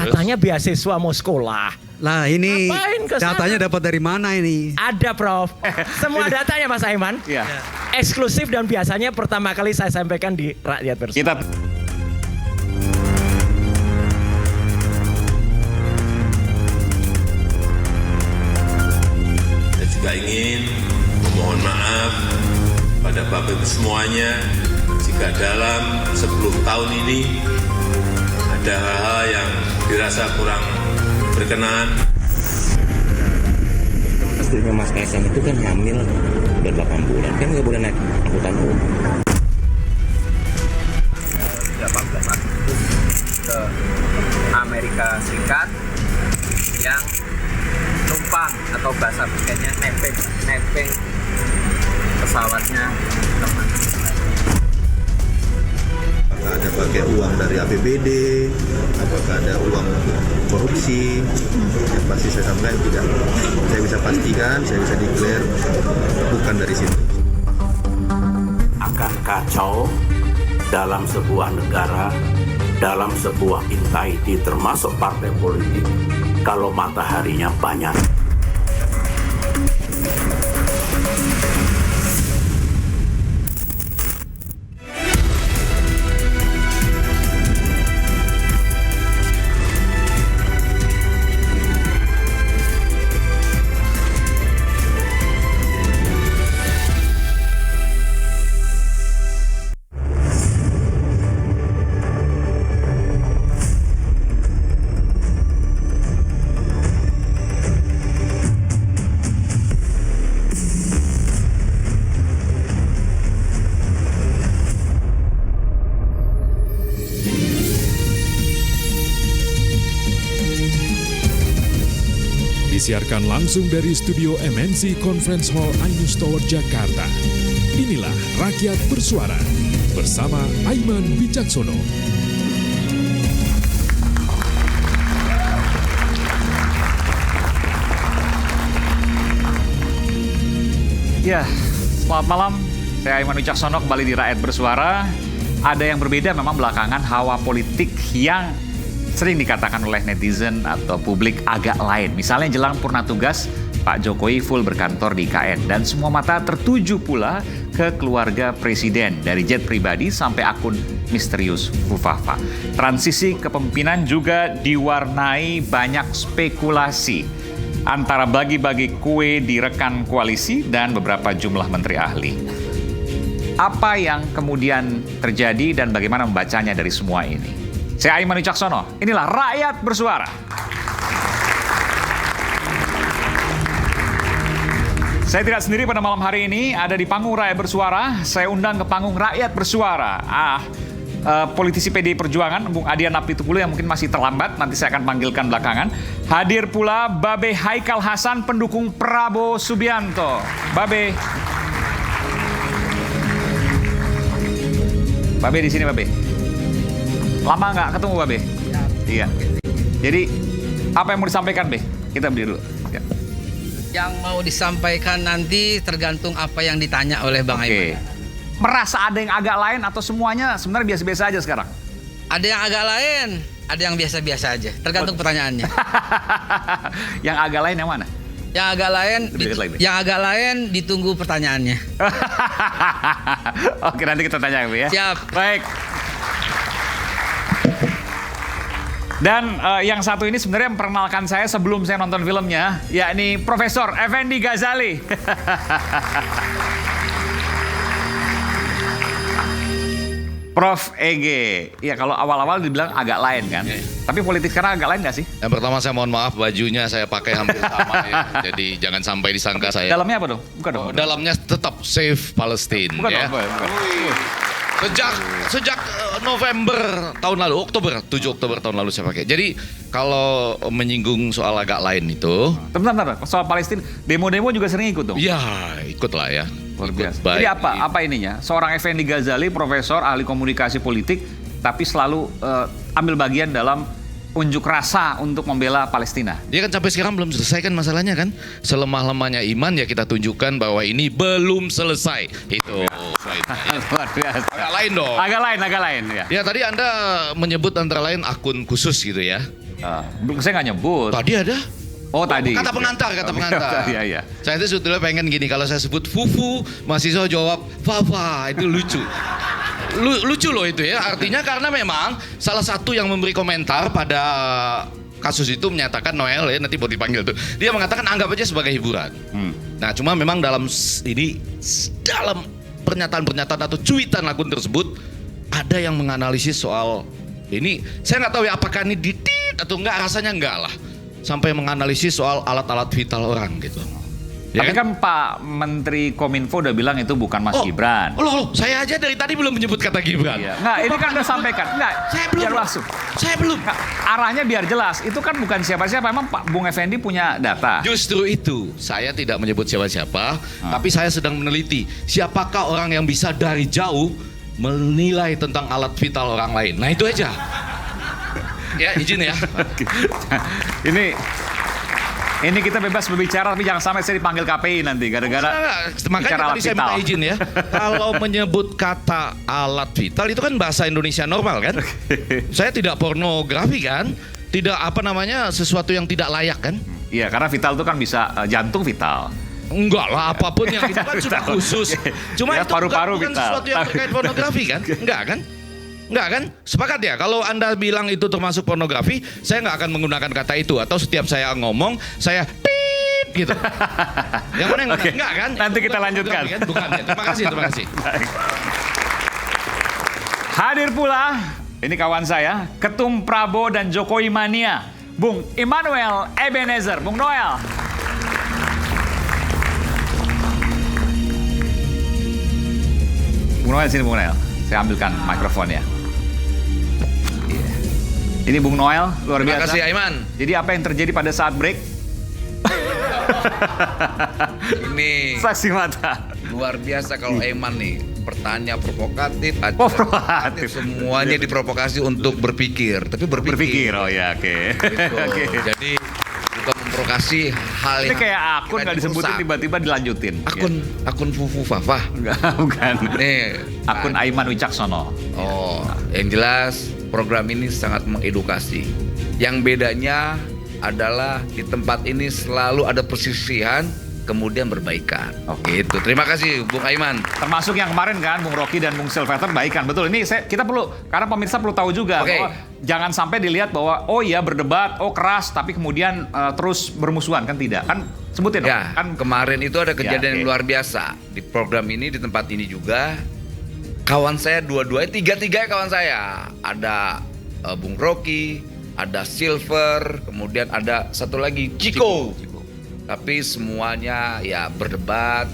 Katanya beasiswa mau sekolah. Lah ini Ngapain ke sana? datanya dapat dari mana ini? Ada Prof. Semua datanya Mas Aiman. Iya. Eksklusif dan biasanya pertama kali saya sampaikan di Rakyat Bersama. Kita Saya juga ingin memohon maaf pada Bapak Ibu semuanya jika dalam 10 tahun ini ada hal-hal yang dirasa kurang berkenan. Istrinya Mas Kaisang itu kan hamil udah 8 bulan, kan nggak boleh naik angkutan umum. 18 Agustus ke Amerika Serikat yang numpang atau bahasa bukannya nepeng pesawatnya teman. Apakah ada pakai uang dari APBD, apakah ada uang korupsi, yang pasti saya sampaikan tidak. Saya bisa pastikan, saya bisa declare bukan dari situ. Akan kacau dalam sebuah negara, dalam sebuah entity termasuk partai politik kalau mataharinya banyak. Disiarkan langsung dari studio MNC Conference Hall Ainus Tower Jakarta. Inilah Rakyat Bersuara bersama Aiman Wicaksono. Ya, selamat malam. Saya Aiman Wicaksono kembali di Rakyat Bersuara. Ada yang berbeda memang belakangan hawa politik yang sering dikatakan oleh netizen atau publik agak lain. Misalnya jelang purna tugas, Pak Jokowi full berkantor di IKN. Dan semua mata tertuju pula ke keluarga presiden. Dari jet pribadi sampai akun misterius Fufafa. Transisi kepemimpinan juga diwarnai banyak spekulasi. Antara bagi-bagi kue di rekan koalisi dan beberapa jumlah menteri ahli. Apa yang kemudian terjadi dan bagaimana membacanya dari semua ini? Saya Aiman Wicaksono, inilah Rakyat Bersuara. Saya tidak sendiri pada malam hari ini, ada di panggung Rakyat Bersuara. Saya undang ke panggung Rakyat Bersuara. Politisi PDI Perjuangan, Bung Adian Apitupulu yang mungkin masih terlambat, nanti saya akan panggilkan belakangan. Hadir pula Babe Haikal Hasan, pendukung Prabowo Subianto. Babe di sini, Babe. Lama nggak ketemu, Babe? Ya. Iya. Jadi, apa yang mau disampaikan, Be? Kita berdiri dulu. Ya. Yang mau disampaikan nanti tergantung apa yang ditanya oleh Bang Aiman. Merasa ada yang agak lain atau semuanya sebenarnya biasa-biasa aja sekarang? Ada yang agak lain, ada yang biasa-biasa aja. Tergantung pertanyaannya. Yang agak lain yang mana? Yang agak lain ditunggu pertanyaannya. Oke, nanti kita tanya, Bu ya. Siap. Baik. Dan yang satu ini sebenarnya memperkenalkan saya sebelum saya nonton filmnya, yakni Profesor Effendi Ghazali. Prof. Ege, ya kalau awal-awal dibilang agak lain kan, tapi politik sekarang agak lain nggak sih? Yang pertama saya mohon maaf, bajunya saya pakai hampir sama ya, jadi jangan sampai disangka saya. Dalamnya apa dong? Bukan dong. Dalamnya tetap Save Palestine. Bukan ya. dong, bukan. Sejak November tahun lalu, 7 Oktober tahun lalu saya pakai. Jadi kalau menyinggung soal agak lain itu. Bentar, soal Palestina, demo-demo juga sering ikut dong? Ya, ikut lah ya. Luar biasa. Jadi apa ininya? Seorang Effendi Ghazali, profesor, ahli komunikasi politik, tapi selalu ambil bagian dalam unjuk rasa untuk membela Palestina. Dia kan sampai sekarang belum selesai kan masalahnya kan. Selemah-lemahnya iman ya kita tunjukkan bahwa ini belum selesai. Itu. Luar biasa. Agak lain dong. Agak lain ya. Ya tadi Anda menyebut antara lain akun khusus gitu ya. Saya nggak nyebut. Tadi ada. Oh tadi. Kata pengantar. Iya. Saya itu sebetulnya pengen gini, kalau saya sebut Fufu, mahasiswa jawab Fafa, itu lucu. Lucu loh itu ya, artinya karena memang salah satu yang memberi komentar pada kasus itu menyatakan Noel ya, nanti mau dipanggil tuh. Dia mengatakan anggap aja sebagai hiburan. Nah cuma memang dalam pernyataan-pernyataan atau cuitan akun tersebut ada yang menganalisis soal ini. Saya nggak tahu ya apakah ini ditit atau enggak, rasanya enggak lah. Sampai menganalisis soal alat-alat vital orang gitu. Ya Tapi kan Pak Menteri Kominfo udah bilang itu bukan Mas Gibran. Loh, saya aja dari tadi belum menyebut kata Gibran. Iya. Nggak, ini kan udah sampaikan. Nggak, saya belum. Saya belum. Nggak, arahnya biar jelas. Itu kan bukan siapa-siapa. Emang Pak Bung Effendi punya data. Justru itu, saya tidak menyebut siapa-siapa, tapi saya sedang meneliti siapakah orang yang bisa dari jauh menilai tentang alat vital orang lain. Nah itu aja. Ya, izin ya. Ini kita bebas berbicara, tapi jangan sampai saya dipanggil KPI nanti gara-gara makanya tadi saya minta izin ya. Kalau menyebut kata alat vital itu kan bahasa Indonesia normal kan. Saya tidak pornografi kan, tidak sesuatu yang tidak layak kan. Iya, karena vital itu kan bisa jantung vital. Enggak lah, apapun yang itu kan sudah khusus. Cuma ya, itu paru-paru bukan sesuatu yang terkait pornografi kan. Enggak kan? Sepakat ya? Kalau Anda bilang itu termasuk pornografi, saya nggak akan menggunakan kata itu. Atau setiap saya ngomong, saya tit gitu. Yang mana yang benar? Enggak kan? Nanti kita lanjutkan. Kan? Bukan ya. Terima kasih. Hadir pula, ini kawan saya, Ketum Prabowo dan Jokowi Mania, Bung Immanuel Ebenezer. Bung Noel. Bung Noel sini, Bung Noel. Saya ambilkan mikrofonnya. Ini Bung Noel, luar biasa. Terima kasih Aiman. Jadi apa yang terjadi pada saat break? Ini saksi mata. Luar biasa kalau Aiman nih. Pertanyaan provokatif, provokatif. Semuanya diprovokasi untuk berpikir. Tapi berpikir. Oh ya, oke. Gitu. Jadi bukan memprovokasi hal ini yang kayak akun nggak disebutin tiba-tiba dilanjutin. Akun Fufu Fafa. Enggak, bukan. Nih, akun Aiman Wicaksono. Oh, yang jelas program ini sangat mengedukasi. Yang bedanya adalah di tempat ini selalu ada persisihan, kemudian berbaikan. Gitu. Terima kasih Bung Aiman. Termasuk yang kemarin kan Bung Rocky dan Bung Sylvester baikan. Betul. Ini kita perlu, karena pemirsa perlu tahu juga bahwa jangan sampai dilihat bahwa berdebat, keras, tapi kemudian terus bermusuhan, kan tidak. Kan sebutin ya, kan kemarin itu ada kejadian yang luar biasa di program ini, di tempat ini juga. Kawan saya tiga-tiganya kawan saya. Ada Bung Rocky, ada Silver, kemudian ada satu lagi Ciko. Tapi semuanya ya berdebat.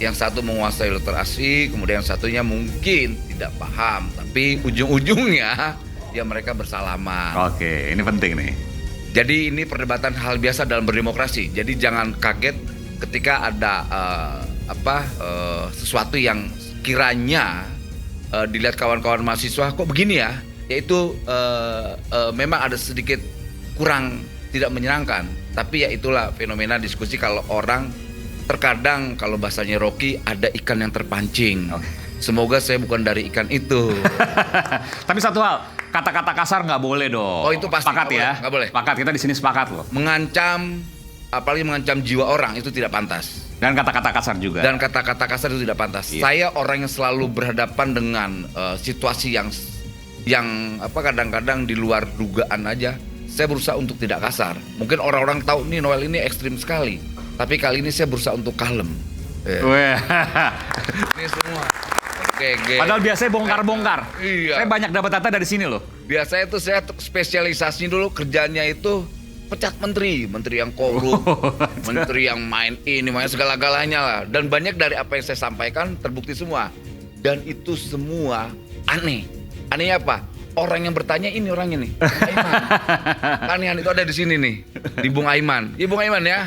Yang satu menguasai literasi, kemudian satunya mungkin tidak paham. Tapi ujung-ujungnya ya mereka bersalaman. Oke, ini penting nih. Jadi ini perdebatan hal biasa dalam berdemokrasi. Jadi jangan kaget ketika ada sesuatu yang kiranya dilihat kawan-kawan mahasiswa kok begini ya, yaitu memang ada sedikit kurang tidak menyenangkan. Tapi ya itulah fenomena diskusi kalau orang terkadang kalau bahasanya Rocky ada ikan yang terpancing. Semoga saya bukan dari ikan itu. Tapi satu hal, kata-kata kasar nggak boleh dong. Oh itu pasti. Sepakat ya? Nggak boleh. Sepakat, kita di sini sepakat loh. Mengancam, apalagi mengancam jiwa orang itu tidak pantas. Dan kata-kata kasar juga. Dan kata-kata kasar itu tidak pantas. Iya. Saya orang yang selalu berhadapan dengan situasi yang kadang-kadang di luar dugaan aja. Saya berusaha untuk tidak kasar. Mungkin orang-orang tahu nih Noel ini ekstrim sekali. Tapi kali ini saya berusaha untuk kalem. Ini semua. Padahal biasanya bongkar-bongkar. Iya. Saya banyak dapat data dari sini loh. Biasanya itu saya spesialisasi dulu kerjanya itu pecat menteri yang korup, menteri yang main segala-galanya lah. Dan banyak dari apa yang saya sampaikan terbukti semua. Dan itu semua aneh. Anehnya apa? Orang yang bertanya ini orangnya nih, Aiman. Keanehan itu ada di sini nih, di Bung Aiman. Iya Bung Aiman ya.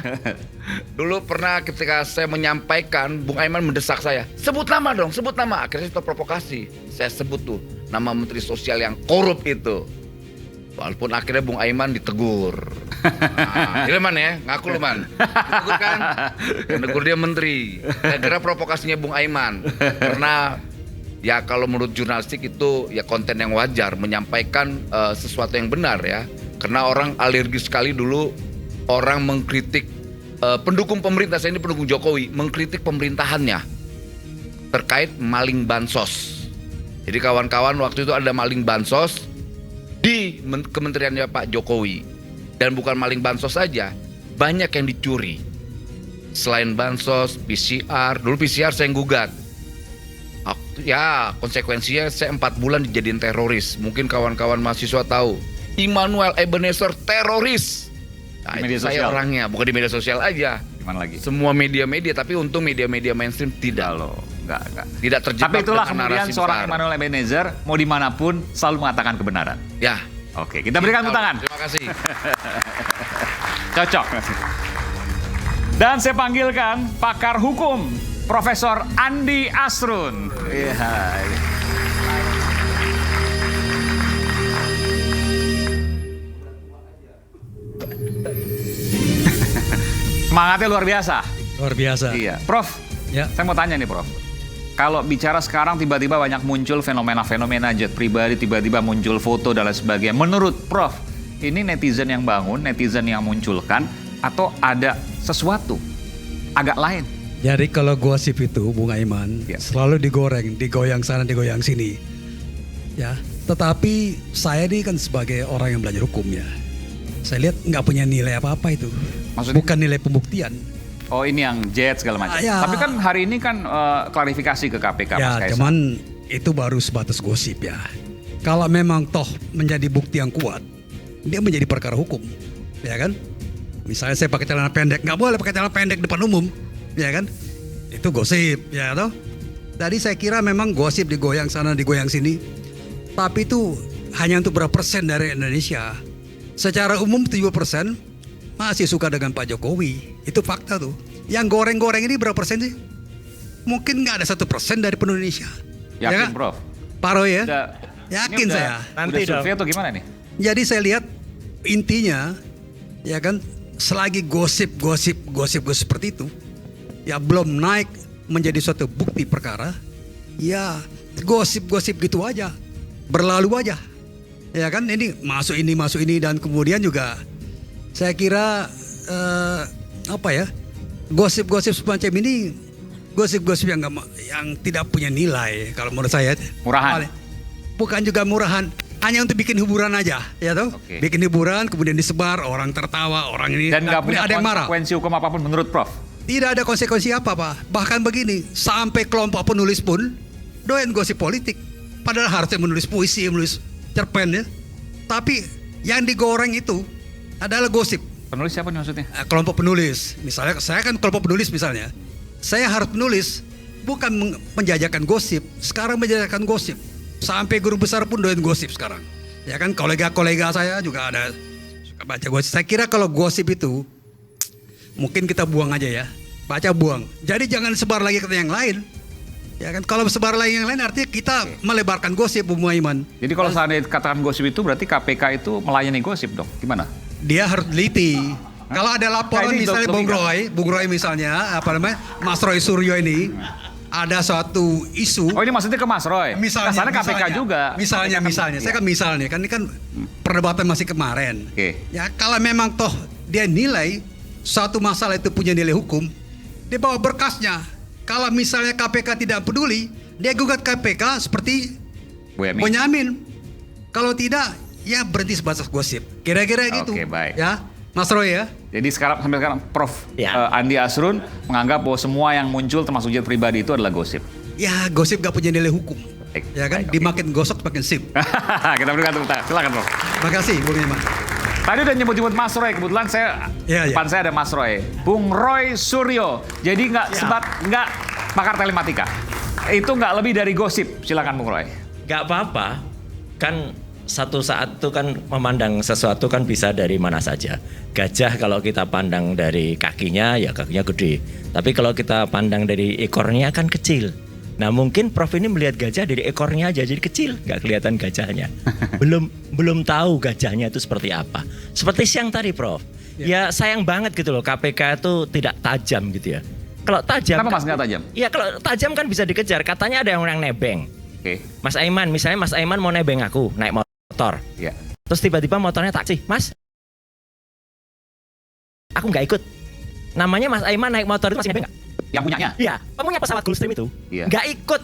Dulu pernah ketika saya menyampaikan, Bung Aiman mendesak saya, sebut nama dong, sebut nama. Akhirnya saya terprovokasi. Saya sebut tuh nama Menteri Sosial yang korup itu. Walaupun akhirnya Bung Aiman ditegur. Nah, ini Man ya, ngaku lu Man. Ditegur kan? Yang negur dia menteri. Gara-gara provokasinya Bung Aiman. Karena ya kalau menurut jurnalistik itu ya konten yang wajar, menyampaikan sesuatu yang benar ya. Karena orang alergis sekali dulu orang mengkritik pendukung pemerintah, saya ini pendukung Jokowi, mengkritik pemerintahannya terkait maling bansos. Jadi kawan-kawan waktu itu ada maling bansos di kementeriannya Pak Jokowi. Dan bukan maling bansos saja, banyak yang dicuri. Selain bansos, PCR, dulu PCR saya yang gugat. Ya konsekuensinya saya 4 bulan dijadiin teroris. Mungkin kawan-kawan mahasiswa tahu. Immanuel Ebenezer teroris. Nah, itu saya orangnya, bukan di media sosial aja. Gimana lagi? Semua media-media, tapi untung media-media mainstream tidak loh. Enggak. Tidak terjebak. Tapi itulah dengan kemudian narasi seorang besar. Immanuel Ebenezer mau dimanapun selalu mengatakan kebenaran. Ya. Oke, kita berikan tepuk tangan. Terima kasih. Cocok. Dan saya panggilkan pakar hukum Profesor Andi Asrun. Iya. Semangatnya luar biasa. Luar biasa. Iya, Prof. Ya. Saya mau tanya nih, Prof. Kalau bicara sekarang tiba-tiba banyak muncul fenomena-fenomena jet pribadi, tiba-tiba muncul foto dan lain sebagainya. Menurut Prof, ini netizen yang bangun, netizen yang munculkan, atau ada sesuatu agak lain? Jadi kalau gosip itu, Bung Aiman, selalu digoreng, digoyang sana, digoyang sini. Ya, tetapi saya ini kan sebagai orang yang belajar hukum ya, saya lihat nggak punya nilai apa-apa itu. Maksudnya? Bukan nilai pembuktian. Oh, ini yang jet segala macam. Ya. Tapi kan hari ini kan klarifikasi ke KPK, Ya, Mas Kaisang. cuman itu baru sebatas gosip ya. Kalau memang toh menjadi bukti yang kuat, dia menjadi perkara hukum, ya kan? Misalnya saya pakai celana pendek, nggak boleh pakai celana pendek depan umum, ya kan? Itu gosip, ya toh. Tadi saya kira memang gosip digoyang sana, digoyang sini, tapi itu hanya untuk berapa persen dari Indonesia. Secara umum 70% masih suka dengan Pak Jokowi. Itu fakta tuh. Yang goreng-goreng ini berapa persen sih? Mungkin nggak ada 1% dari penduduk Indonesia. Yakin, ya kan? Prof? Pak Roy ya? ini Yakin saya. Nanti udah survei atau gimana nih? Jadi saya lihat intinya, ya kan, selagi gosip seperti itu, ya belum naik menjadi suatu bukti perkara, ya gosip gitu aja, berlalu aja. Ya kan, ini masuk ini dan kemudian juga saya kira gosip-gosip semacam ini gosip-gosip yang tidak punya nilai kalau menurut saya. Murahan. Bukan juga murahan, hanya untuk bikin hiburan aja, ya toh. Oke. Bikin hiburan kemudian disebar, orang tertawa, orang ini Dan nggak punya ada yang marah. konsekuensi hukum apapun menurut Prof? Tidak ada konsekuensi apa, Pak. Bahkan begini, sampai kelompok penulis pun doyan gosip politik. Padahal harusnya menulis puisi, menulis cerpen ya. Tapi yang digoreng itu adalah gosip. Penulis siapa nih maksudnya? Kelompok penulis. Misalnya saya kan kelompok penulis misalnya. Saya harus menulis bukan menjajakan gosip. Sekarang menjajakan gosip. Sampai guru besar pun doyan gosip sekarang. Ya kan, kolega-kolega saya juga ada suka baca gosip. Saya kira kalau gosip itu mungkin kita buang aja ya. Baca buang. Jadi jangan sebar lagi ke yang lain. Ya kan, kalau sebar lagi yang lain artinya kita melebarkan gosip, Bung Aiman. Jadi kalau seandainya katakan gosip itu berarti KPK itu melayani gosip dong? Gimana? Dia harus teliti. Kalau ada laporan Nah, ini misalnya Bung Roy misalnya, Mas Roy Suryo ini ada suatu isu. Oh, ini maksudnya ke Mas Roy? Misalnya KPK juga. Misalnya, saya kan misalnya, kan ini kan perdebatan masih kemarin. Oke. Ya kalau memang toh dia nilai suatu masalah itu punya nilai hukum, dia bawa berkasnya. Kalau misalnya KPK tidak peduli, dia gugat KPK seperti Bonyamin. Kalau tidak, ya berhenti sebatas gosip. Kira-kira gitu. Oke, baik. Ya, Mas Roy ya. Jadi sampai sekarang Prof Andi Asrun menganggap bahwa semua yang muncul termasuk jet pribadi itu adalah gosip. Ya, gosip gak punya nilai hukum. Baik, Ya kan, baik, dimakin gosok makin sip. Kita berikan tepuk tangan. Silakan, Prof. Terima kasih, Bung Aiman. Tadi udah nyebut-nyebut Mas Roy, kebetulan depan saya ada Mas Roy, Bung Roy Suryo. Jadi nggak pakar telematika. Itu nggak lebih dari gosip. Silakan Bung Roy. Nggak apa-apa, kan satu saat itu kan memandang sesuatu kan bisa dari mana saja. Gajah kalau kita pandang dari kakinya, ya kakinya gede. Tapi kalau kita pandang dari ekornya kan kecil. Nah mungkin Prof ini melihat gajah dari ekornya aja jadi kecil, nggak kelihatan gajahnya. belum tahu gajahnya itu seperti apa. Seperti siang tadi Prof. Ya sayang banget gitu loh KPK itu tidak tajam gitu ya. Kalau tajam. Kenapa Mas nggak tajam? Iya kalau tajam kan bisa dikejar. Katanya ada yang nebeng. Oke. Mas Aiman, misalnya Mas Aiman mau nebeng aku naik motor. Iya. Terus tiba-tiba motornya taksi, Mas. Aku nggak ikut. Namanya Mas Aiman naik motor itu masih nebeng nggak? Yang punyanya? Iya, punya pesawat Gulfstream itu. Iya. Nggak ikut.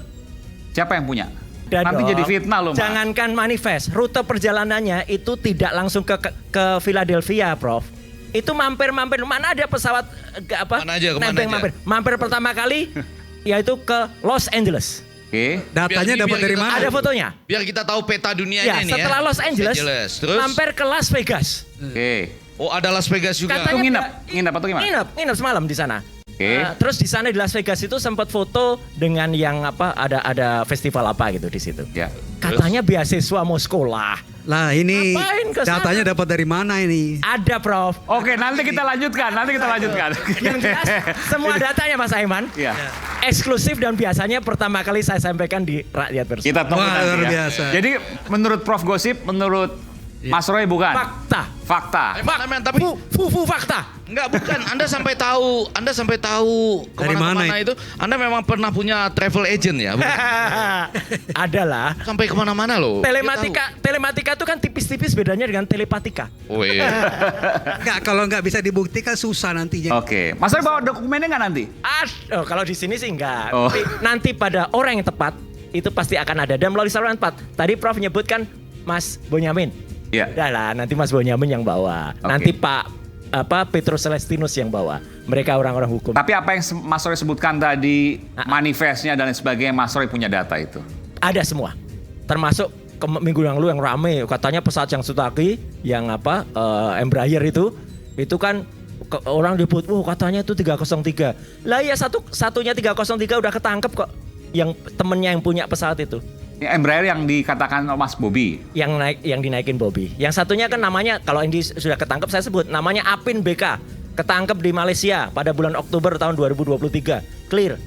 Siapa yang punya? Nanti jadi fitnah loh, Mas. Jangankan manifest, rute perjalanannya itu tidak langsung ke Philadelphia, Prof. Itu mampir-mampir. Mana ada pesawat Mana aja, kemana nebeng aja? mampir pertama kali yaitu ke Los Angeles. Oke. Datanya dapat dari mana? Ada fotonya. Biar kita tahu peta dunia Ya, ini nih setelah ya. Los Angeles, Terus mampir ke Las Vegas. Oke. oh ada Las Vegas juga. Itu nginep atau gimana? Nginep semalam di sana. Oke. Terus di sana di Las Vegas itu sempat foto dengan yang ada festival apa gitu di situ. Ya. Katanya beasiswa mau sekolah. Lah ini Ngapain ke sana? datanya dapat dari mana ini? Ada Prof. Oke, nanti kita lanjutkan. Yang jelas semua datanya Mas Aiman. Iya. Eksklusif dan biasanya pertama kali saya sampaikan di Rakyat Bersama. Kita tunggu Wah, nanti luar ya. biasa. Jadi menurut Prof Gosip, menurut Mas Roy bukan? Fakta. Emang, tapi Fufu fakta. enggak bukan. Anda sampai tahu Dari mana kemana-mana itu. Anda memang pernah punya travel agent ya? Bukan? Adalah. Sampai kemana-mana loh. Telematika itu kan tipis-tipis bedanya dengan telepatika. Oh iya. Enggak, kalau nggak bisa dibuktikan susah nantinya. Oke. Mas Roy bawa dokumennya nggak nanti? Kalau di sini sih enggak. Oh. Tapi nanti pada orang yang tepat itu pasti akan ada dan melalui saluran tepat. Tadi Prof menyebutkan Mas Bonyamin. Iya. Udah lah, nanti Mas Bonyamin yang bawa. Oke. Nanti Pak Petrus Celestinus yang bawa. Mereka orang-orang hukum. Tapi apa yang Mas Roy sebutkan tadi, manifestnya dan lain sebagainya, Mas Roy punya data itu? Ada semua. Termasuk minggu yang lalu yang rame katanya pesawat yang Sutaki yang Embraer itu kan orang disebut, katanya itu 303. Lah ya satunya 303 udah ketangkep kok. Yang temennya yang punya pesawat itu. Embraer yang dikatakan Mas Bobby. Yang dinaikin Bobby. Yang satunya kan namanya kalau ini sudah ketangkep saya sebut namanya Apin BK. Ketangkep di Malaysia pada bulan Oktober tahun 2023. Clear.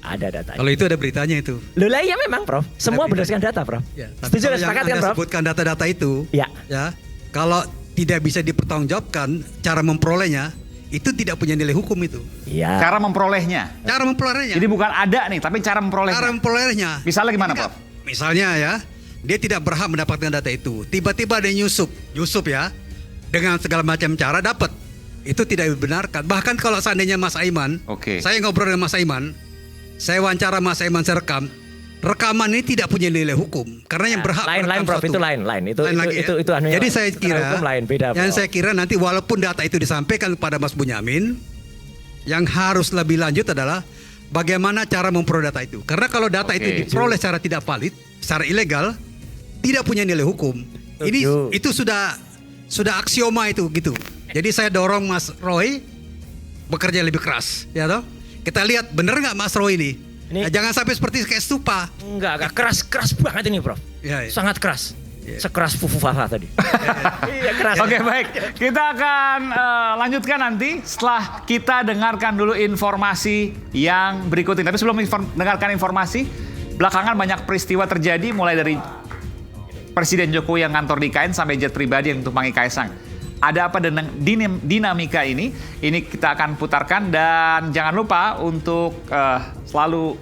Ada datanya. Kalau itu ada beritanya itu. Loh lah iya memang Prof. Semua berdasarkan data Prof. Ya, Setuju sepakat kan Prof? Sebutkan data-data itu. Ya. Kalau tidak bisa dipertanggungjawabkan cara memperolehnya, itu tidak punya nilai hukum itu. Iya. Cara memperolehnya. Jadi bukan ada nih, tapi cara memperolehnya. Cara memperolehnya. Misalnya gimana, Prof? Misalnya ya, dia tidak berhak mendapatkan data itu. Tiba-tiba ada Yusuf ya, dengan segala macam cara dapat. Itu tidak dibenarkan. Bahkan kalau seandainya Mas Aiman, saya ngobrol dengan Mas Aiman, saya wawancara Mas Aiman, saya rekam. Rekaman ini tidak punya nilai hukum karena yang berhak lain Prof, itu lain. Itu anunya. Jadi saya kira hukum lain, beda, yang Prof. saya kira nanti walaupun data itu disampaikan kepada Mas Bonyamin, yang harus lebih lanjut adalah bagaimana cara memperoleh data itu. Karena kalau data itu diperoleh secara tidak valid, secara ilegal, tidak punya nilai hukum. Ini itu sudah aksioma itu gitu. Jadi saya dorong Mas Roy bekerja lebih keras, ya toh. Kita lihat bener nggak Mas Roy ini? Jangan sampai seperti kayak stupa. Enggak keras banget ini Prof. Ya. Sangat keras. Sekeras Fufu Fafa tadi. Iya keras. Oke, baik. Kita akan lanjutkan nanti setelah kita dengarkan dulu informasi yang berikut ini. Tapi sebelum dengarkan informasi, belakangan banyak peristiwa terjadi mulai dari Presiden Jokowi yang kantor di IKN sampai jet pribadi yang tumpangi Kaisang. Ada apa dengan dinamika ini? Ini kita akan putarkan dan jangan lupa untuk selalu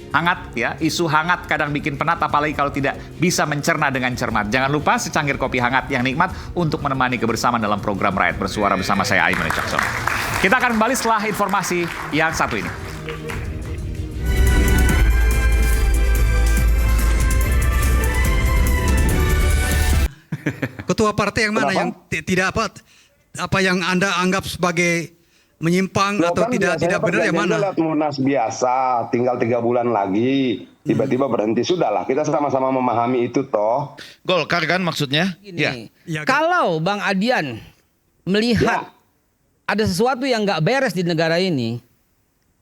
hangat ya. Isu hangat kadang bikin penat apalagi kalau tidak bisa mencerna dengan cermat. Jangan lupa secangkir kopi hangat yang nikmat untuk menemani kebersamaan dalam program Rakyat Bersuara bersama saya Aiman Wicaksono. Kita akan kembali setelah informasi yang satu ini. Ketua partai yang mana yang tidak apa yang Anda anggap sebagai menyimpang atau tidak benar yang mana? Munas biasa, tinggal 3 bulan lagi, tiba-tiba berhenti. Sudahlah, kita sama-sama memahami itu toh. Golkar kan maksudnya? Gini, kalau Bang Adian melihat ada sesuatu yang nggak beres di negara ini,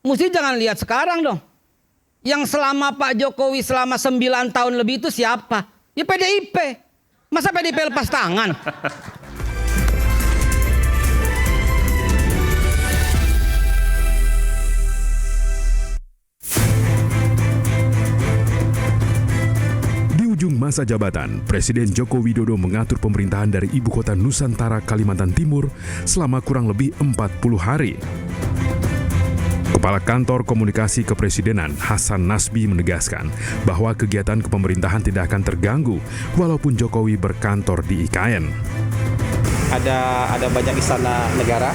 mesti jangan lihat sekarang dong. Yang selama Pak Jokowi selama 9 tahun lebih itu siapa? Ya PDIP. Masa PDIP lepas tangan? masa jabatan, Presiden Joko Widodo mengatur pemerintahan dari Ibu Kota Nusantara, Kalimantan Timur selama kurang lebih 40 hari. Kepala Kantor Komunikasi Kepresidenan Hasan Nasbi menegaskan bahwa kegiatan kepemerintahan tidak akan terganggu walaupun Jokowi berkantor di IKN. Ada banyak istana negara,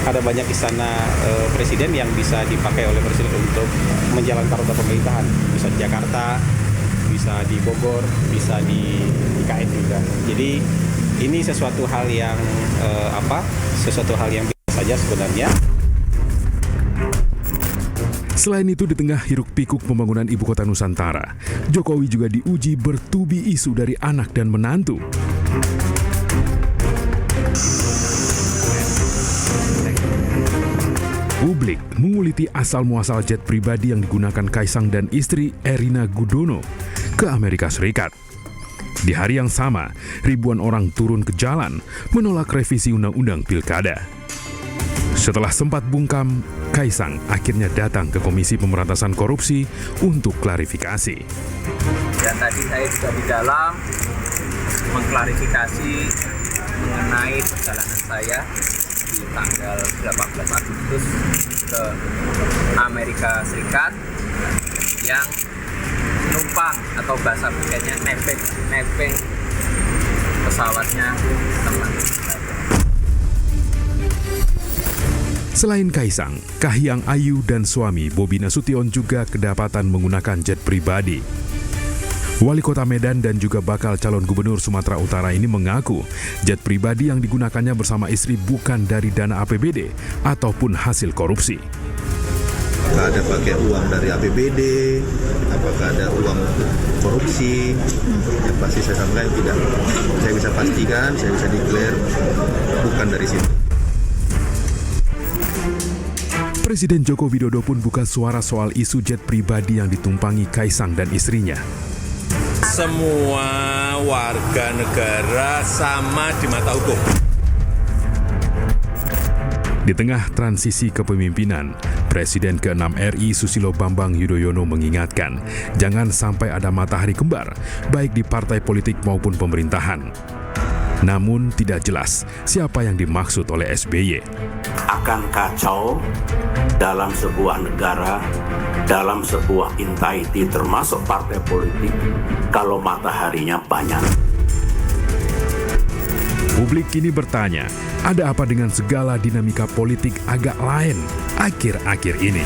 ada banyak istana presiden yang bisa dipakai oleh presiden untuk menjalankan roda pemerintahan. Bisa di Jakarta, bisa di Bogor, bisa di IKN juga. Jadi ini sesuatu hal yang biasa saja sebenarnya. Selain itu, di tengah hiruk-pikuk pembangunan Ibu Kota Nusantara, Jokowi juga diuji bertubi isu dari anak dan menantu. Publik menguliti asal-muasal jet pribadi yang digunakan Kaisang dan istri Erina Gudono ke Amerika Serikat. Di hari yang sama, ribuan orang turun ke jalan menolak revisi Undang-Undang Pilkada. Setelah sempat bungkam, Kaisang akhirnya datang ke Komisi Pemberantasan Korupsi untuk klarifikasi. Dan tadi saya juga di dalam mengklarifikasi mengenai perjalanan saya di tanggal 18 Agustus ke Amerika Serikat yang numpang atau bahasa bukannya nepeng pesawatnya teman. Selain Kaisang, Kahiyang Ayu dan suami Bobi Nasution juga kedapatan menggunakan jet pribadi. Wali Kota Medan dan juga bakal calon gubernur Sumatera Utara ini mengaku jet pribadi yang digunakannya bersama istri bukan dari dana APBD ataupun hasil korupsi. Apakah ada pakai uang dari APBD, apakah ada uang korupsi, yang pasti saya sampaikan tidak. Saya bisa pastikan, saya bisa declare bukan dari situ. Presiden Joko Widodo pun buka suara soal isu jet pribadi yang ditumpangi Kaisang dan istrinya. Semua warga negara sama di mata hukum. Di tengah transisi kepemimpinan, Presiden ke-6 RI Susilo Bambang Yudhoyono mengingatkan, jangan sampai ada matahari kembar, baik di partai politik maupun pemerintahan. Namun tidak jelas siapa yang dimaksud oleh SBY. Akan kacau dalam sebuah negara, dalam sebuah entity termasuk partai politik kalau mataharinya banyak. Publik kini bertanya, ada apa dengan segala dinamika politik agak lain akhir-akhir ini?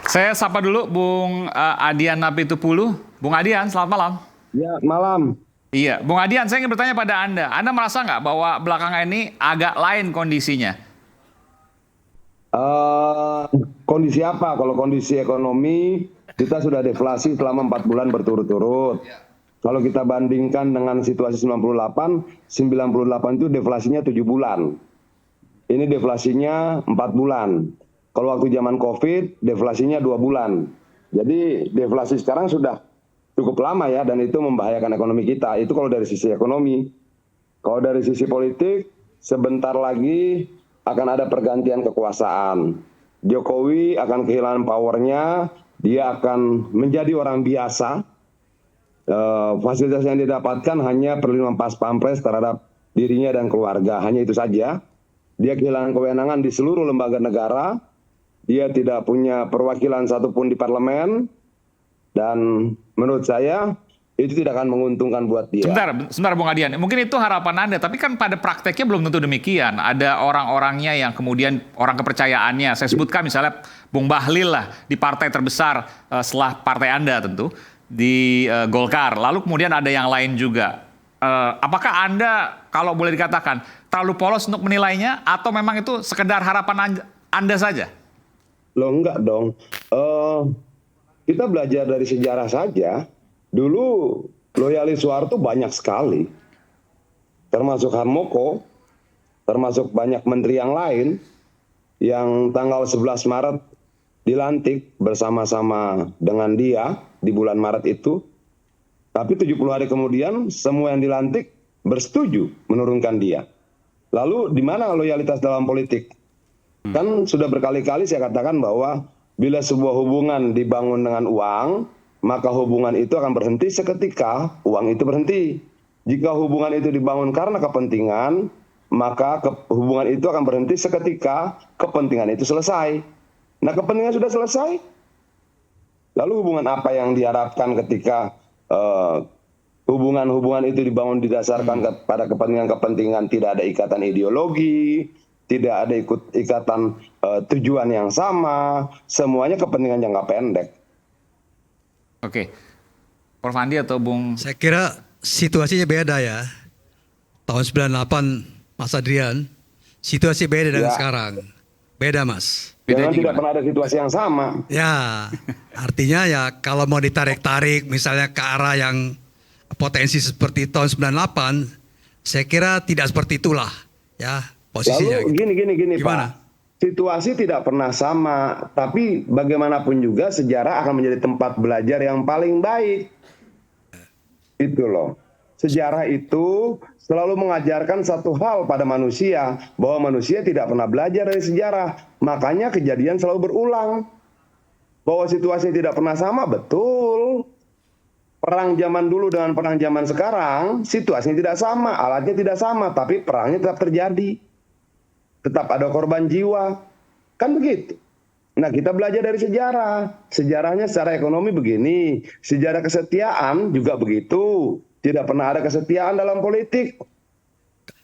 Saya sapa dulu Bung Adian Napitupulu. Bung Adian, selamat malam. Ya, malam. Iya, Bung Adian, saya ingin bertanya pada Anda. Anda merasa nggak bahwa belakangan ini agak lain kondisinya? Kondisi apa? Kalau kondisi ekonomi, kita sudah deflasi selama 4 bulan berturut-turut. Kalau kita bandingkan dengan situasi 98 itu deflasinya 7 bulan. Ini deflasinya 4 bulan. Kalau waktu zaman COVID, deflasinya 2 bulan. Jadi deflasi sekarang sudah cukup lama ya, dan itu membahayakan ekonomi kita. Itu kalau dari sisi ekonomi. Kalau dari sisi politik, sebentar lagi akan ada pergantian kekuasaan. Jokowi akan kehilangan powernya, dia akan menjadi orang biasa. Fasilitas yang didapatkan hanya perlindungan pas pampres terhadap dirinya dan keluarga, hanya itu saja. Dia kehilangan kewenangan di seluruh lembaga negara. Dia tidak punya perwakilan satupun di parlemen, dan menurut saya itu tidak akan menguntungkan buat dia. Sebentar Bung Adian, mungkin itu harapan Anda, tapi kan pada prakteknya belum tentu demikian. Ada orang-orangnya yang kemudian orang kepercayaannya, saya sebutkan misalnya Bung Bahlil lah, di partai terbesar setelah partai Anda tentu, di Golkar. Lalu kemudian ada yang lain juga. Apakah Anda, kalau boleh dikatakan, terlalu polos untuk menilainya, atau memang itu sekedar harapan Anda saja? Loh, enggak dong. Kita belajar dari sejarah saja. Dulu loyalis Soeharto banyak sekali. Termasuk Harmoko, termasuk banyak menteri yang lain yang tanggal 11 Maret dilantik bersama-sama dengan dia di bulan Maret itu. Tapi 70 hari kemudian semua yang dilantik bersetuju menurunkan dia. Lalu di mana loyalitas dalam politik? Kan sudah berkali-kali saya katakan bahwa bila sebuah hubungan dibangun dengan uang, maka hubungan itu akan berhenti seketika uang itu berhenti. Jika hubungan itu dibangun karena kepentingan, maka hubungan itu akan berhenti seketika kepentingan itu selesai. Nah, kepentingan sudah selesai, lalu hubungan apa yang diharapkan ketika hubungan-hubungan itu dibangun didasarkan pada kepentingan-kepentingan, tidak ada ikatan ideologi, tidak ada ikatan tujuan yang sama, semuanya kepentingan jangka pendek. Oke, Prof. Andi atau Bung? Saya kira situasinya beda ya. Tahun 98 Mas Adrian, situasi beda dengan sekarang. Beda Mas. Jangan tidak pernah ada situasi yang sama. Ya, artinya ya kalau mau ditarik-tarik misalnya ke arah yang potensi seperti tahun 98, saya kira tidak seperti itulah ya posisinya. Lalu gini Gimana? Pak. Situasi tidak pernah sama, tapi bagaimanapun juga sejarah akan menjadi tempat belajar yang paling baik. Itu loh. Sejarah itu selalu mengajarkan satu hal pada manusia, bahwa manusia tidak pernah belajar dari sejarah. Makanya kejadian selalu berulang. Bahwa situasi tidak pernah sama, betul. Perang zaman dulu dengan perang zaman sekarang, situasinya tidak sama, alatnya tidak sama, tapi perangnya tetap terjadi. Tetap ada korban jiwa. Kan begitu. Nah, kita belajar dari sejarah. Sejarahnya secara ekonomi begini. Sejarah kesetiaan juga begitu. Tidak pernah ada kesetiaan dalam politik.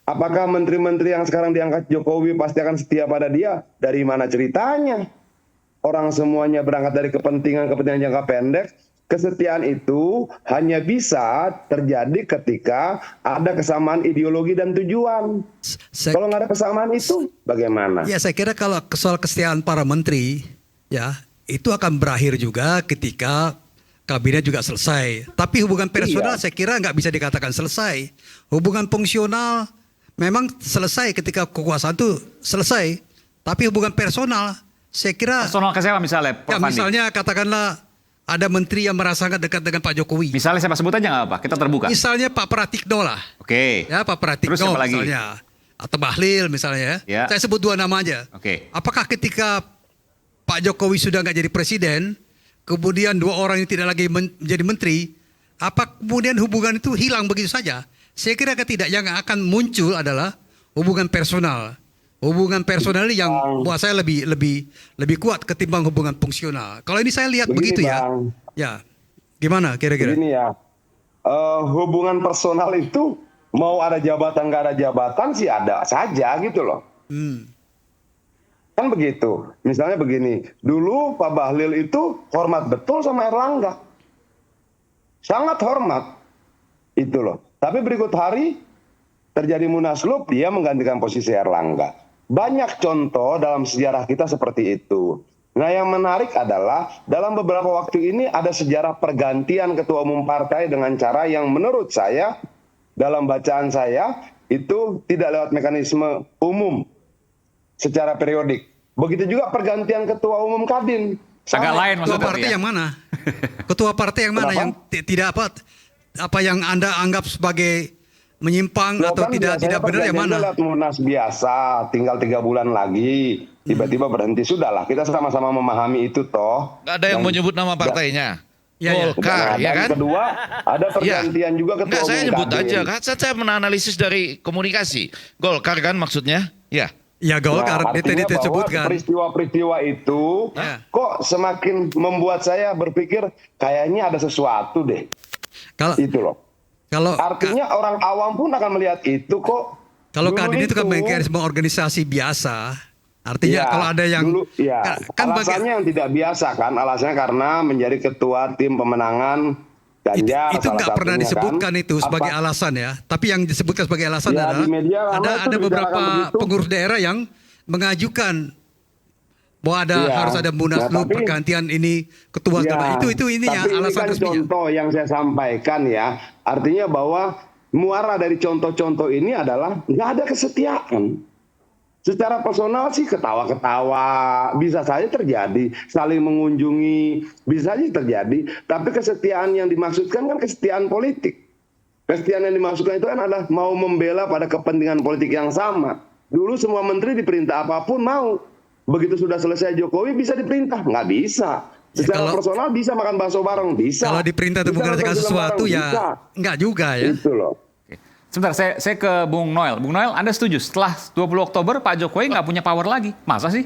Apakah menteri-menteri yang sekarang diangkat Jokowi pasti akan setia pada dia? Dari mana ceritanya? Orang semuanya berangkat dari kepentingan jangka pendek. Kesetiaan itu hanya bisa terjadi ketika ada kesamaan ideologi dan tujuan. Kalau nggak ada kesamaan itu, bagaimana? Ya, saya kira kalau soal kesetiaan para menteri, ya itu akan berakhir juga ketika kabinet juga selesai. Tapi hubungan personal saya kira nggak bisa dikatakan selesai. Hubungan fungsional memang selesai ketika kekuasaan itu selesai. Tapi hubungan personal saya kira... Personal ke siapa misalnya? Ya, misalnya katakanlah ada menteri yang merasakan dekat dengan Pak Jokowi. Misalnya siapa sebut aja nggak apa? Kita terbuka. Misalnya Pak Pratikno lah. Oke. Ya, Pak Pratikno Terus siapa lagi? misalnya. Atau Bahlil misalnya. Ya. Saya sebut 2 nama aja. Oke. Apakah ketika Pak Jokowi sudah nggak jadi presiden, kemudian 2 orang ini tidak lagi menjadi menteri, apa kemudian hubungan itu hilang begitu saja? Saya kira tidak. Yang akan muncul adalah hubungan personal. Hubungan personal yang buat saya lebih kuat ketimbang hubungan fungsional. Kalau ini saya lihat begitu ya. Ya, gimana kira-kira? Begini ya, hubungan personal itu mau ada jabatan nggak ada jabatan sih ada saja gitu loh. Kan begitu. Misalnya begini, dulu Pak Bahlil itu hormat betul sama Erlangga, sangat hormat itu loh. Tapi berikut hari terjadi munaslup, dia menggantikan posisi Erlangga. Banyak contoh dalam sejarah kita seperti itu. Nah, yang menarik adalah dalam beberapa waktu ini ada sejarah pergantian ketua umum partai dengan cara yang menurut saya, dalam bacaan saya, itu tidak lewat mekanisme umum secara periodik. Begitu juga pergantian ketua umum Kadin. Agak lain maksudnya. Ketua partai yang mana? Ketua partai yang mana? Yang tidak apa yang Anda anggap sebagai menyimpang atau tidak benar yang mana? Munas biasa, tinggal 3 bulan lagi, tiba-tiba berhenti. Sudahlah, kita sama-sama memahami itu toh. Gak ada yang menyebut nama partainya. Golkar, ya kan? Kedua, ada pergantian juga ketua umum. Saya nyebut Kadin. aja kan, saya menganalisis dari komunikasi. Golkar kan maksudnya, ya. Ya Golkar, artinya itu disebutkan. Peristiwa-peristiwa itu kok semakin membuat saya berpikir kayaknya ada sesuatu deh. Itu loh. Artinya orang awam pun akan melihat itu kok. Kalau Kadin itu kan mekanisme organisasi biasa. Artinya kalau ada yang kan alasannya yang tidak biasa kan, alasannya karena menjadi ketua tim pemenangan Ganjar. Itu nggak pernah disebutkan kan, itu sebagai alasan ya. Tapi yang disebutkan sebagai alasan adalah ada beberapa pengurus daerah yang mengajukan bahwa harus ada munaslup pergantian ini ketua itu ininya alasan resminya. Contoh yang saya sampaikan ya, artinya bahwa muara dari contoh-contoh ini adalah nggak ada kesetiaan. Secara personal sih ketawa-ketawa bisa saja terjadi, saling mengunjungi bisa saja terjadi, tapi kesetiaan yang dimaksudkan kan kesetiaan politik. Kesetiaan yang dimaksudkan itu kan adalah mau membela pada kepentingan politik yang sama. Dulu semua menteri diperintah apapun mau. Begitu sudah selesai Jokowi bisa diperintah? Nggak bisa. Secara personal bisa makan bakso bareng, bisa. Kalau diperintah untuk mengerjakan sesuatu ya nggak juga ya. Itu loh. Sebentar, saya ke Bung Noel. Bung Noel, Anda setuju setelah 20 Oktober Pak Jokowi nggak punya power lagi? Masa sih?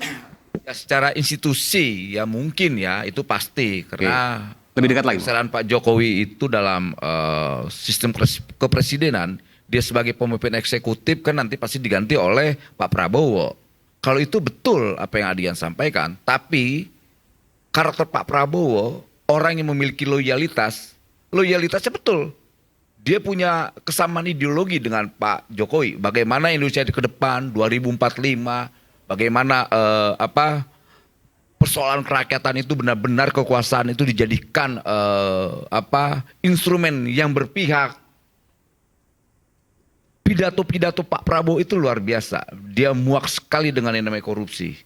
Ya, secara institusi ya mungkin ya itu pasti karena lebih dekat lagi. Kesalahan Pak Jokowi itu dalam sistem kepresidenan, dia sebagai pemimpin eksekutif kan nanti pasti diganti oleh Pak Prabowo. Kalau itu betul apa yang Adian sampaikan, tapi karakter Pak Prabowo orang yang memiliki loyalitasnya betul. Dia punya kesamaan ideologi dengan Pak Jokowi. Bagaimana Indonesia ke depan 2045, bagaimana persoalan kerakyatan itu benar-benar kekuasaan itu dijadikan instrumen yang berpihak. Pidato-pidato Pak Prabowo itu luar biasa. Dia muak sekali dengan yang namanya korupsi.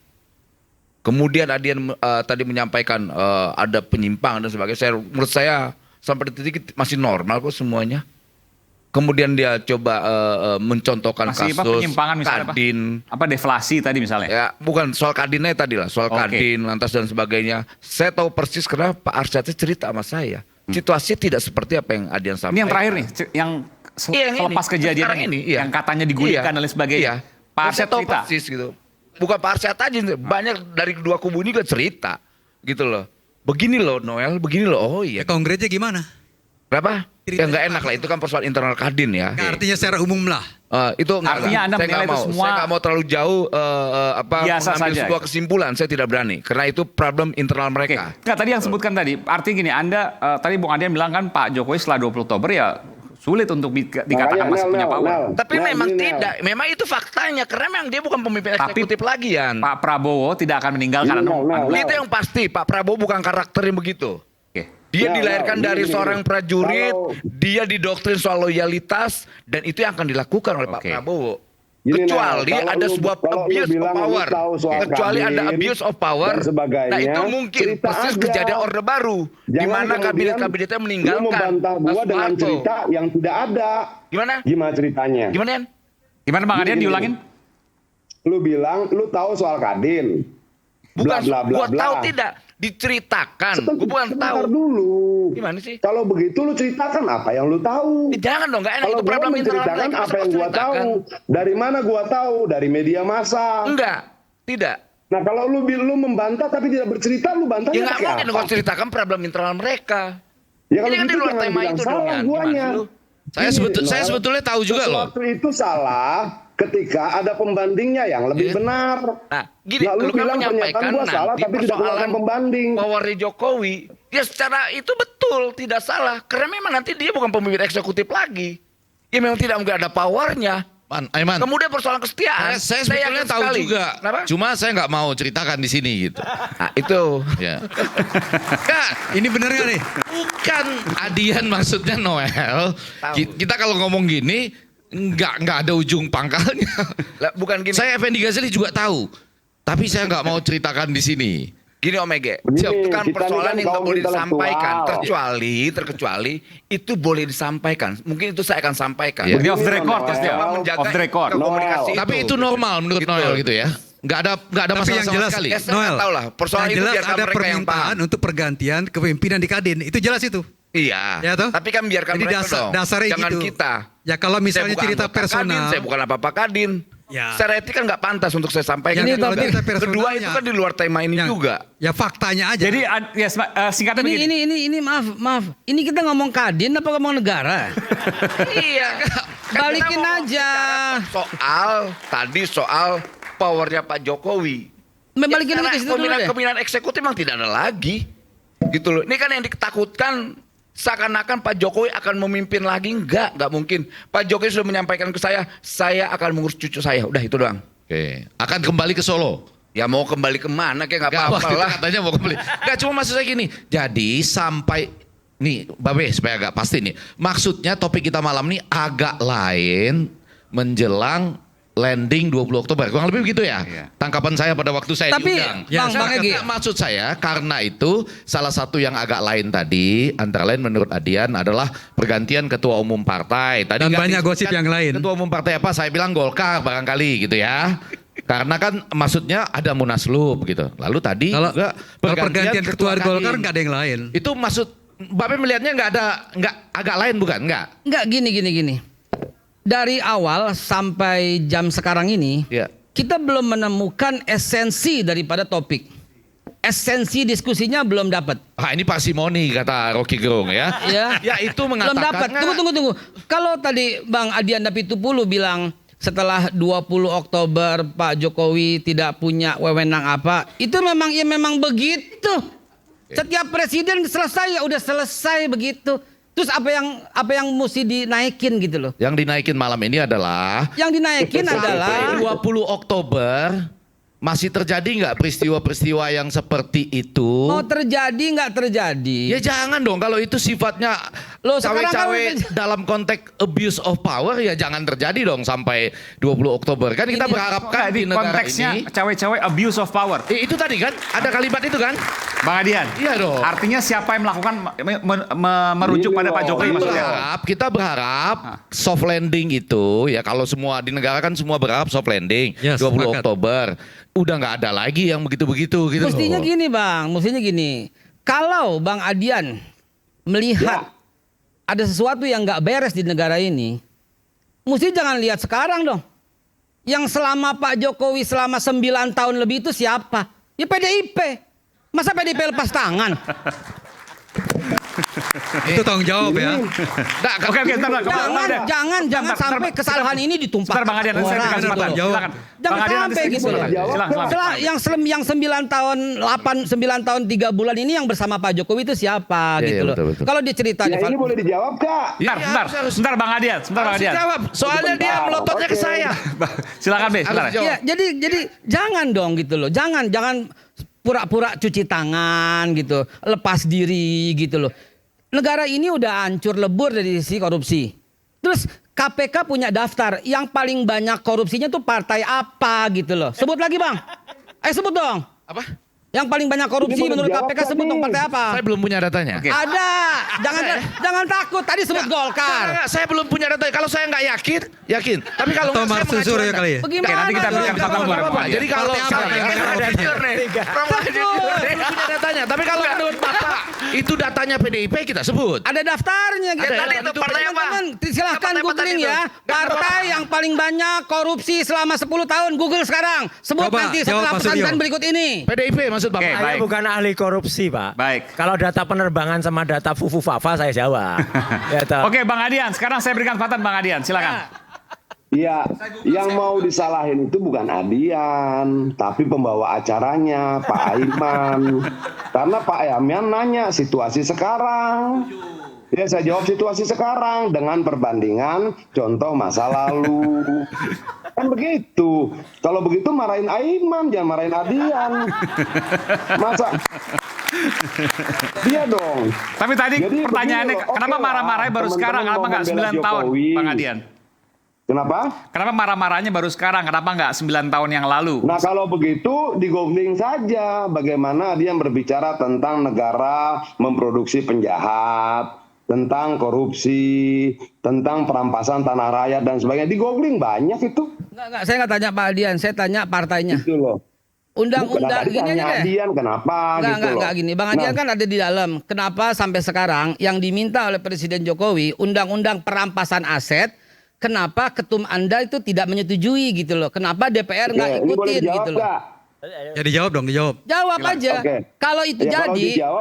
Kemudian Adian tadi menyampaikan ada penyimpangan dan sebagainya. Menurut saya sampai detik masih normal kok semuanya. Kemudian dia coba mencontohkan masih kasus penyimpangan misalnya Kadin. Apa deflasi tadi misalnya? Ya, bukan soal Kadinnya tadi lah, soal Kadin, lantas dan sebagainya. Saya tahu persis karena Pak Arsyad cerita sama saya. Situasi tidak seperti apa yang Adian sampaikan. Ini yang terakhir nih, yang selepas kejadian ini, yang katanya digulingkan dan lain sebagainya. Pak Arsyad tahu cerita. persis gitu. Bukan Pak Arsyad aja, banyak dari kedua kubu ini juga cerita gitu loh. Begini loh Noel, begini loh. Oh iya. Konkretnya gimana? Berapa? Ya nggak enak lah, itu kan persoalan internal Kadin ya. Nggak, artinya secara umum lah. Itu artinya Anda menilai itu semua saya nggak mau terlalu jauh biasa mengambil saja. sebuah kesimpulan, saya tidak berani karena itu problem internal mereka. Nggak, tadi yang sebutkan tadi, artinya gini, Anda tadi Bung Adian bilang kan Pak Jokowi setelah 20 Oktober ya sulit untuk dikatakan masih punya power. Tapi memang tidak, memang itu faktanya karena memang dia bukan pemimpin eksekutif lagi ya. Pak Prabowo tidak akan meninggalkan Itu yang pasti, Pak Prabowo bukan karakter yang begitu. Dia dilahirkan dari seorang prajurit, dia didoktrin soal loyalitas, dan itu yang akan dilakukan oleh Pak Prabowo. Kecuali ada sebuah abuse of power. Kecuali ada abuse of power, nah itu mungkin persis kejadian Orde Baru. Di mana kabinet-kabinetnya meninggalkan. Lu membantah gua dengan cerita yang tidak ada. Gimana? Gimana ceritanya? Gimana Yan? Gimana Bang Adian, diulangin? Lu bilang, lu tahu soal Kadin. Bukan, gua tahu tidak. Diceritakan, gue bukan tahu dulu. Gimana sih? Kalau begitu lu ceritakan apa yang lu tahu. Jangan dong, nggak enak. Kalau Itu problem internal menceritakan mereka, apa yang gua tahu. Dari mana gua tahu? Dari media massa. Enggak, tidak. Nah kalau lu membantah tapi tidak bercerita, lu bantah. Ya nggak mungkin gua ceritakan problem internal mereka. Ya kalau ini kan gitu di luar jangan tema bilang itu salah guanya. Saya sebetulnya tahu juga loh. Sesuatu itu salah ketika ada pembandingnya yang lebih benar. Nah, gini, lu kan bilang pernyataan gua salah tapi tidak keluarkan pembanding. Powernya Jokowi, ya secara itu betul, tidak salah. Karena memang nanti dia bukan pemimpin eksekutif lagi. Ya memang tidak mungkin ada powernya. Aiman. Kemudian persoalan kesetiaan. Saya sebetulnya tahu sekali juga. Kenapa? Cuma saya nggak mau ceritakan di sini gitu. Nah, itu. Ya. Kak, ini bener gak nih? Bukan Adian maksudnya Noel. Kita kalau ngomong gini nggak ada ujung pangkalnya. Lah, bukan gini. Saya Effendi Ghazali juga tahu, tapi saya nggak mau ceritakan di sini. Gini Om Ege, itu kan persoalan yang nggak boleh disampaikan, terkecuali itu boleh disampaikan. Mungkin itu saya akan sampaikan. Ya. Ini off the record, menjaga off the record. komunikasi itu. Tapi itu normal menurut Noel gitu ya. Nggak ada masalah yang sama jelas, sekali. Noel, tahu lah, persoalan yang itu jelas biarkan ada mereka yang permintaan paham. untuk pergantian kepemimpinan di Kadin. Itu jelas itu. Iya. Ya, toh? Tapi kan biarkan Jadi mereka dong. dasarnya Jangan gitu. kita. Ya kalau misalnya cerita personal. Saya bukan apa-apa Kadin. Ya. Secara etik kan nggak pantas untuk saya sampaikan. Ini kalau cerita Kedua personalnya, itu kan di luar tema ini juga. Ya faktanya aja. Jadi ya singkatnya begini. Ini maaf. Ini kita ngomong Kadin apa ngomong negara? Iya. Balikin aja. Soal powernya Pak Jokowi. Balikin aja ke situ dulu deh. Pemilihan eksekutif memang tidak ada lagi. Gitu loh. Ini kan yang ditakutkan seakan-akan Pak Jokowi akan memimpin lagi. Enggak mungkin. Pak Jokowi sudah menyampaikan ke saya akan mengurus cucu saya. Udah itu doang. Oke. Akan kembali ke Solo. Ya mau kembali kemana kayak nggak apa-apa lah. Katanya mau kembali. Nggak, cuma maksud saya gini. Jadi sampai nih Babe supaya agak pasti nih. Maksudnya topik kita malam ini agak lain menjelang landing 20 Oktober. Kurang lebih begitu ya. Tangkapan saya pada waktu saya diundang. Maksud saya karena itu salah satu yang agak lain tadi antara lain menurut Adian adalah pergantian ketua umum partai. Tadi dan banyak gosip yang lain. Ketua umum partai apa? Saya bilang Golkar barangkali gitu ya. Karena kan maksudnya ada munaslup gitu. Lalu tadi Kalau juga pergantian ketua Golkar Kadin. nggak ada yang lain. Itu maksud Bapak melihatnya nggak agak lain bukan? Enggak, gini. Dari awal sampai jam sekarang ini, kita belum menemukan esensi daripada topik. Esensi diskusinya belum dapat. Ah, ini parsimoni kata Rocky Gerung ya. Ya itu Belum dapat. mengatakan Tunggu. Kalau tadi Bang Adian Dapitupulu bilang setelah 20 Oktober Pak Jokowi tidak punya wewenang apa, itu memang begitu. Setiap presiden selesai ya udah selesai begitu. Terus apa yang mesti dinaikin gitu loh? Yang dinaikin malam ini adalah Sampai 20 Oktober masih terjadi nggak peristiwa-peristiwa yang seperti itu? Mau terjadi nggak terjadi? Ya jangan dong, kalau itu sifatnya cawe-cawe dalam konteks abuse of power ya jangan terjadi dong sampai 20 Oktober. Kan kita berharapkan di negara konteksnya ini cawe-cawe abuse of power. Itu tadi kan ada kalimat itu kan? Bang Adian. Iya dong. Artinya siapa yang melakukan merujuk pada Pak Jokowi maksudnya? Kita berharap soft landing itu ya, kalau semua di negara kan semua berharap soft landing 20 Oktober. Udah nggak ada lagi yang begitu-begitu gitu. Mestinya gini. Kalau Bang Adian melihat ada sesuatu yang nggak beres di negara ini, mesti jangan lihat sekarang dong. Yang selama Pak Jokowi selama 9 tahun lebih itu siapa? Ya PDIP. Masa PDIP lepas tangan? Itu tanggung jawab ya. Jangan sampai kesalahan ini ditumpahkan. Bang Adian, saya berikan kesempatan. Silakan. Jangan sampai gitu. Yang 9 tahun 3 bulan ini yang bersama Pak Jokowi itu siapa gitu loh. Kalau diceritanya ini boleh dijawab Kak? Sebentar Bang Adian. Jawab. Soalnya dia melototnya ke saya. Silakan Be, sebentar. Ya, jadi jangan dong gitu loh. Jangan pura-pura cuci tangan gitu, lepas diri gitu loh. Negara ini udah hancur lebur dari sisi korupsi. Terus KPK punya daftar yang paling banyak korupsinya tuh partai apa gitu loh. Sebut lagi Bang. Sebut dong. Apa? Yang paling banyak korupsi menurut KPK sebut dong partai apa? Saya belum punya datanya. Ada. Jangan takut. Tadi sebut Golkar. Saya belum punya data. Kalau saya nggak yakin. Tapi kalau Atau Martin Surya kali ya. Bagaimana? Nanti kita berikan kesempatan. Jadi kalau belum punya datanya. Tapi kalau menurut Bapak itu datanya PDIP kita sebut. Ada daftarnya gitu. Itu partai apa? Silahkan googling ya. Partai yang paling banyak korupsi selama 10 tahun. Google sekarang. Sebut nanti setelah pesan berikut ini. PDIP maksud Bapak. Saya bukan ahli korupsi Pak. Baik. Kalau data penerbangan sama data Fufu Fafa saya jawab. Oke Bang Adian, sekarang saya berikan kesempatan Bang Adian, silakan. Iya, yang mau disalahin itu bukan Adian, tapi pembawa acaranya Pak Aiman. Karena Pak Aiman nanya situasi sekarang. Ya saya jawab situasi sekarang dengan perbandingan contoh masa lalu. Kan begitu. Kalau begitu marahin Aiman, jangan marahin Adian. Masa? Dia dong. Tapi tadi pertanyaannya, kenapa marah-marahnya baru sekarang? Kenapa nggak 9 tahun, Bang Adian? Kenapa? Kenapa marah-marahnya baru sekarang? Kenapa nggak 9 tahun yang lalu? Nah kalau begitu di googling saja bagaimana dia berbicara tentang negara memproduksi penjahat, tentang korupsi, tentang perampasan tanah rakyat dan sebagainya. Di googling banyak itu. Enggak, saya nggak tanya Pak Adian, saya tanya partainya. Gitu loh. Undang-undang gini aja deh. Adian kenapa Enggak gini. Bang Adian kan ada di dalam. Kenapa sampai sekarang yang diminta oleh Presiden Jokowi undang-undang perampasan aset, kenapa ketum Anda itu tidak menyetujui gitu loh. Kenapa DPR nggak ikutin gitu loh. Ya dijawab dong, dijawab. Jawab aja. Kalau itu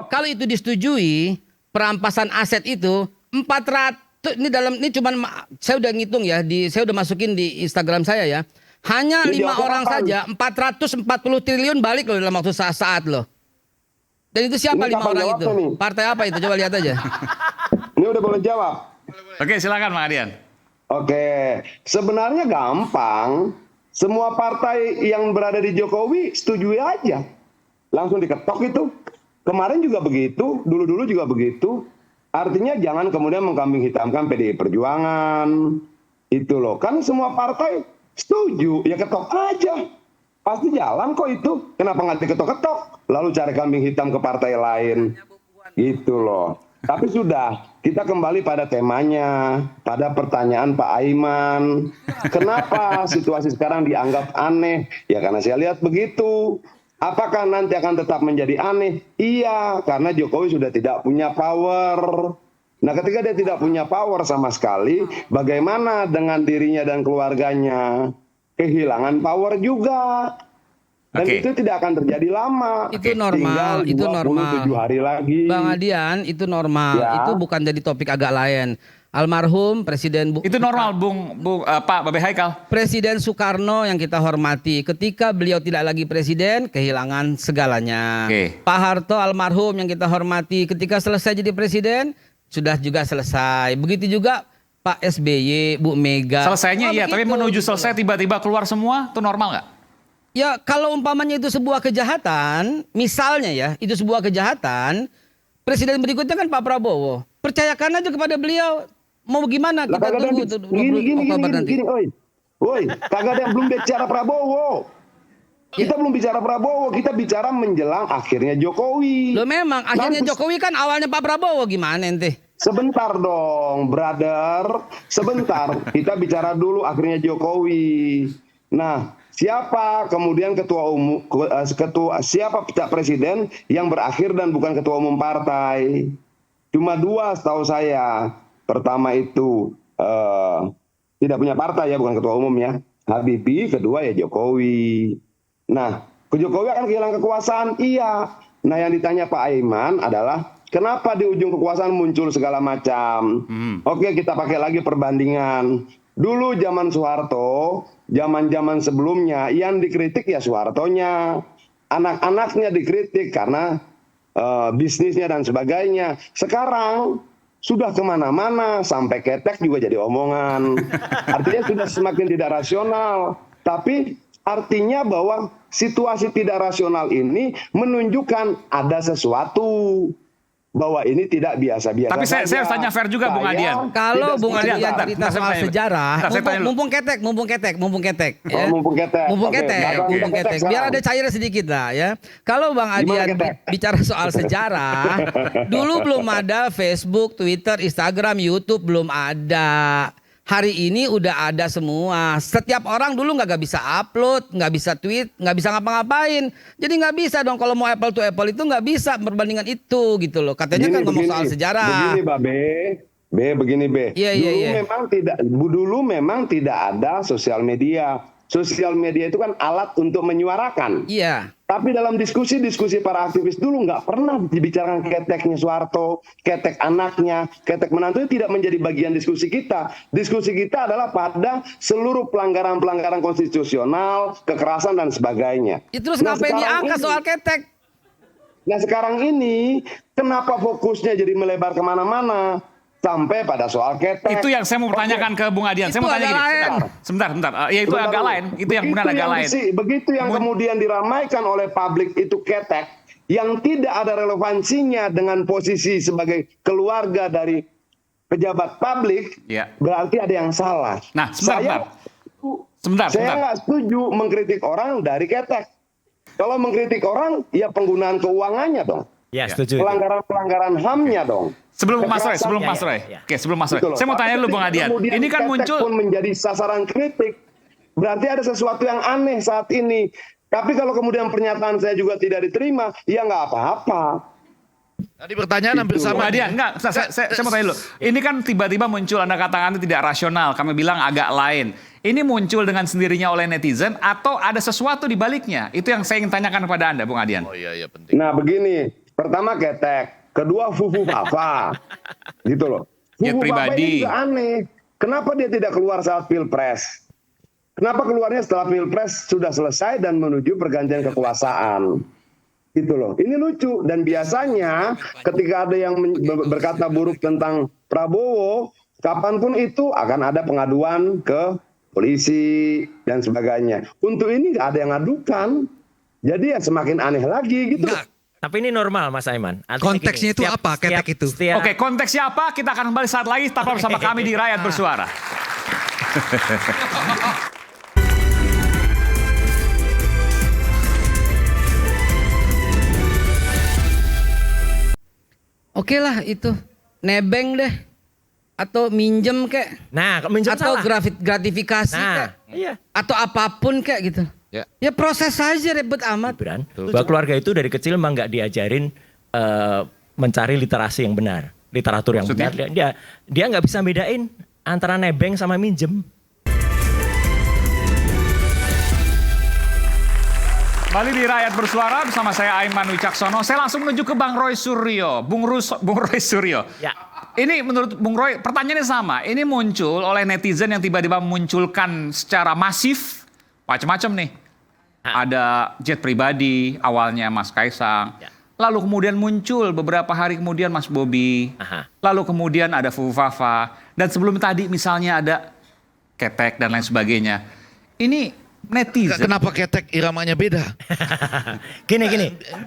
kalau itu disetujui, perampasan aset itu 400 ini cuman saya udah ngitung ya, saya udah masukin di Instagram saya ya. Hanya 5 orang saja 440 triliun balik loh dalam waktu saat loh. Dan itu siapa 5 orang itu? Partai apa itu? Coba lihat aja. Ini udah boleh jawab. Oke, silakan Bang Adian. Oke, sebenarnya gampang. Semua partai yang berada di Jokowi setujui aja. Langsung diketok itu. Kemarin juga begitu, dulu-dulu juga begitu. Artinya jangan kemudian mengkambing hitamkan PDI Perjuangan. Itu loh, kan semua partai setuju, ya ketok aja. Pasti jalan kok itu. Kenapa nggak diketok-ketok? Lalu cari kambing hitam ke partai lain. Gitu loh. Tapi sudah, kita kembali pada temanya, pada pertanyaan Pak Aiman. Kenapa situasi sekarang dianggap aneh? Ya karena saya lihat begitu. Apakah nanti akan tetap menjadi aneh? Iya, karena Jokowi sudah tidak punya power. Nah, ketika dia tidak punya power sama sekali, bagaimana dengan dirinya dan keluarganya? Kehilangan power juga. Dan itu tidak akan terjadi lama. Itu normal, itu normal. 27 hari lagi. Bang Adian, itu normal. Ya. Itu bukan jadi topik agak lain. Almarhum Presiden Itu normal, Pak Babe Haikal. Presiden Soekarno yang kita hormati, ketika beliau tidak lagi presiden, kehilangan segalanya. Pak Harto almarhum yang kita hormati, ketika selesai jadi presiden, sudah juga selesai. Begitu juga Pak SBY, Bu Mega. Selesainya iya, tapi menuju selesai tiba-tiba keluar semua, itu normal nggak? Ya kalau umpamanya itu sebuah kejahatan, misalnya ya, itu sebuah kejahatan, presiden berikutnya kan Pak Prabowo. Percayakan aja kepada beliau. Mau gimana? Kita tunggu tuh 20 Oktober nanti. Woi, kagak ada yang belum bicara Prabowo. Kita belum bicara Prabowo, kita bicara menjelang akhirnya Jokowi. Loh memang, akhirnya Jokowi kan awalnya Pak Prabowo, gimana ente? Sebentar dong, brother. Sebentar, kita bicara dulu akhirnya Jokowi. Nah, siapa kemudian siapa presiden yang berakhir dan bukan ketua umum partai? Cuma 2 setahu saya. Pertama itu tidak punya partai ya, bukan ketua umum ya. Habibie, kedua ya Jokowi. Nah, Jokowi akan kehilangan kekuasaan, iya. Nah, yang ditanya Pak Aiman adalah kenapa di ujung kekuasaan muncul segala macam. Oke, kita pakai lagi perbandingan. Dulu zaman Soeharto, zaman-zaman sebelumnya yang dikritik ya Soehartonya. Anak-anaknya dikritik karena bisnisnya dan sebagainya. Sekarang sudah kemana-mana, sampai ketek juga jadi omongan. Artinya sudah semakin tidak rasional. Tapi artinya bahwa situasi tidak rasional ini menunjukkan ada sesuatu. Bahwa ini tidak biasa-biasa. Tapi saya harus tanya fair juga, Bung Adian. Kalau Bung Adian cerita soal sejarah, mumpung ketek. Ya. Mumpung ketek. Biar ada cair sedikit lah ya. Kalau Bang Adian bicara soal sejarah, dulu belum ada Facebook, Twitter, Instagram, YouTube belum ada. Hari ini udah ada semua. Setiap orang dulu nggak bisa upload, nggak bisa tweet, nggak bisa ngapa-ngapain. Jadi nggak bisa dong kalau mau apple to apple itu nggak bisa perbandingan itu gitu loh. Katanya kan ngomong soal sejarah. Begini, begini, Iya. Dulu memang tidak ada sosial media. Sosial media itu kan alat untuk menyuarakan. Iya. Tapi dalam diskusi para aktivis dulu nggak pernah dibicarakan keteknya Soeharto, ketek anaknya, ketek menantunya tidak menjadi bagian diskusi kita. Diskusi kita adalah pada seluruh pelanggaran-pelanggaran konstitusional, kekerasan dan sebagainya. Terus ngapain diangkat soal ketek? Nah sekarang ini kenapa fokusnya jadi melebar kemana-mana? Sampai pada soal ketek. Itu yang saya mau pertanyakan ke Bung Adian. Saya mau tanya gini. Sebentar. Ya itu agak lain. Itu yang benar agak lain. Begitu yang kemudian diramaikan oleh publik itu ketek. Yang tidak ada relevansinya dengan posisi sebagai keluarga dari pejabat publik. Berarti ada yang salah. Nah, Saya nggak setuju mengkritik orang dari ketek. Kalau mengkritik orang, ya penggunaan keuangannya dong. Ya, setuju. Pelanggaran HAM-nya dong. Sebelum Mas Roy. Oke, sebelum Mas Roy. Saya mau tanya dulu Bung Adian. Ini kan muncul pun menjadi sasaran kritik. Berarti ada sesuatu yang aneh saat ini. Tapi kalau kemudian pernyataan saya juga tidak diterima, ya nggak apa-apa. Tadi pertanyaan hampir sama. Adian, enggak, saya mau tanya dulu. Ini kan tiba-tiba muncul, Anda katakan itu tidak rasional. Kami bilang agak lain. Ini muncul dengan sendirinya oleh netizen atau ada sesuatu di baliknya? Itu yang saya ingin tanyakan kepada Anda, Bung Adian. Oh iya, penting. Nah begini, pertama ketek. Kedua fufu papa. Gitu loh. Fufu papa ini juga aneh. Kenapa dia tidak keluar saat Pilpres? Kenapa keluarnya setelah Pilpres sudah selesai dan menuju pergantian kekuasaan? Gitu loh. Ini lucu. Dan biasanya ketika ada yang berkata buruk tentang Prabowo, kapanpun itu akan ada pengaduan ke polisi dan sebagainya. Untuk ini nggak ada yang ngadukan. Jadi ya semakin aneh lagi gitu. Tapi ini normal Mas Aiman. Konteksnya itu apa ketek itu? Oke, konteksnya apa? Kita akan kembali saat lagi tetap bersama kami di Rakyat Bersuara. Oke lah itu. nebeng deh atau minjem kek. Nah, minjem atau salah. gratifikasi kek. Iya. Atau apapun kek gitu. Ya proses saja ribet amat. Gibran, bahwa keluarga itu dari kecil memang nggak diajarin mencari literasi yang benar, literatur yang benar. Dia nggak bisa bedain antara nebeng sama minjem. Kembali di Rakyat Bersuara bersama saya Aiman Wicaksono. Saya langsung menuju ke Bang Roy Suryo. Bung Roy Suryo. Ya. Ini menurut Bung Roy pertanyaannya sama. Ini muncul oleh netizen yang tiba-tiba memunculkan secara masif macam-macam nih. Ada jet pribadi awalnya Mas Kaisang. Ya. Lalu kemudian muncul beberapa hari kemudian Mas Bobi. Lalu kemudian ada Fufu Fafa. Dan sebelum tadi misalnya ada Ketek dan lain sebagainya. Ini netizen. Kenapa Ketek iramanya beda? Gini.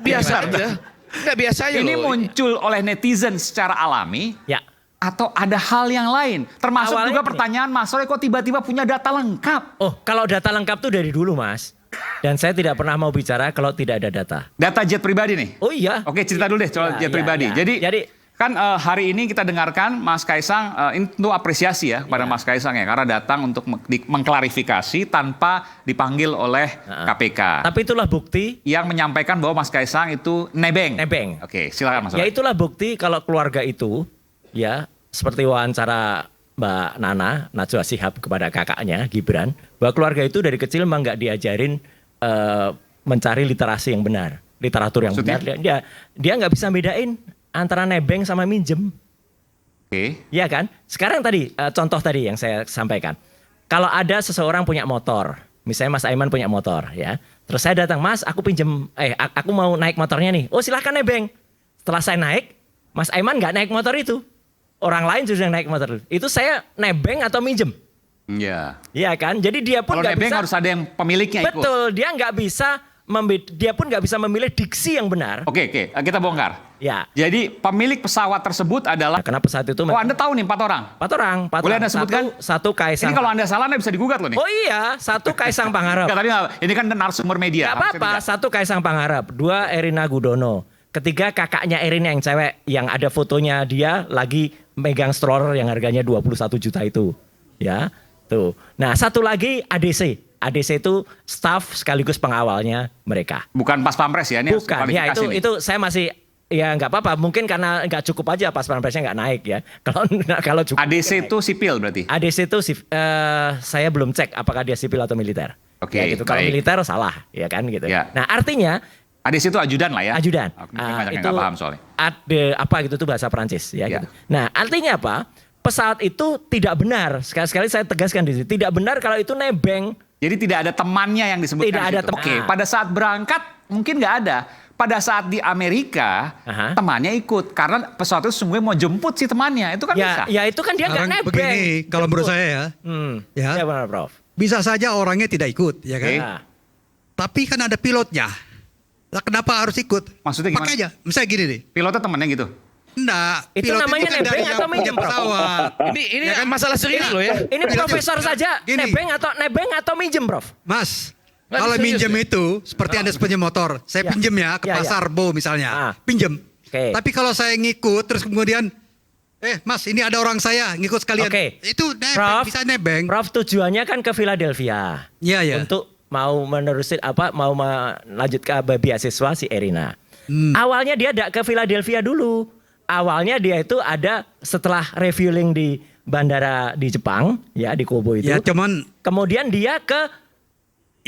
Biasa aja. Nggak biasa aja Ini loh. muncul oleh netizen secara alami. Ya. Atau ada hal yang lain. Termasuk Awalnya juga gini. pertanyaan Mas Roy kok tiba-tiba punya data lengkap. Oh, kalau data lengkap tuh dari dulu, Mas. Dan saya tidak pernah mau bicara kalau tidak ada data. Data jet pribadi nih. Oh iya. Oke, cerita dulu deh soal jet pribadi. Jadi kan hari ini kita dengarkan Mas Kaisang ini tentu apresiasi ya kepada Mas Kaisang ya karena datang untuk mengklarifikasi tanpa dipanggil oleh KPK. Tapi itulah bukti yang menyampaikan bahwa Mas Kaisang itu nebeng. Nebeng. Oke, silakan Mas Ya Roy. itulah bukti kalau keluarga itu ya seperti wawancara Mbak Nana Najwa Shihab kepada kakaknya Gibran bahwa keluarga itu dari kecil memang nggak diajarin mencari literasi yang benar, literatur yang benar. Dia nggak bisa bedain antara nebeng sama minjem. Oke. Iya kan? Sekarang tadi contoh tadi yang saya sampaikan. Kalau ada seseorang punya motor, misalnya Mas Aiman punya motor ya. Terus saya datang, "Mas, aku pinjem aku mau naik motornya nih." "Oh, silahkan nebeng." Setelah saya naik, Mas Aiman nggak naik motor itu. Orang lain sudah naik motor itu. Itu saya nebeng atau minjem? Iya. Iya kan? Jadi dia pun Kalau nggak nebeng bisa. harus ada yang pemiliknya ikut. Betul, dia nggak bisa. Dia pun nggak bisa memilih diksi yang benar. Oke, kita bongkar. Ya. Jadi pemilik pesawat tersebut adalah. Karena pesawat itu. Oh, Anda tahu nih 4 orang. 4 orang. Boleh Anda sebutkan? Satu Kaisang. Ini kalau Anda salah Anda bisa digugat loh nih. Oh iya, satu Kaisang Pangarep. Nggak, tadi ini kan narasumber media. Gak apa-apa, satu Kaisang Pangarep, 2 Erina Gudono, 3 kakaknya Erina yang cewek, yang ada fotonya dia lagi megang stroller yang harganya 21 juta itu. Ya, tuh. Nah, satu lagi ADC. ADC itu staff sekaligus pengawalnya mereka. Bukan pas pampres ya? Ini bukan, ya itu saya masih ya nggak apa-apa. Mungkin karena nggak cukup aja pas pampresnya nggak naik ya. Kalau cukup. ADC itu sipil berarti? ADC itu saya belum cek apakah dia sipil atau militer. Oke, ya gitu. Kalau baik. militer salah, ya kan gitu. Ya. Nah artinya ADC itu ajudan lah ya? Ajudan. Banyak yang nggak paham soalnya. Apa gitu tuh bahasa Perancis ya. Gitu. Nah artinya apa? Pesawat itu tidak benar. Sekali-sekali saya tegaskan di sini. Tidak benar kalau itu nebeng. Jadi tidak ada temannya yang disebutkan. Tidak ada teman. Oke, pada saat berangkat mungkin nggak ada. Pada saat di Amerika temannya ikut karena pesawat itu sungguhnya mau jemput si temannya. Itu kan bisa. Ya itu kan dia nggak nebeng. Begini, kalau menurut saya ya. Ya benar, Prof. Bisa saja orangnya tidak ikut, ya kan? Nah. Tapi kan ada pilotnya. Lah kenapa harus ikut? Maksudnya gimana? Pakai aja. Misalnya gini nih. Pilotnya temennya gitu? Enggak. Itu pilot namanya kan nebeng dari atau yang punya minjem, Prof? pesawat. Ini kan masalah serius loh ya. Ini profesor saja nebeng atau minjem, Prof? Mas, Nggak kalau serius minjem ya? itu seperti Anda punya motor, saya pinjem ya ke pasar Bo misalnya, pinjem. Tapi kalau saya ngikut terus kemudian, Mas ini ada orang saya ngikut sekalian, itu nebeng, Prof, bisa nebeng. Prof tujuannya kan ke Philadelphia. Iya ya. Untuk mau menerusin mau melanjutkan beasiswa si Erina. Awalnya dia tidak ke Philadelphia dulu. Awalnya dia itu ada setelah refueling di bandara di Jepang ya di Kobe itu. Ya cuman kemudian dia ke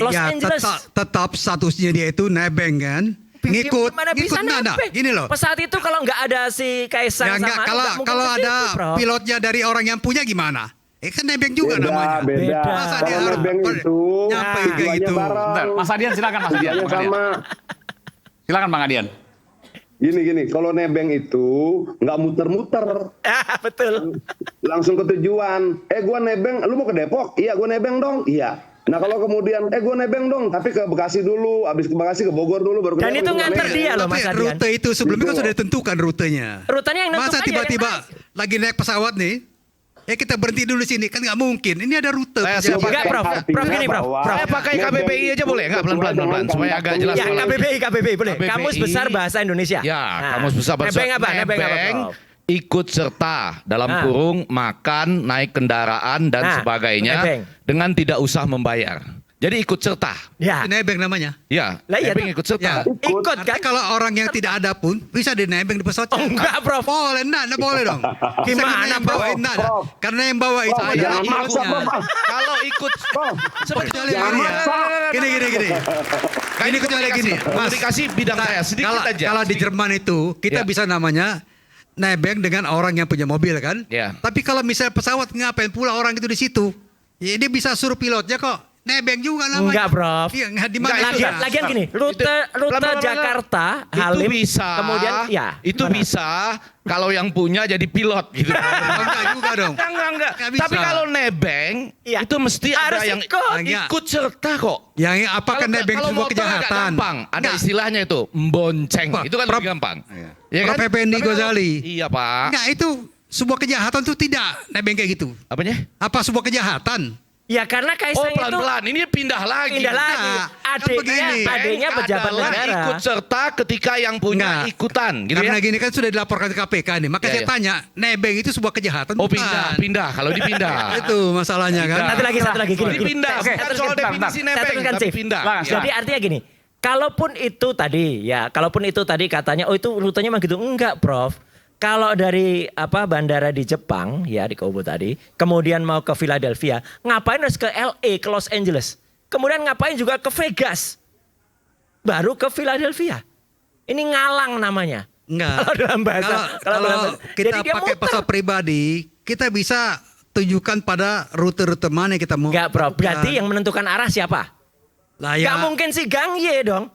Los Angeles. Tetap statusnya dia itu nebeng kan. Ngikut nada. Gini loh. Pesawat itu kalau nggak ada si Kaisang ya, sama kalau ada pilotnya dari orang yang punya gimana? Kan nebeng juga namanya. Beda. Masa dia harus nyampe kayak gitu. Bentar, Mas Adian silakan Mas Adian. Silakan Bang Adian. Gini, kalau nebeng itu nggak muter-muter. Betul. Langsung ke tujuan. Gua nebeng, lu mau ke Depok? Iya, gua nebeng dong. Iya. Nah kalau kemudian, gua nebeng dong, tapi ke Bekasi dulu, habis ke Bekasi ke Bogor dulu, baru ke Dan itu nganter dia loh Mas Adian. Rute itu sebelumnya kan sudah ditentukan rutenya. Rutenya yang nentukan. Masa tiba-tiba lagi naik pesawat nih, kita berhenti dulu sini, kan nggak mungkin. Ini ada rute. Enggak, Prof. Prof gini, Prof. Saya pakai KBBI aja boleh nggak pelan-pelan supaya agak jelas. Ya, KBBI boleh. Kamus Besar Bahasa Indonesia. Ya, Kamus Besar Bahasa Nebeng apa? Nebeng apa, Prof? ikut serta dalam kurung makan, naik kendaraan dan sebagainya nebeng. dengan tidak usah membayar. Jadi ikut serta. Ya. Nebeng namanya. Ya, Lah iya nebeng tuh. ikut serta. Ikut kan? Artinya kalau orang yang tidak ada pun bisa dinebeng di pesawatnya. Oh, enggak, Prof. Boleh, enggak boleh dong. Bisa Gimana, yang bawa, enggak. Karena yang bawa itu Prof, adalah jangan maksa, ilmunya. Prof. Kalau ikut Kecuali Jangan gini ya. maksa. Gini. Ini kecuali gini. Mas, komunikasi bidang saya sedikit aja. Kalau di Jerman itu kita bisa namanya nebeng dengan orang yang punya mobil kan. Ya. Tapi kalau misalnya pesawat ngapain pula orang itu di situ? Ya dia bisa suruh pilotnya kok. Nebeng juga namanya. Enggak, Prof. Iya, enggak di mana Lagian gini, rute Jakarta, Halim, itu bisa, kemudian ya. itu gimana? bisa kalau yang punya jadi pilot gitu. Enggak juga dong. Enggak. Nggak bisa. Tapi kalau nebeng Iya. itu mesti Harus ada yang ikut. ikut serta kok. Yang apakah nebeng Kalau sebuah motor agak kejahatan? gampang, ada Enggak. istilahnya itu membonceng. Pak, Itu kan Prof. lebih gampang. Ya Prof. kan? Effendi Tapi kalau- Ghazali. Iya, Pak. Enggak, itu sebuah kejahatan tuh tidak nebeng kayak gitu. Apanya? Apa sebuah kejahatan? Ya karena Oh, Kaisang itu pelan-pelan. Ini pindah lagi. pindah lagi. Nah, Adiknya Nebeng pejabat adalah negara. ikut serta ketika yang punya Enggak. ikutan gitu Karena ya. gini kan sudah dilaporkan ke KPK nih. Maka Ya, saya ya. tanya, nebeng itu sebuah kejahatan Oh, bukan? pindah. Kalau dipindah. Itu masalahnya kan. Satu lagi gini. Pindah. Saya Bukan teruskan, soal bentar, definisi saya nebeng, teruskan, tapi Chief. pindah. Jadi artinya gini, kalaupun itu tadi katanya, oh itu rutenya mah gitu. Enggak, Prof. Kalau dari bandara di Jepang ya di Kobe tadi, kemudian mau ke Philadelphia, ngapain harus ke LA, ke Los Angeles? Kemudian ngapain juga ke Vegas? Baru ke Philadelphia. Ini ngalang namanya. Enggak. Kalau dalam bahasa Kalau kita Jadi dia pakai muter. pesawat pribadi, kita bisa tunjukkan pada rute-rute mana yang kita mau. Enggak, Prof. lakukan. Berarti yang menentukan arah siapa? Lah Enggak ya, mungkin si Gang Ye dong.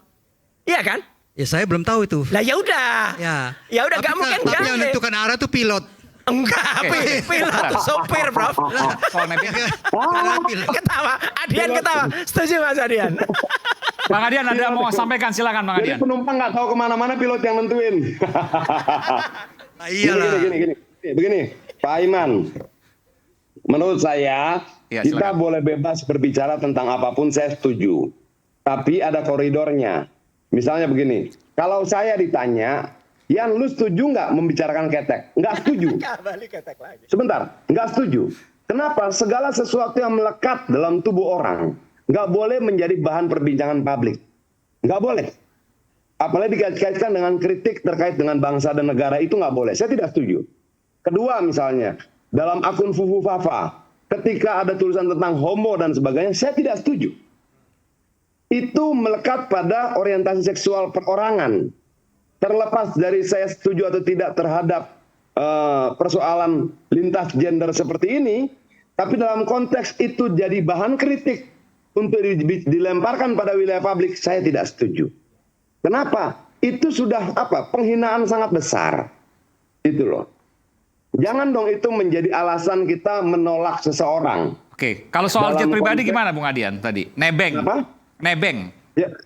Iya kan? ya saya belum tahu itu. Lah ya udah. Ya. Ya udah Tapi enggak mungkin Tapi Gang yang Ye. menentukan arah itu pilot. Enggak, pilot tuh sopir, Prof. Soal nebeng. Ketawa, Adian ketawa. Setuju Mas Adian? Bang Adian ada mau sampaikan, silakan Bang Jadi Adian. penumpang nggak tahu kemana-mana, pilot yang nentuin. Nah, iyalah. Begini, Pak Iman. Menurut saya, Ya, kita silakan. boleh bebas berbicara tentang apapun, saya setuju. Tapi ada koridornya. Misalnya begini, kalau saya ditanya, Yan, lu setuju nggak membicarakan ketek? Nggak setuju. Sebentar, nggak setuju. Kenapa? Segala sesuatu yang melekat dalam tubuh orang nggak boleh menjadi bahan perbincangan publik. Nggak boleh. Apalagi dikait-kaitkan dengan kritik terkait dengan bangsa dan negara, itu nggak boleh. Saya tidak setuju. Kedua misalnya, dalam akun Fufu Fafa, ketika ada tulisan tentang homo dan sebagainya, saya tidak setuju. Itu melekat pada orientasi seksual perorangan. Terlepas dari saya setuju atau tidak terhadap persoalan lintas gender seperti ini, tapi dalam konteks itu jadi bahan kritik untuk dilemparkan pada wilayah publik, saya tidak setuju. Kenapa? Itu sudah penghinaan sangat besar. Itu loh. Jangan dong itu menjadi alasan kita menolak seseorang. Oke, kalau soal Dalam jet pribadi konteks- gimana Bung Adian tadi? Nebeng. Apa? Nebeng.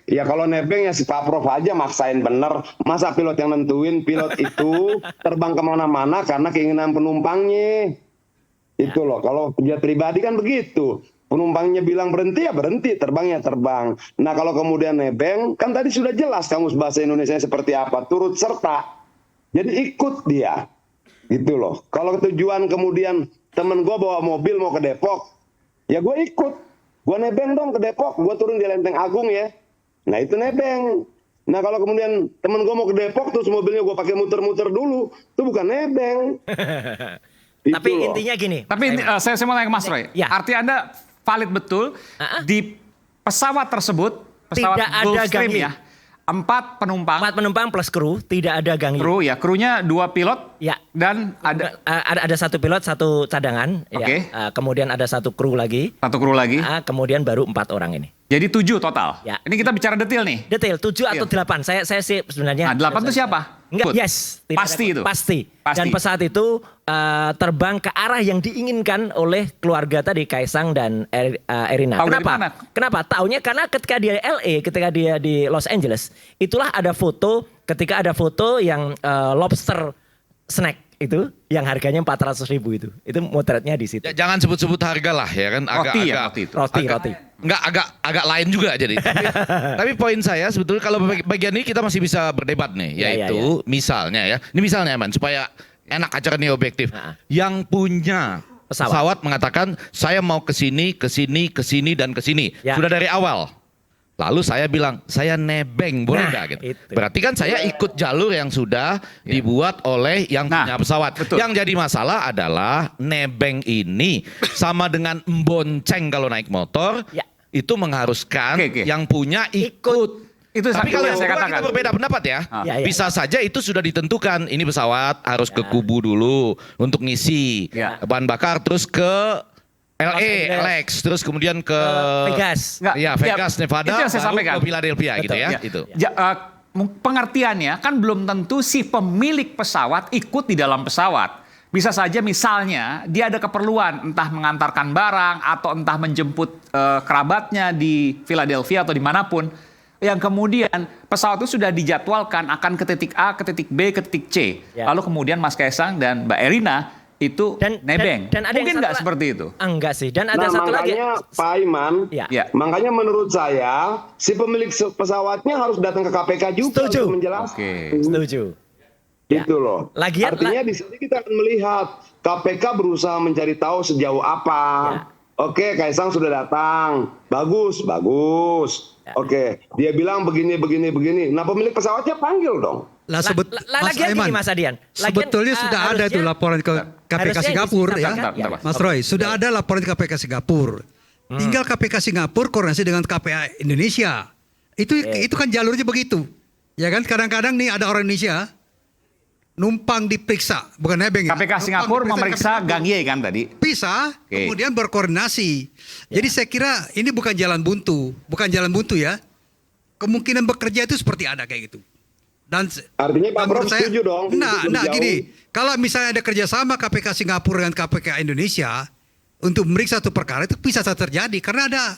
Ya kalau nebeng ya si Pak Prof aja maksain bener. Masa pilot yang nentuin, pilot itu terbang kemana-mana karena keinginan penumpangnya. Itu loh, kalau jet pribadi kan begitu. Penumpangnya bilang berhenti ya berhenti, terbangnya terbang. Nah kalau kemudian nebeng, kan tadi sudah jelas kamus bahasa Indonesia seperti apa. Turut serta. Jadi ikut dia. Gitu loh. Kalau tujuan kemudian temen gue bawa mobil mau ke Depok, ya gue ikut. Gue nebeng dong ke Depok, gue turun di Lenteng Agung ya. Nah itu nebeng. Nah kalau kemudian temen gue mau ke Depok terus mobilnya gue pakai muter-muter dulu, itu bukan nebeng. Tapi Itu loh. intinya gini. Tapi saya mau tanya ke Mas Roy. Ya. Arti Anda valid betul di pesawat tersebut, pesawat Tidak ada Gulfstream Gang Yi. ya. 4 penumpang. 4 penumpang plus kru, tidak ada Gang Yi. Kru ya, krunya 2 pilot Ya. dan ada Ada satu pilot, satu cadangan. Oke. Ya. Kemudian ada satu kru lagi. 1 kru lagi. Kemudian baru 4 orang ini. Jadi 7 total. Ya. Ini kita bicara detail nih. Detail 7 atau 8. Saya sih sebenarnya. Nah, 8 itu siapa? Enggak, Ikut. yes. Tidak Pasti ada- itu. Pasti. Pasti. Dan pesawat itu terbang ke arah yang diinginkan oleh keluarga tadi, Kaisang dan Erina. Tahu dari Kenapa? mana? Kenapa? Taunya karena ketika dia LA, ketika dia di Los Angeles, itulah ada foto, ketika ada foto yang lobster snack itu, yang harganya 400.000 itu. Itu motretnya di situ. Ya, jangan sebut-sebut harga lah ya kan. Roti ya, roti itu. Roti. Enggak agak lain juga jadi. Tapi poin saya sebetulnya kalau bagian ini kita masih bisa berdebat nih, Ya, yaitu misalnya ya. Ini misalnya Man supaya enak acara nih objektif. Yang punya pesawat mengatakan saya mau ke sini, dan ke sini. Ya. Sudah dari awal. Lalu saya bilang, saya nebeng, boleh nggak gitu? Berarti kan saya ikut jalur yang sudah dibuat oleh yang punya pesawat. Yang jadi masalah adalah nebeng ini sama dengan bonceng kalau naik motor, itu mengharuskan yang punya ikut. Itu Tapi kalau yang saya katakan. kita berbeda pendapat ya, bisa saja itu sudah ditentukan. Ini pesawat harus ke Kubu dulu untuk ngisi bahan bakar, terus ke LAX, terus kemudian ke Vegas. Vegas, Nevada, Itu yang saya baru sampaikan. ke Philadelphia gitu ya. Itu. Pengertiannya kan belum tentu si pemilik pesawat ikut di dalam pesawat. Bisa saja misalnya dia ada keperluan entah mengantarkan barang atau entah menjemput kerabatnya di Philadelphia atau dimanapun. Yang kemudian pesawat itu sudah dijadwalkan akan ke titik A, ke titik B, ke titik C. Lalu kemudian Mas Kaisang dan Mbak Erina itu nebeng. Dan ada Mungkin yang nggak satu seperti itu? Enggak sih. Dan ada satu lagi. Makanya Pak Iman, makanya menurut saya si pemilik pesawatnya harus datang ke KPK juga untuk menjelaskan. Setuju. Gitu loh. Artinya di sini kita akan melihat KPK berusaha mencari tahu sejauh apa. Oke, Kaisang sudah datang. Bagus. Oke, dia bilang begini. Nah, pemilik pesawatnya panggil dong. Lagian gini Mas Adian. Sebetulnya sudah ada tuh laporan ke KPK Singapura ya. Mas Roy, sudah ada laporan ke KPK Singapura. Tinggal KPK Singapura koordinasi dengan KPA Indonesia. Itu kan jalurnya begitu. Ya kan kadang-kadang nih ada orang Indonesia numpang diperiksa, bukan nebeng. KPK Singapura memeriksa Gang Ye kan tadi? Bisa, kemudian berkoordinasi. Jadi saya kira ini bukan jalan buntu ya. Kemungkinan bekerja itu seperti ada kayak gitu. Dan artinya Pak Prof setuju dong. Nah gini, kalau misalnya ada kerjasama KPK Singapura dengan KPK Indonesia untuk memeriksa satu perkara itu bisa terjadi karena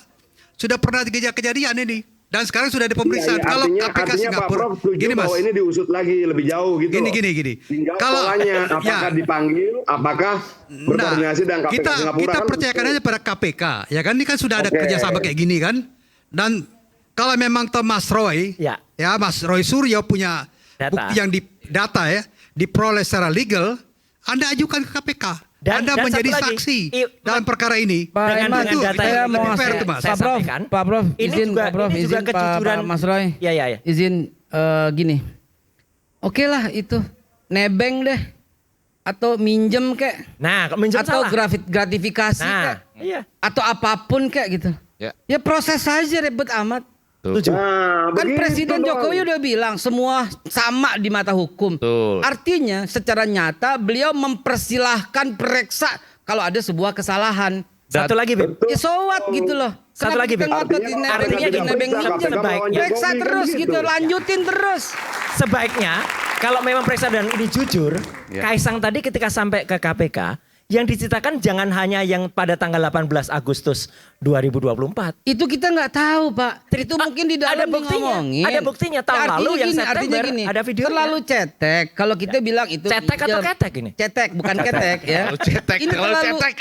sudah pernah kejadian ini. Dan sekarang sudah ada pemeriksaan. Kalau KPK Singapura, gini Mas, bahwa ini diusut lagi lebih jauh gitu. Gini. Kalau apakah dipanggil, apakah berkoordinasi dengan KPK Singapura? Kita percayakan aja pada KPK, ya kan? Ini kan sudah ada kerjasama kayak gini kan? Dan kalau memang Mas Roy, Mas Roy Suryo punya bukti yang diperoleh secara legal, Anda ajukan ke KPK. Anda menjadi saksi dalam perkara ini. Pak Iman, itu saya mau Pak Prof, izin Pak Mas Roy. Izin gini. Oke lah itu nebeng deh atau minjem kek. Nah, minjem atau salah. gratifikasi kek. Atau apapun kek gitu. Ya proses saja ribet amat. Kan Presiden Jokowi udah bilang semua sama di mata hukum. Artinya secara nyata beliau mempersilahkan periksa kalau ada sebuah kesalahan. Satu lagi, Bim. Ya so what gitu loh. Satu lagi, Bim. Artinya nebeng minjem. Periksa terus gitu, lanjutin terus. Sebaiknya kalau memang periksa dan ini jujur, Kaisang tadi ketika sampai ke KPK, yang diceritakan jangan hanya yang pada tanggal 18 Agustus 2024. Itu kita nggak tahu, Pak. Itu mungkin di dalam ada buktinya. Ada buktinya tahun lalu yang September ada videonya. Terlalu cetek. Kalau kita bilang itu cetek atau ketek ini? Cetek, bukan ketek ya. Ini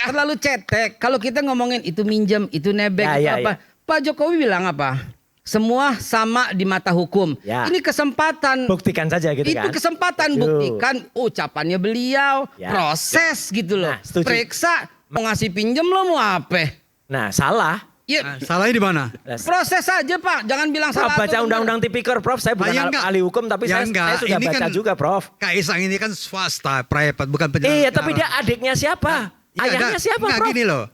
terlalu cetek. Kalau kita ngomongin itu minjem, itu nebeng apa. Pak Jokowi bilang apa? Semua sama di mata hukum. Ini kesempatan. Buktikan saja gitu kan. Itu kesempatan buktikan ucapannya beliau. Proses gitu loh. Periksa, mau ngasih pinjem lo mau apa? Nah salah. Salahnya di mana? Proses saja Pak. Jangan bilang salah. Baca undang-undang tipikor Prof. Saya bukan ahli hukum tapi saya sudah baca juga Prof. Kaisang ini kan swasta, private, bukan penyelenggara. Iya tapi dia adiknya siapa? Ayahnya siapa Prof? Gini loh.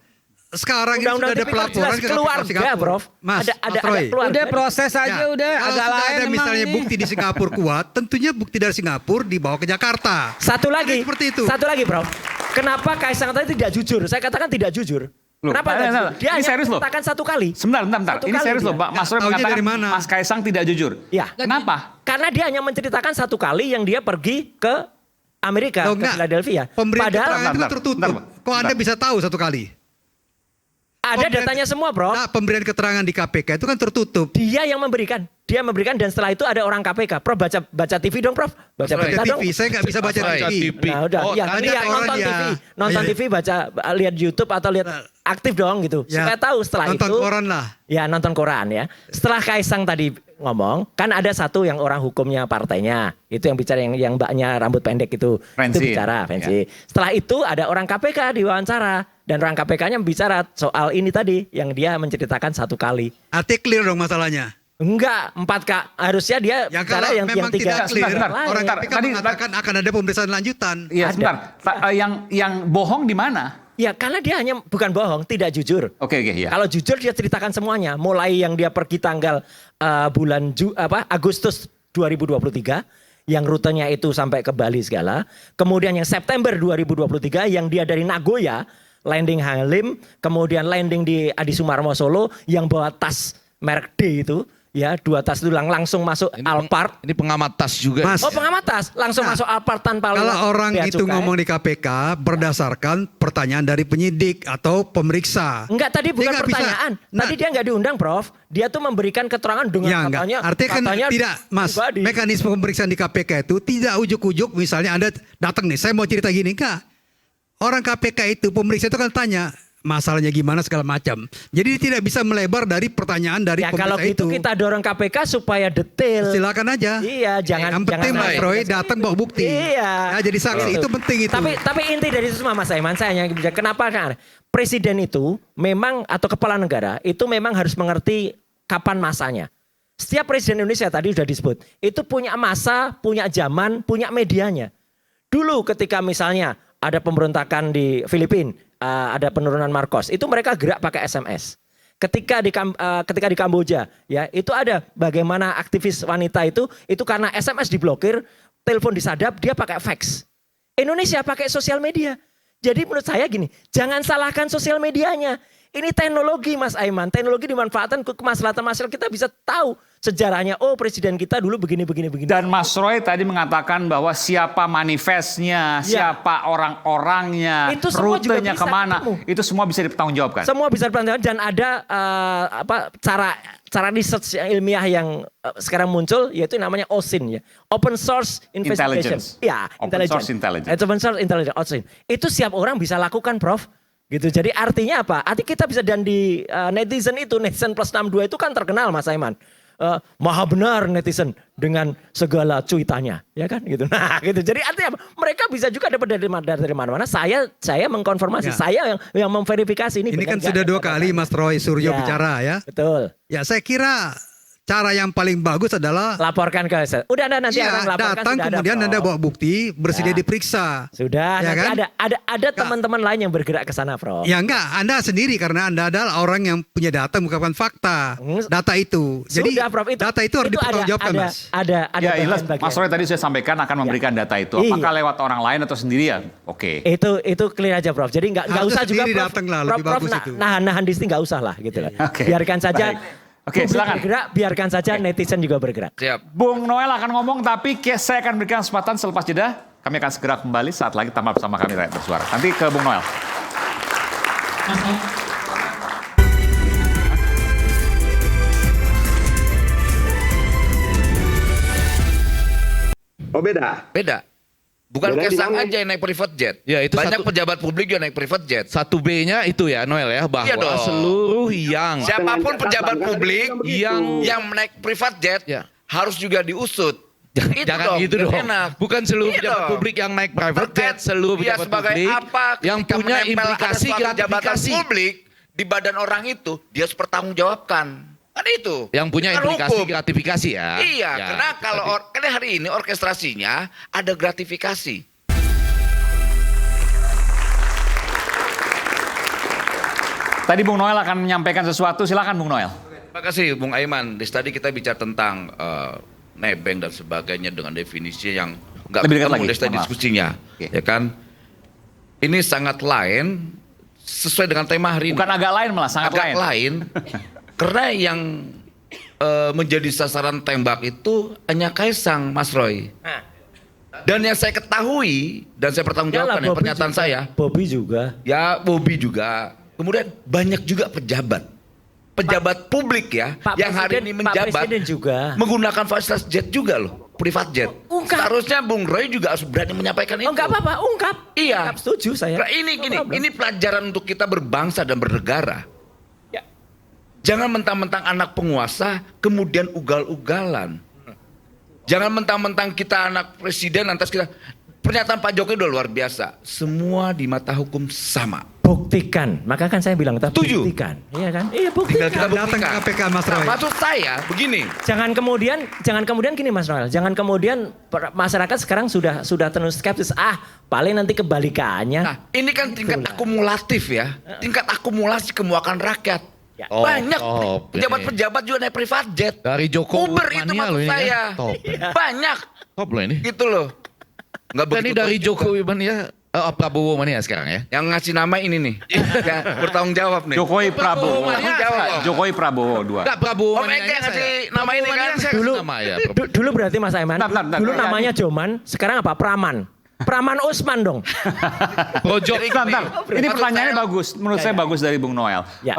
Sekarang ini sudah ada pelaporan ke keluarga, Prof. Mas, ada keluarga. Udah proses aja udah kalau agak lain ada misalnya bukti di Singapura kuat, tentunya bukti dari Singapura dibawa ke Jakarta. Satu lagi. Seperti itu. Satu lagi, Prof. Kenapa Kaisang tadi tidak jujur? Saya katakan tidak jujur. Kenapa? Dia hanya menceritakan satu kali. Sebentar. Ini serius loh, Pak. Mas Roy mengatakan Mas Kaisang tidak jujur. Ya. Kenapa? Karena dia hanya menceritakan satu kali yang dia pergi ke Amerika, ke Philadelphia. Pemberian keterangan itu tertutup. Kok Anda bisa tahu satu kali? Ada datanya semua, Bro. Nah, pemberian keterangan di KPK itu kan tertutup. Dia yang memberikan. Dia memberikan dan setelah itu ada orang KPK. Prof baca TV dong, Prof. Baca berita dong. Saya nggak bisa baca TV. Nah, udah. Nonton TV. Nonton TV, lihat YouTube atau lihat aktif dong gitu. Supaya tahu setelah nonton itu. Nonton koran lah. Ya, nonton koran ya. Setelah Kaisang tadi ngomong, kan ada satu yang orang hukumnya partainya, itu yang bicara yang mbaknya rambut pendek itu Frenzy. bicara, Ya. Frenzy. Setelah itu ada orang KPK diwawancara dan orang KPK-nya bicara soal ini tadi yang dia menceritakan 1 kali. Artinya clear dong masalahnya. Enggak, 4 Kak. Harusnya dia Ya bicara kalau yang memang 3. tidak clear, Sebentar, orang sebentar. KPK Tadi- mengatakan akan ada pemeriksaan lanjutan. Iya, Ada. sebentar. Yang bohong di mana? Ya karena dia hanya bukan bohong, tidak jujur. Oke, ya. Kalau jujur dia ceritakan semuanya, mulai yang dia pergi tanggal Agustus 2023, yang rutenya itu sampai ke Bali segala. Kemudian yang September 2023 yang dia dari Nagoya, landing Halim, kemudian landing di Adi Sumarmo Solo yang bawa tas merek D itu. Ya, 2 tas itu langsung masuk Alphard. Ini pengamat tas juga. Mas, Oh pengamat tas, langsung masuk Alphard tanpa kalau orang bea itu cukai. ngomong di KPK berdasarkan pertanyaan dari penyidik atau pemeriksa. Enggak, tadi bukan Dia nggak bisa. pertanyaan. Nah, Tadi dia nggak diundang, Prof. Dia tuh memberikan keterangan dengan ya enggak. katanya. Artinya kan katanya tidak, Mas. pribadi. Mekanisme pemeriksaan di KPK itu tidak ujuk-ujuk misalnya Anda datang nih, saya mau cerita gini, enggak. Orang KPK itu pemeriksa itu kan tanya masalahnya gimana segala macam. Jadi dia tidak bisa melebar dari pertanyaan dari Ya pemeriksa kalau gitu itu. kita dorong KPK supaya detail. Silakan aja. Iya, jangan Yang penting jangan Mas Roy datang bawa bukti. Iya. Ya, jadi saksi itu penting itu. Tapi inti dari itu semua Mas Aiman, saya hanya bicara kenapa kan presiden itu memang atau kepala negara itu memang harus mengerti kapan masanya. Setiap presiden Indonesia tadi sudah disebut, itu punya masa, punya zaman, punya medianya. Dulu ketika misalnya ada pemberontakan di Filipina, ada penurunan Marcos, itu mereka gerak pakai SMS. Ketika di Kamboja, ya itu ada bagaimana aktivis wanita itu karena SMS diblokir, telepon disadap, dia pakai fax. Indonesia pakai sosial media. Jadi menurut saya gini, jangan salahkan sosial medianya. Ini teknologi Mas Aiman, teknologi dimanfaatkan ke kemaslahatan masyarakat, kita bisa tahu sejarahnya. Oh presiden kita dulu begini. Dan Mas Roy tadi mengatakan bahwa siapa manifestnya, siapa orang-orangnya, Itu semua juga rutenya bisa kemana, ketemu. itu semua bisa dipertanggungjawabkan. Semua bisa dipertanggungjawabkan dan ada cara research yang ilmiah yang sekarang muncul yaitu namanya OSIN ya. Open Source Investigation. Intelligence. Ya, Open Source Intelligence. Open Source Intelligence, OSIN. Itu setiap orang bisa lakukan, Prof. Gitu. Jadi artinya apa? Artinya kita bisa dan di netizen plus 62 itu kan terkenal Mas Aiman. Maha benar netizen dengan segala cuitannya, ya kan gitu. Nah, gitu. Jadi artinya apa? Mereka bisa juga dapat dari mana-mana. Saya mengkonfirmasi, Ya. saya yang memverifikasi ini. Ini kan benar sudah nggak? 2 kali Mas Roy Suryo Ya, bicara ya. Betul. Ya saya kira cara yang paling bagus adalah Laporkan ke udah ada nanti iya, akan laporkan. datang sudah kemudian ada, Anda Prof. bawa bukti, bersedia Ya. diperiksa. Sudah, Ya nanti kan? ada teman-teman lain yang bergerak ke sana, Prof. Ya enggak, Anda sendiri karena Anda adalah orang yang punya data mengungkapkan fakta. Data itu. Jadi Sudah, Prof. data itu harus dipertanggungjawabkan, Mas. Ada Ya, jelas. bagian-bagian. Mas Roy tadi saya sampaikan akan memberikan data itu. Iya. Apakah lewat orang lain atau sendirian? Oke. Itu clear aja, Prof. Jadi nggak Harusnya usah juga sendiri Prof. datang lah, Prof, lebih Prof bagus itu. nahan di sini nggak usah lah gitu lah. Oke. Biarkan saja. Baik. Oke, publik silakan. bergerak, biarkan saja netizen juga bergerak. Siap. Bung Noel akan ngomong, tapi saya akan berikan kesempatan selepas jeda. Kami akan segera kembali saat lagi tambah bersama kami Rakyat Bersuara. Nanti ke Bung Noel. Oh beda. Beda. Bukan Beda di Kaisang mana? aja yang naik private jet. Ya, itu Banyak satu- pejabat publik juga naik private jet. 1B-nya itu ya Noel ya, bahwa Iya dong. seluruh yang Siapapun pejabat publik yang yang naik private jet Ya. harus juga diusut. jangan gitu biar dong. enak. Bukan seluruh Iya pejabat dong. publik yang naik private jet, Terkait seluruh dia pejabat sebagai publik apa yang ketika punya menempel ada implikasi suatu jabatan gratifikasi. publik di badan orang itu, dia harus bertanggungjawabkan. Kan itu. Yang punya Kan implikasi hukum. gratifikasi ya. Iya, Ya, karena kalau karena hari ini orkestrasinya ada gratifikasi. Tadi Bung Noel akan menyampaikan sesuatu. Silakan Bung Noel. Terima kasih Bung Aiman. Tadi kita bicara tentang nebeng dan sebagainya dengan definisi yang nggak Lebih dekat ketemu lagi, dari tadi mohon maaf. diskusinya, Oke. ya kan? Ini sangat lain sesuai dengan tema hari ini. Bukan agak lain malah, sangat agak lain. lain. Karena yang menjadi sasaran tembak itu hanya Kaisang, Mas Roy. Dan yang saya ketahui dan saya pertanggungjawabkan ya, Bobby pernyataan juga. saya. Bobby juga. Ya, Bobby juga. Kemudian banyak juga pejabat publik ya Pak yang hari Presiden- ini Pak menjabat Presiden juga. menggunakan fasilitas jet juga loh, privat jet. Ungkap. Seharusnya Bung Roy juga harus berani menyampaikan itu. Oh enggak apa-apa, ungkap. Iya. Ungkap, setuju saya. Nah, ini No gini, problem. ini pelajaran untuk kita berbangsa dan bernegara. Ya. Jangan mentang-mentang anak penguasa kemudian ugal-ugalan. Jangan mentang-mentang kita anak presiden lantas kita. Pernyataan Pak Jokowi udah luar biasa. Semua di mata hukum sama. Buktikan. Maka kan saya bilang tadi Setuju. buktikan. Iya kan? Iya buktikan. Tinggal kita Datang buktikan. ke KPK, Mas Roy. Nah, maksud saya begini. Jangan kemudian gini Mas Noel. Jangan kemudian masyarakat sekarang sudah terus skeptis. Paling nanti kebalikannya. Nah, ini kan tingkat akumulatif ya. Tingkat akumulasi kemuakan rakyat. Oh, Banyak top pejabat-pejabat juga naik private jet. Dari Jokowi Uber itu mania maksud loh ini saya. ya. Top. Banyak. Top loh ini. Gitu loh. Nggak Dan ini begitu dari terus Jokowi mania, Prabowo mania sekarang ya. Yang ngasih nama ini nih. Yang bertanggung jawab nih. Jokowi Prabowo. Mania saya. Jokowi Prabowo 2. Enggak, Prabowo Om mania Ege ngasih nama ini kan. Dulu, nama ya. dulu berarti Mas Aiman. Bentar. Dulu namanya Joman, sekarang apa? Praman. Praman Usman dong. Projo. Bentar. Ini pertanyaannya bagus. Menurut saya bagus dari Bung Noel. Ya.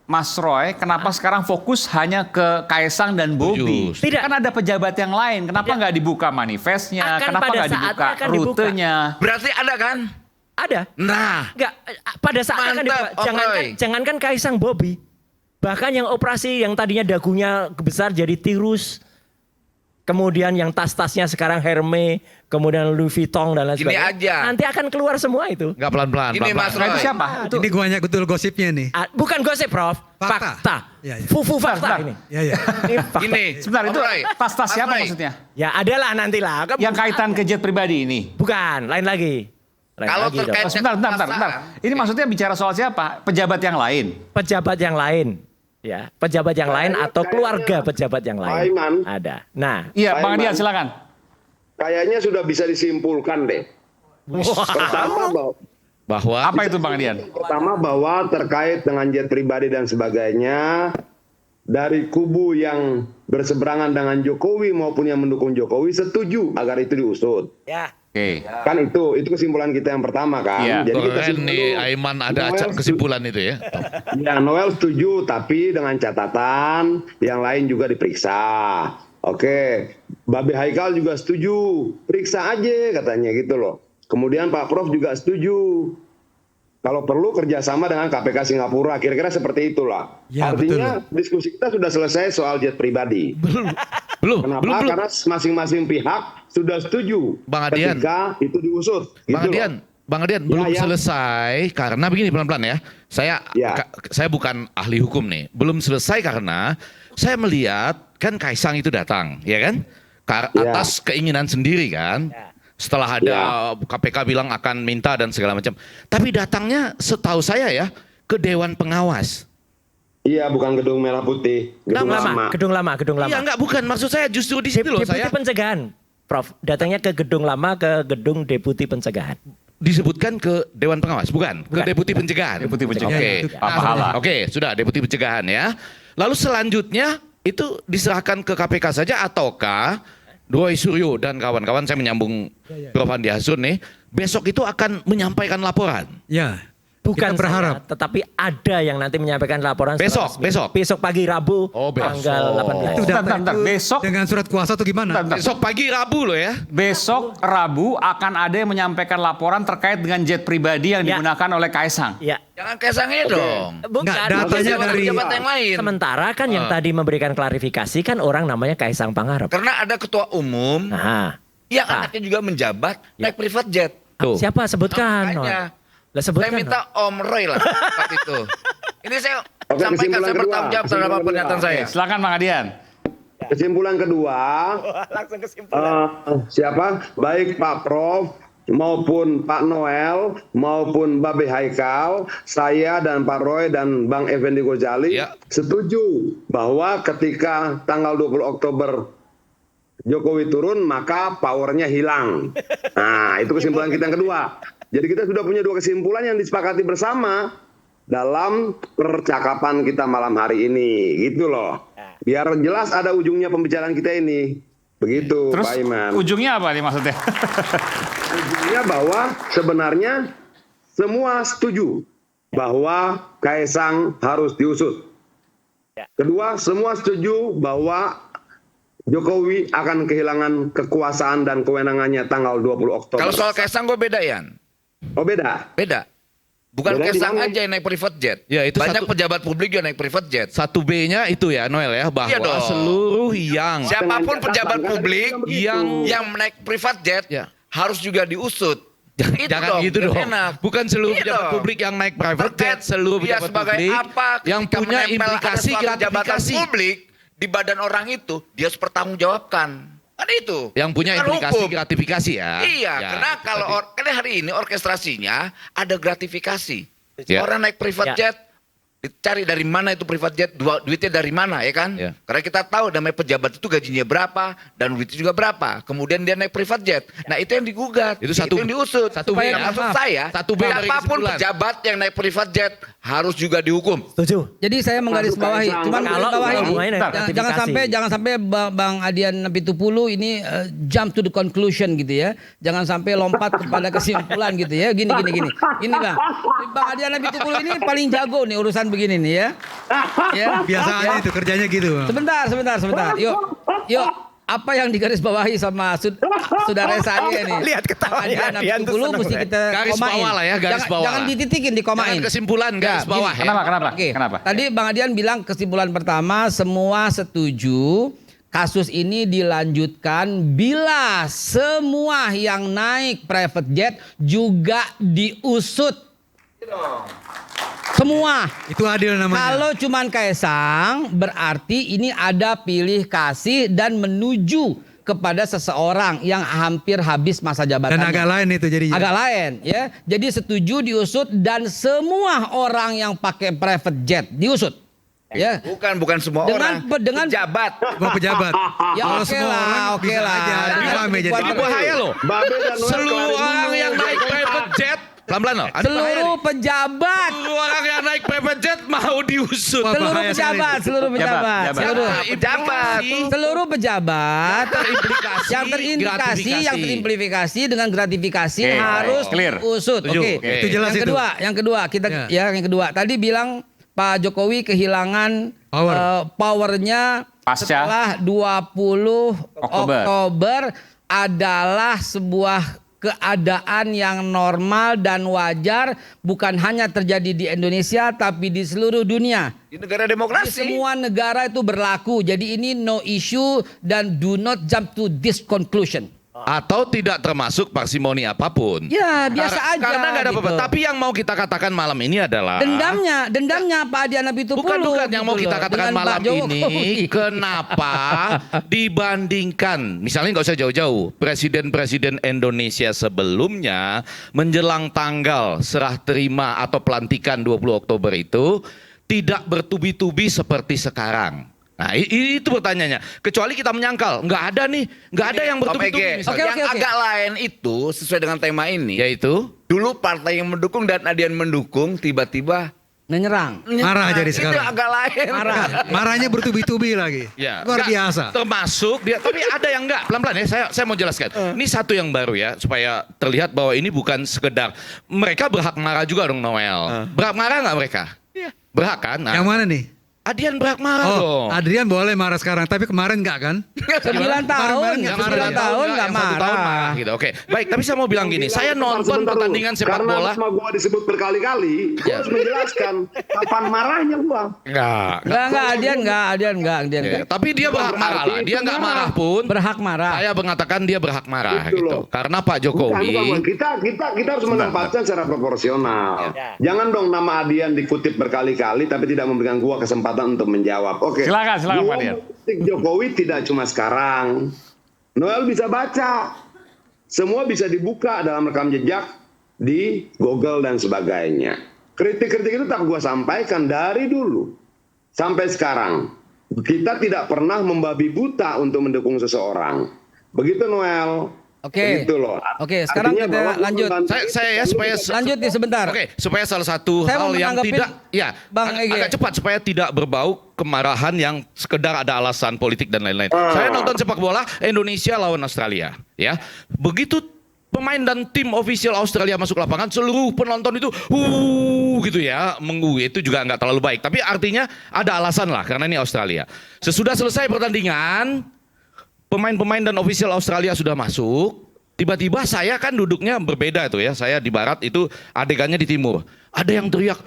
Mas Roy, kenapa sekarang fokus hanya ke Kaisang dan Bobi? Setuju. Tidak. Kan ada pejabat yang lain. Kenapa nggak dibuka manifestnya? Akan Kenapa pada nggak saatnya dibuka akan dibuka. rutenya? Berarti ada kan? Ada. Nah. Enggak, pada saat akan Mantap, dibuka. Om Roy. Jangankan Kaisang Bobi. Bahkan yang operasi yang tadinya dagunya besar jadi tirus. Kemudian yang tas-tasnya sekarang Hermes, kemudian Louis Vuitton dan lain Gini sebagainya. aja. Nanti akan keluar semua itu. Enggak pelan-pelan. Ini Mas Nah, itu Roy. siapa? Ini gue banyak betul gosipnya nih. Bukan gosip, Prof. Fakta. Ya, ya. Fufu fakta Bentar. ini. Ya, ya. Ini fakta. Gini. Sebentar, itu Om Roy. tas-tas Mas siapa Roy. maksudnya? Ya adalah nantilah. Yang kaitan ke jet pribadi ini? Bukan, lain lagi. Lain Kalau lagi terkait- dong. Bentar. Ini maksudnya bicara soal siapa? Pejabat yang lain? Pejabat yang lain. Ya, pejabat yang lain atau keluarga pejabat yang Pak lain. Aiman. Ada. Nah, Iya, Pak Bang Iman. Adian silakan. Kayaknya sudah bisa disimpulkan deh. Pertama Bahwa Apa itu Bang Adian? Pertama bahwa terkait dengan jet pribadi dan sebagainya, dari kubu yang berseberangan dengan Jokowi maupun yang mendukung Jokowi setuju agar itu diusut. ya. Oke. Kan itu kesimpulan kita yang pertama kan. Iya. Jadi kita keren simpulkan nih dulu. Aiman ada Noel kesimpulan itu ya. Ya, Noel setuju tapi dengan catatan yang lain juga diperiksa. Oke, Babe Haikal juga setuju, periksa aja katanya gitu loh. Kemudian Pak Prof juga setuju. Kalau perlu kerjasama dengan KPK Singapura, kira-kira seperti itulah. Ya, Artinya diskusi kita sudah selesai soal jet pribadi. Belum. Kenapa? Karena masing-masing pihak sudah setuju Bang Adian. ketika itu diusut. Bang gitu Adian, loh. Bang Adian Ya, belum ya. selesai karena begini pelan-pelan ya. Saya bukan ahli hukum nih. Belum selesai karena saya melihat kan Kaisang itu datang, ya kan? Ya. Atas keinginan sendiri kan. Setelah ada KPK bilang akan minta dan segala macam. Tapi datangnya setahu saya ya ke Dewan Pengawas. Iya, bukan gedung merah putih, gedung lama. Gedung lama. Iya enggak, bukan. Maksud saya justru di situ loh Deputi saya. pencegahan. Prof, datangnya ke gedung lama, ke gedung deputi pencegahan. Disebutkan ke Dewan Pengawas, bukan? Ke Deputi Pencegahan. Deputi Pencegahan. Oke. Ya, itu Pak Pahala. Oke, sudah Deputi Pencegahan ya. Lalu selanjutnya itu diserahkan ke KPK saja ataukah Roy Suryo dan kawan-kawan, saya menyambung Prof. Andi Hasun nih, besok itu akan menyampaikan laporan. Ya. Bukan Kita berharap. saya, tetapi ada yang nanti menyampaikan laporan secara Besok, resmi. besok. Besok pagi Rabu, Oh, besok. tanggal 18. Itu data Bentar. itu Besok. dengan surat kuasa atau gimana? Besok pagi Rabu loh ya. Besok Rabu akan ada yang menyampaikan laporan terkait dengan jet pribadi yang Ya. digunakan oleh Kaisang. Ya. Jangan Kaisangnya dong. Bukan. Nggak, datanya dari pejabat yang lain. Sementara kan yang tadi memberikan klarifikasi kan orang namanya Kaisang Pangarep. Karena ada ketua umum Nah, yang anaknya juga menjabat naik private jet. Tuh. siapa sebutkan? Makanya. Lah Saya sebutkan. minta Om Roy lah saat itu. Ini saya Oke, sampaikan, kesimpulan saya kedua. bertanggung jawab terhadap Kesimpulan pernyataan kedua. saya. Silakan Bang Adian. Kesimpulan kedua, Langsung kesimpulan. siapa? Baik Pak Prof maupun Pak Noel maupun Babe Haikal, saya dan Pak Roy dan Bang Effendi Ghazali Ya. setuju bahwa ketika tanggal 20 Oktober Jokowi turun maka powernya hilang. Nah, itu kesimpulan kita yang kedua. Jadi kita sudah punya dua kesimpulan yang disepakati bersama dalam percakapan kita malam hari ini, gitu loh. Biar jelas ada ujungnya pembicaraan kita ini. Begitu, Terus Pak Iman. ujungnya apa nih maksudnya? Ujungnya bahwa sebenarnya semua setuju bahwa Kaisang harus diusut. Kedua, semua setuju bahwa Jokowi akan kehilangan kekuasaan dan kewenangannya tanggal 20 Oktober. Kalau soal Kaisang gue beda, Yan. Oh, beda. Beda. Bukan Bedanya di Kaisang mana? aja yang naik private jet. Ya, itu Banyak satu- pejabat publik yang naik private jet. 1B-nya itu ya Noel ya, bahwa Iya dong. seluruh yang Siapapun pejabat publik yang yang naik private jet harus juga diusut. Itu jangan gitu biar dong. enak. Bukan seluruh Iya pejabat dong. publik yang naik private jet, seluruh Dia pejabat sebagai publik apa yang ketika punya menempel ada implikasi suatu jabatan gratifikasi. publik di badan orang itu, dia harus bertanggungjawabkan. Kan itu. Yang punya Bukan implikasi hukum. gratifikasi ya. Iya, Ya, karena kalau karena hari ini orkestrasinya ada gratifikasi. Ya. Orang naik private Ya. jet, dicari dari mana itu private jet, duitnya dari mana ya kan? Ya. Karena kita tahu namanya pejabat itu gajinya berapa dan duitnya juga berapa. Kemudian dia naik private jet. Nah itu yang digugat, Itu satu- yang diusut. satu B Supaya ya. maksud saya, Satu B dari siapapun kesimpulan. pejabat yang naik private jet harus juga dihukum. Setuju. Jadi saya menggarisbawahi, cuman Kalau menggarisbawahi hubungannya dengan jangan sampai Bang Adian Pitupulu ini jump to the conclusion gitu ya. Jangan sampai lompat kepada kesimpulan gitu ya. Gini Bang Adian Pitupulu ini paling jago nih urusan begini nih ya. Ya. Biasanya itu kerjanya gitu. Sebentar. Yuk. Apa yang digarisbawahi sama saudara saya nih? Lihat ketawanya Adian tuh Pitupulu seneng mesti ya. kita Garis komain. bawah lah ya, garis bawah Jangan lah. dititikin, dikomain. Jangan kesimpulan, garis Ya, bawah gini. ya. Oke. Kenapa? Tadi Bang Adian bilang kesimpulan pertama semua setuju kasus ini dilanjutkan bila semua yang naik private jet juga diusut. Semua. Itu adil namanya. Kalau cuman Kaisang berarti ini ada pilih kasih dan menuju kepada seseorang yang hampir habis masa jabatannya. Dan agak lain itu jadinya. Agak lain ya. Jadi setuju diusut dan semua orang yang pakai private jet diusut. Ya. Bukan semua orang. Dengan pejabat. Semua pejabat. Ya Kalau oke semua orang lah, oke bisa lah. aja. Dengan Rame jadi. kekuatan- Ini bahaya loh. Babe dan Noel Seluruh kelarin orang dulu. yang naik private jet, pelan-pelan loh. Ada bahaya Seluruh nih. pejabat. Seluruh orang yang naik private jet mau diusut. Wah, Seluruh bahaya sekali. pejabat, seluruh pejabat, Jabat. seluruh pejabat Terimplikasi, yang terimplikasi dengan gratifikasi Oke, harus clear. diusut. Setuju. Oke. Oke. Itu jelas yang itu. kedua kita yang kedua. Tadi bilang Pak Jokowi kehilangan powernya Pasca setelah 20 Oktober. Oktober adalah sebuah keadaan yang normal dan wajar bukan hanya terjadi di Indonesia tapi di seluruh dunia. Di negara Di demokrasi. semua negara itu berlaku. Jadi ini no issue dan do not jump to this conclusion. Atau tidak termasuk parsimoni apapun. Ya, biasa aja. Karena nggak ada apa-apa. gitu. Tapi yang mau kita katakan malam ini adalah Dendamnya Pak Adian Pitupulu. Bukan yang mau gitu kita loh, katakan dengan malam Pak Jokowi. ini kenapa dibandingkan misalnya nggak usah jauh-jauh presiden-presiden Indonesia sebelumnya menjelang tanggal serah terima atau pelantikan 20 Oktober itu tidak bertubi-tubi seperti sekarang. Nah itu pertanyaannya. Kecuali kita menyangkal nggak ada yang bertubi-tubi misalnya. Yang agak lain itu sesuai dengan tema ini. Yaitu Dulu partai yang mendukung dan Adian mendukung tiba-tiba menyerang. Marah jadi Itu sekarang. agak lain. Marahnya bertubi-tubi lagi. Ya, Luar nggak, biasa. Termasuk dia, tapi ada yang enggak. Pelan-pelan ya, saya mau jelaskan. Ini satu yang baru ya, supaya terlihat bahwa ini bukan sekedar mereka berhak marah juga dong Noel. Berhak marah nggak mereka? Berhak kan? Nah, Yang mana nih? Adian berhak marah dong. Adrian boleh marah sekarang, tapi kemarin enggak kan? 9 tahun, nggak 9 marah. tahun nggak yang 1 tahun marah. Gitu. Oke, baik. Tapi saya mau bilang gini, saya nonton Sebentar pertandingan dulu. sepak bola. Karena nama gua disebut berkali-kali, gua harus menjelaskan kapan marahnya gua. Enggak. Enggak, Adian enggak. Ya, tapi dia berhak marah lah. Dia nggak marah pun. Berhak marah. Saya mengatakan dia berhak marah Gitu gitu. loh. Karena Pak Jokowi. Bukan. Kita harus menempatkan secara proporsional. Jangan dong nama Adian dikutip berkali-kali tapi tidak memberikan gua kesempatan untuk menjawab. Oke. Silakan, Pak Gua Adian. mengkritik Jokowi tidak cuma sekarang. Noel bisa baca. Semua bisa dibuka dalam rekam jejak di Google dan sebagainya. Kritik-kritik itu tak gua sampaikan dari dulu sampai sekarang. Kita tidak pernah membabi buta untuk mendukung seseorang. Begitu Noel. Oke. Begitu loh. Oke, sekarang Artinya kita bahwa lanjut. Saya ya supaya Lanjut nih sebentar. Oke, supaya salah satu Saya hal mau yang menanggapin tidak ya Bang Ege. agak cepat supaya tidak berbau kemarahan yang sekedar ada alasan politik dan lain-lain. Saya nonton sepak bola Indonesia lawan Australia, ya. Begitu pemain dan tim official Australia masuk lapangan, seluruh penonton itu gitu ya, itu juga nggak terlalu baik. Tapi artinya ada alasan lah karena ini Australia. Sesudah selesai pertandingan, pemain-pemain dan official Australia sudah masuk. Tiba-tiba saya kan duduknya berbeda itu ya. Saya di barat, itu adegannya di timur. Ada yang teriak,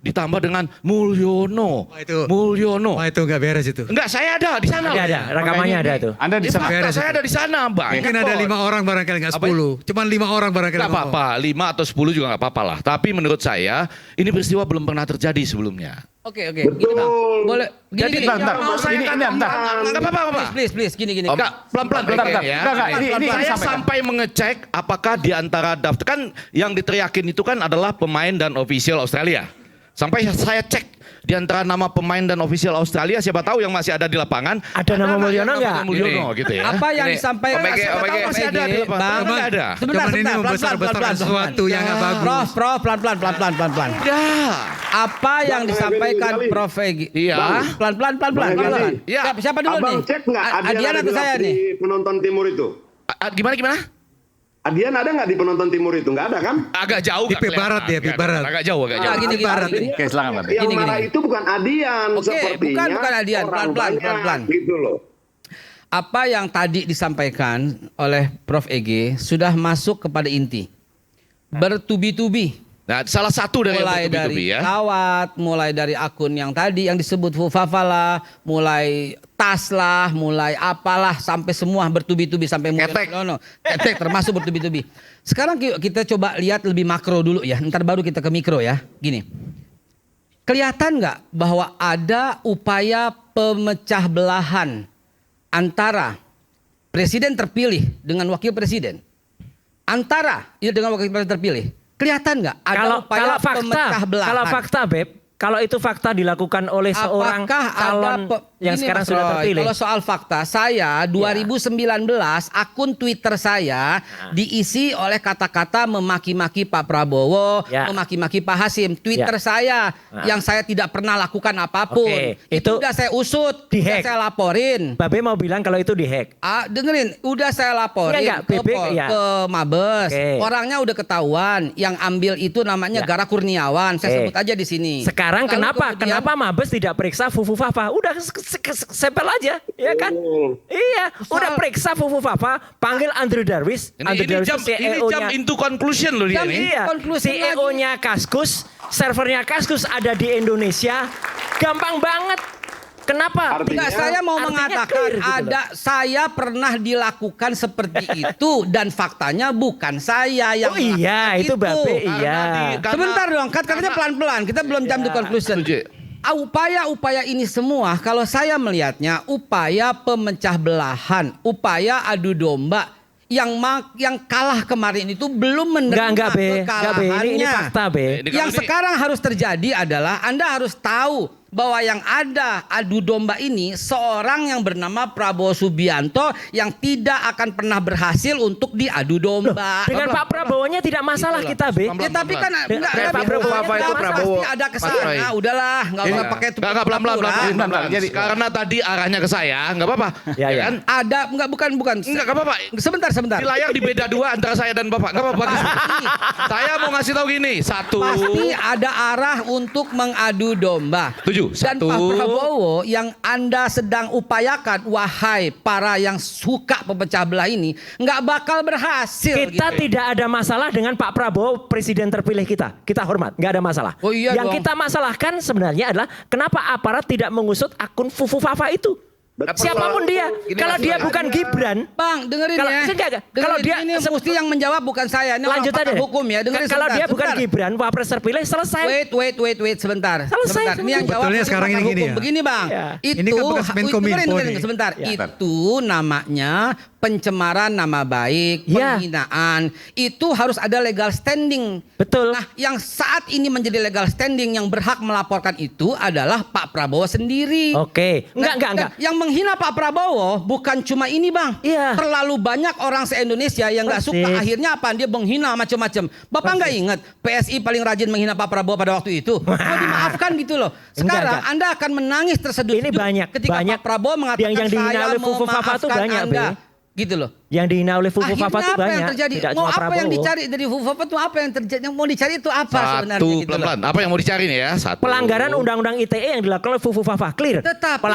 ditambah dengan Mulyono. Mulyono. Wah, itu nggak beres itu. Enggak, saya ada di sana. Ada, rekamannya ada tuh. Anda di sana. Saya ada di sana, Bang. Mungkin ada 5 orang barangkali nggak 10. Cuman 5 orang barangkali. Nggak apa-apa, 5 atau 10 juga nggak apa-apa lah. Tapi menurut saya, ini peristiwa belum pernah terjadi sebelumnya. Oke. Gini, Bang. Boleh. Jadi bentar. mau saya Ini bentar. nggak apa-apa. Please, gini. Enggak, pelan-pelan Bentar. ya. Enggak, ini Saya sampaikan. sampai mengecek apakah di antara daftar, kan yang diteriakin itu kan adalah pemain dan official Australia. Sampai saya cek di antara nama pemain dan official Australia, siapa tahu yang masih ada di lapangan. Ada nama Mulyono nggak? Mulyono gitu ya. Apa yang Ini, disampaikan Omega, masih ada di lapangan. Bang, Nggak ada. Sebentar, Cuman ini pelan-pelan. membesar-besarkan sesuatu yang nggak bagus. Prof, pelan-pelan. Ya. Apa yang disampaikan Prof. Prof. Egy? Iya. Pelan-pelan. Ya. Siapa dulu nih? Abang cek nggak Adian atau saya nih? penonton timur itu? Gimana? Adian ada nggak di penonton timur itu? Nggak ada kan? Agak jauh. Di nggak barat kelihatan. ya, di barat. Agak jauh. Gini. Oke, silakan Pak. Yang Gini. marah itu bukan Adian, Oke, sepertinya bukan Adian. orang Pelan-pelan. banyak, gitu loh. Apa yang tadi disampaikan oleh Prof. Egy sudah masuk kepada inti. Bertubi-tubi. Nah, salah satu dari Mulai yang bertubi-tubi dari ya. kawat, mulai dari akun yang tadi yang disebut Fufafala, mulai tas lah, mulai apalah, sampai semua bertubi-tubi sampai ketek termasuk bertubi-tubi. Sekarang kita coba lihat lebih makro dulu ya, ntar baru kita ke mikro ya. Gini, kelihatan nggak bahwa ada upaya pemecah belahan antara presiden terpilih dengan wakil presiden? Dengan wakil presiden terpilih. Kelihatan nggak ada upaya pemecah belahan? Kalau fakta, Beb, kalau itu fakta dilakukan oleh seorang calon yang sekarang sudah terpilih. Kalau soal fakta, saya 2019 akun Twitter saya diisi oleh kata-kata memaki-maki Pak Prabowo, memaki-maki Pak Hasim. Twitter saya yang saya tidak pernah lakukan apapun. Itu udah saya usut, udah saya laporin. Babe mau bilang kalau itu dihack. Dengerin, udah saya laporin ke Mabes. Orangnya udah ketahuan. Yang ambil itu namanya Gara Kurniawan. Saya sebut aja di sini. Sekarang kenapa Mabes tidak periksa Fufu Fafa? Udah sepel aja, ya kan? Iya, udah periksa Fufu Fafa, panggil Andrew Darwis. Ini jam into conclusion loh dia nih. Iya, CEO-nya Kaskus, servernya Kaskus ada di Indonesia. Gampang banget. Kenapa? Enggak, saya mau mengatakan saya pernah dilakukan seperti itu dan faktanya bukan saya yang itu Babe, iya. Sebentar dong, katanya pelan-pelan. Kita belum jam di conclusion. Upaya-upaya ini semua kalau saya melihatnya upaya pemecah belahan, upaya adu domba. Yang kalah kemarin itu belum menerima kekalahannya. Ini fakta, Be. Yang sekarang harus terjadi adalah Anda harus tahu bahwa yang ada adu domba ini seorang yang bernama Prabowo Subianto yang tidak akan pernah berhasil untuk diadu domba. Dengan Pak Prabowo-nya tidak masalah kita, Be. Ya, tapi kan Pak Prabowo pasti ada kesana. Udahlah, nggak usah pakai itu. Nggak pelan-pelan. Jadi karena tadi arahnya ke saya, nggak apa-apa. Ya kan? Ada bukan. Nggak apa-apa. Sebentar. Di layar dibeda dua antara saya dan Bapak. Nggak apa-apa. Saya mau ngasih tahu gini. Satu. Pasti ada arah untuk mengadu domba. Dan Pak Prabowo yang Anda sedang upayakan, wahai para yang suka pemecah belah ini, nggak bakal berhasil. Kita tidak ada masalah dengan Pak Prabowo presiden terpilih kita. Kita hormat, nggak ada masalah. Yang kita masalahkan sebenarnya adalah kenapa aparat tidak mengusut akun Fufu Fafa itu. Siapapun dia, kalau dia bukan Gibran, Bang, dengerin kalau dia ini mesti yang menjawab bukan saya. Ini lanjut aja hukum ya. Dengerin kalau sebentar, dia bukan Gibran, Wapres terpilih selesai. Wait sebentar. Selesai. Ini yang jawab. Sebetulnya sekarang ini gini ya. Begini Bang, ini kan bekas Menkominfo nih. Sebentar. Itu namanya pencemaran nama baik, penghinaan. Itu harus ada legal standing. Betul. Nah, yang saat ini menjadi legal standing yang berhak melaporkan itu adalah Pak Prabowo sendiri. Oke. Enggak. Yang menghina Pak Prabowo bukan cuma ini, Bang. Terlalu banyak orang se-Indonesia yang nggak suka. Akhirnya apa? Dia menghina macam-macam. Bapak nggak ingat PSI paling rajin menghina Pak Prabowo pada waktu itu? Mau dimaafkan gitu loh. Sekarang Anda akan menangis terseduh-seduh ini banyak ketika Pak Prabowo mengatakan yang dihina oleh Fufu Fafa itu banyak, Anda. Gitu loh. Yang dihina oleh Fufu Akhirnya Fafa itu apa yang banyak. terjadi? Tidak Mau cuma apa yang Prabowo. dicari dari Fufu Fafa itu apa yang terjadi? Yang mau dicari itu apa sebenarnya? Satu Gitu loh. pelan-pelan. Apa yang mau dicari nih ya? Satu. Pelanggaran undang-undang ITE yang dilakukan oleh Fufu Fafa clear. Tetapi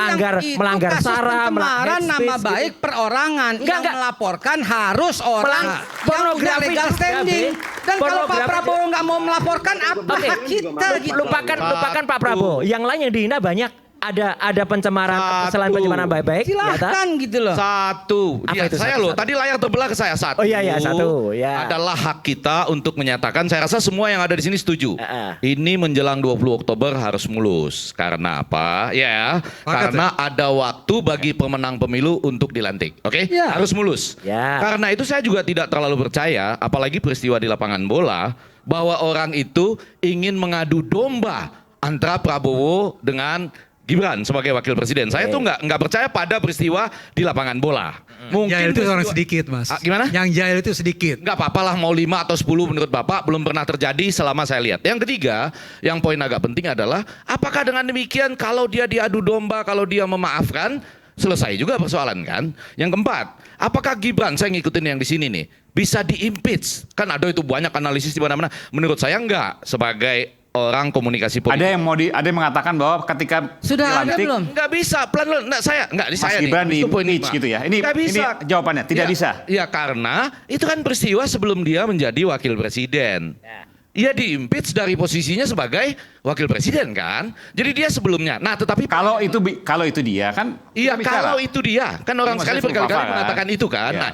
melanggar kasus SARA, pencemaran hate nama speech, baik gitu. perorangan yang melaporkan harus orang yang punya pornografi legal juga, standing. Be. Dan kalau Pak Pornografi Prabowo nggak mau melaporkan apa Oke. hak kita gitu. Lupakan Pak Prabowo. Yang lain yang dihina banyak. Ada pencemaran selain pencemaran baik-baik. Silahkan gitu loh. Satu. Apa Ya, itu saya satu? loh, tadi layar terbelah ke saya. Satu. Oh iya, satu. Ya. Adalah hak kita untuk menyatakan, saya rasa semua yang ada di sini setuju. Ini menjelang 20 Oktober harus mulus. Karena apa? Ya, karena ada waktu bagi pemenang pemilu untuk dilantik. Oke? Ya. Harus mulus. Ya. Karena itu saya juga tidak terlalu percaya, apalagi peristiwa di lapangan bola, bahwa orang itu ingin mengadu domba antara Prabowo dengan Gibran sebagai wakil presiden. Saya tuh nggak percaya pada peristiwa di lapangan bola. Mungkin Jahil itu orang peristiwa- sedikit, Mas. Gimana? Yang jahil itu sedikit. Nggak apa-apa lah mau 5 atau 10 menurut Bapak belum pernah terjadi selama saya lihat. Yang ketiga, yang poin agak penting adalah apakah dengan demikian kalau dia diadu domba, kalau dia memaafkan, selesai juga persoalan kan? Yang keempat, apakah Gibran, saya ngikutin yang di sini nih, bisa di-impeach? Kan ada itu banyak analisis di mana-mana. Menurut saya enggak, sebagai orang komunikasi politik. Ada yang mengatakan bahwa ketika Sudah ada dilantik, belum? Nggak bisa, pelan-pelan. Nggak, Mas saya Gibran nih. Itu poin di-impeach 5. gitu ya. Ini Nggak bisa. jawabannya, tidak bisa. Ya karena itu kan peristiwa sebelum dia menjadi wakil presiden. Ia di-impeach dari posisinya sebagai wakil presiden kan. Jadi dia sebelumnya. Nah tetapi Kalau itu dia kan. iya kita bicara. kalau itu dia. Kan orang Ini sekali maksudnya berkali-kali Fufu Fafa, mengatakan kan? itu kan. Iya. Nah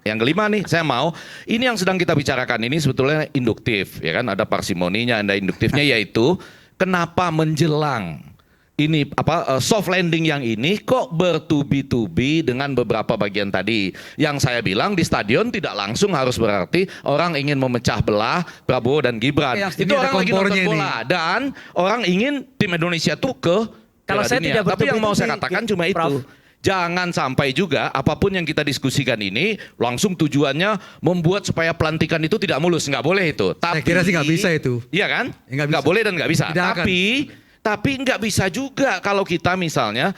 yang kelima nih saya mau. Ini yang sedang kita bicarakan ini sebetulnya induktif. Ya kan ada parsimoninya, ada induktifnya yaitu kenapa menjelang ini soft landing yang ini kok bertubi-tubi dengan beberapa bagian tadi yang saya bilang di stadion tidak langsung harus berarti orang ingin memecah belah Prabowo dan Gibran. Itu orang lagi nonton bola dan orang ingin tim Indonesia tuh ke Kalau Piala saya Dunia. tidak Tapi yang mau saya bertubi-tubi, katakan cuma itu. Prof. Jangan sampai juga apapun yang kita diskusikan ini langsung tujuannya membuat supaya pelantikan itu tidak mulus. Nggak boleh itu. Saya Tapi, kira sih nggak bisa itu. Iya kan? Nggak Nggak bisa. boleh dan nggak bisa. Tidak akan. Tapi nggak bisa juga kalau kita misalnya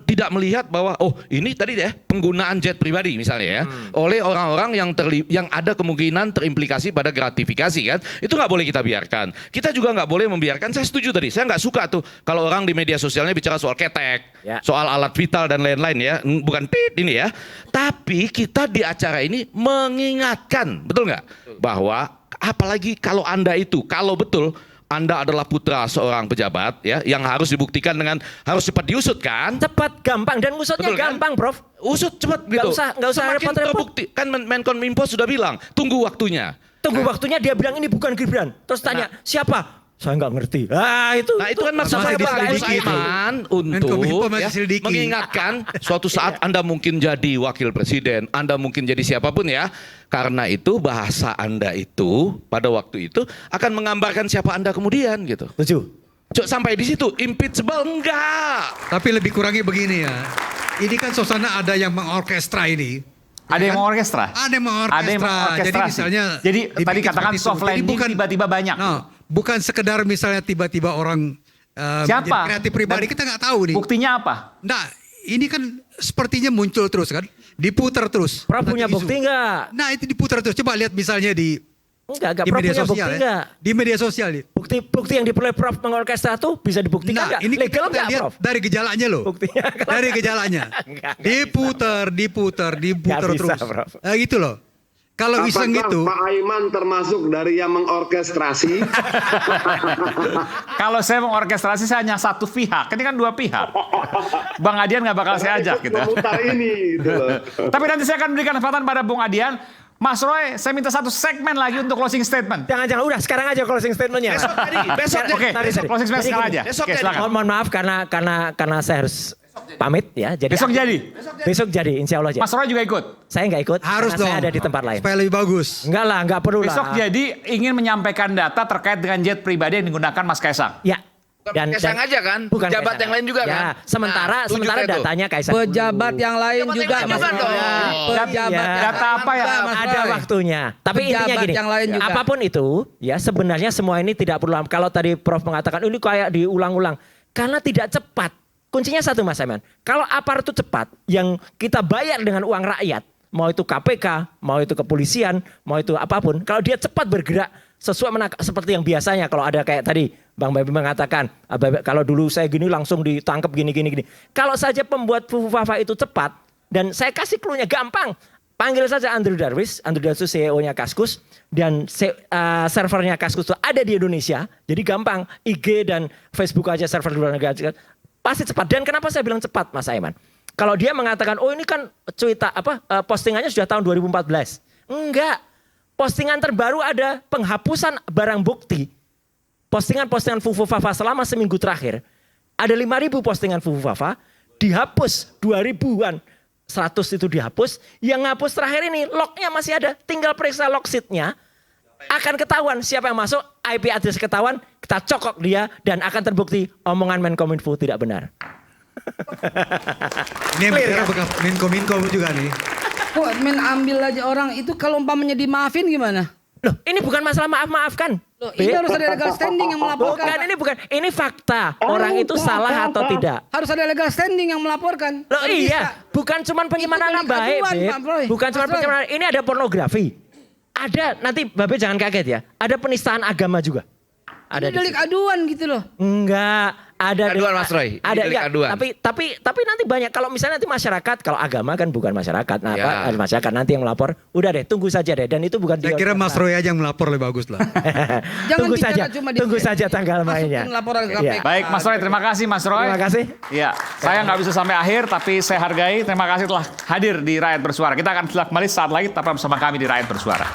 tidak melihat bahwa oh ini tadi deh penggunaan jet pribadi misalnya ya oleh orang-orang yang ada kemungkinan terimplikasi pada gratifikasi kan itu nggak boleh kita biarkan. Kita juga nggak boleh membiarkan. Saya setuju tadi. Saya nggak suka tuh kalau orang di media sosialnya bicara soal ketek, soal alat vital dan lain-lain ya. Bukan tit ini ya. Tapi kita di acara ini mengingatkan betul nggak bahwa apalagi kalau Anda itu kalau betul Anda adalah putra seorang pejabat ya yang harus dibuktikan dengan harus cepat diusut kan? Cepat, gampang dan usutnya Betul, kan? gampang, Prof. Usut cepat gitu. Nggak usah Semakin repot-repot. terbukti kan Menkominfo sudah bilang tunggu waktunya. Tunggu waktunya dia bilang ini bukan Gibran. Terus tanya siapa? Saya nggak ngerti. Nah itu kan maksud saya Pak Gus diselidiki itu. Aiman Menkominfo untuk masih ya, selidiki. mengingatkan suatu saat Anda mungkin jadi wakil presiden, Anda mungkin jadi siapapun ya. Karena itu bahasa Anda itu pada waktu itu akan menggambarkan siapa Anda kemudian gitu. Setuju. Sampai di situ impeachable enggak. Tapi lebih kurangnya begini ya. Ini kan suasana ada yang mengorkestra ini. Ada yang mengorkestra? Ada yang mengorkestra. Ada yang mengorkestrasi. Jadi misalnya Jadi tadi dibikin katakan seperti itu. soft Jadi landing tiba-tiba banyak. Bukan sekedar misalnya tiba-tiba orang Siapa? menjadi kreatif pribadi, Dan kita nggak tahu nih. Buktinya apa? Nah, ini kan sepertinya muncul terus kan, diputar terus. Prof punya Nanti isu. bukti nggak? Nah, itu diputar terus. Coba lihat misalnya di Enggak, di Prof media punya sosial bukti ya. nggak? Di media sosial nih. Bukti yang diperoleh Prof mengorkestra itu bisa dibuktikan nggak? Ini Legal kita nggak, lihat Prof? dari gejalanya loh. Buktinya. Dari gejalanya. Diputar Nggak terus. bisa, Prof. Nah, gitu loh. Kalau iseng Apakah gitu, Pak Aiman termasuk dari yang mengorkestrasi? Kalau saya mengorkestrasi saya hanya satu pihak. Ini kan dua pihak. Bang Adian nggak bakal saya ajak gitu. Memutar ini gitu loh. Tapi nanti saya akan berikan kesempatan pada Bung Adian. Mas Roy, saya minta satu segmen lagi untuk closing statement. Jangan, udah sekarang aja closing statementnya. Besok closing statement sekarang aja. Besok Oke, silakan. mohon maaf karena saya harus pamit ya. Jadi Besok jadi? Besok jadi, insya Allah jadi. Mas Roy juga ikut? Saya nggak ikut. harus karena dong. Saya ada di tempat lain. Supaya lebih bagus. Enggak lah, nggak perlu lah. Besok jadi ingin menyampaikan data terkait dengan jet pribadi yang digunakan Mas Kaisang. Ya. Kaisang aja kan? Bukan Pejabat Kaisang. yang lain juga Ya, kan? sementara Nah, tunjukkan tuh. datanya Kaisang. Pejabat yang lain Pejabat juga yang lain Mas juga Roy. dong. Pejabat Iya. yang Data lain apa yang juga, Mas Ada Roy. waktunya. Tapi intinya Pejabat gini, yang lain juga. apapun itu, ya sebenarnya semua ini tidak perlu. Kalau tadi Prof mengatakan ini kayak diulang-ulang, karena tidak cepat. kuncinya satu Mas Aiman. Kalau aparat itu cepat, yang kita bayar dengan uang rakyat, mau itu KPK, mau itu kepolisian, mau itu apapun, kalau dia cepat bergerak sesuai seperti yang biasanya kalau ada kayak tadi Bang Babi mengatakan, kalau dulu saya gini langsung ditangkap gini. Kalau saja pembuat Fufu-Fafa itu cepat, dan saya kasih clue-nya gampang, panggil saja Andrew Darwis itu CEO-nya Kaskus, dan servernya Kaskus itu ada di Indonesia, jadi gampang, IG dan Facebook aja server luar negara, pasti cepat. Dan kenapa saya bilang cepat Mas Aiman? Kalau dia mengatakan, oh ini kan postingannya sudah tahun 2014. Enggak, postingan terbaru ada penghapusan barang bukti. Postingan-postingan Fufu-Fafa selama seminggu terakhir, ada 5.000 postingan Fufu-Fafa, dihapus 2.000-an. 100 itu dihapus, yang ngapus terakhir ini lognya masih ada, tinggal periksa log sheet-nya, akan ketahuan siapa yang masuk, IP address ketahuan, kita cokok dia dan akan terbukti omongan Menkominfo tidak benar. Ini yang bicara bekas Menkominfo juga nih. Kok main ambil aja orang itu, kalau umpamanya dimaafin gimana? Loh, ini bukan masalah maaf-maafkan. Loh, ini harus ada legal standing yang melaporkan. Ini fakta. Orang itu salah atau tidak. Harus ada legal standing yang melaporkan. Loh iya, bukan cuma penyimpangan baik, bukan cuma penyimpangan. Ini ada pornografi. Ada, nanti Babe jangan kaget ya. Ada penistaan agama juga. Ada delik aduan gitu loh. Enggak, ada aduan Mas Roy. Ada delik ya, aduan. Tapi nanti banyak, kalau misalnya nanti masyarakat, kalau agama kan bukan masyarakat. Nah, Ya. masyarakat nanti yang melapor, udah deh tunggu saja deh, dan itu bukan Saya kira Mas Roy aja yang melapor lebih bagus lah. tunggu saja tanggal mainnya. Laporan ke KPK. Baik Mas Roy, terima kasih Mas Roy. Terima kasih. Iya, saya nggak bisa sampai akhir, tapi saya hargai. Terima kasih telah hadir di Rakyat Bersuara. Kita akan kembali saat lagi, tetap bersama kami di Rakyat Bersuara.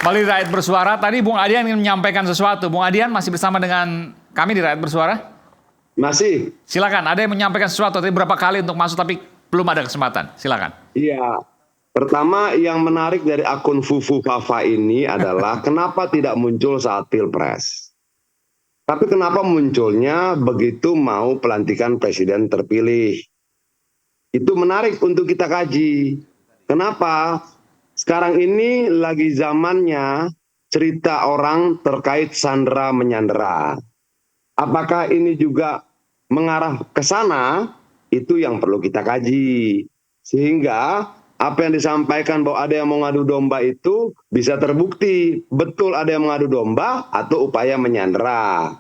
Kembali di Rakyat Bersuara, tadi Bung Adian ingin menyampaikan sesuatu. Bung Adian masih bersama dengan kami di Rakyat Bersuara? Masih. Silakan, ada yang menyampaikan sesuatu. Tadi berapa kali untuk masuk tapi belum ada kesempatan. Silakan. Iya. Pertama yang menarik dari akun Fufu-Fafa ini adalah kenapa tidak muncul saat Pilpres. Tapi kenapa munculnya begitu mau pelantikan presiden terpilih. Itu menarik untuk kita kaji. Kenapa? Sekarang ini lagi zamannya cerita orang terkait sandera menyandera. Apakah ini juga mengarah ke sana? Itu yang perlu kita kaji. Sehingga apa yang disampaikan bahwa ada yang mau ngadu domba itu bisa terbukti. Betul ada yang mengadu domba atau upaya menyandera.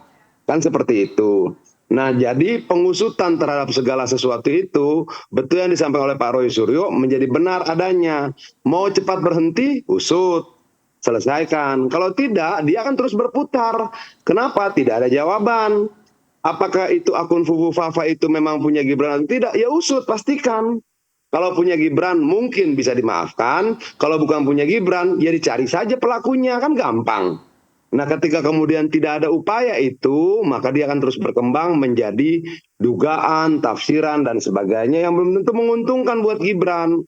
Kan seperti itu. Nah, jadi pengusutan terhadap segala sesuatu itu, betul yang disampaikan oleh Pak Roy Suryo, menjadi benar adanya. Mau cepat berhenti, usut, selesaikan. Kalau tidak, dia akan terus berputar. Kenapa? Tidak ada jawaban. Apakah itu akun Fufu-Fafa itu memang punya Gibran atau tidak? Ya usut, pastikan. Kalau punya Gibran, mungkin bisa dimaafkan. Kalau bukan punya Gibran, ya dicari saja pelakunya, kan gampang. Nah, ketika kemudian tidak ada upaya itu, maka dia akan terus berkembang menjadi dugaan, tafsiran, dan sebagainya yang belum tentu menguntungkan buat Gibran.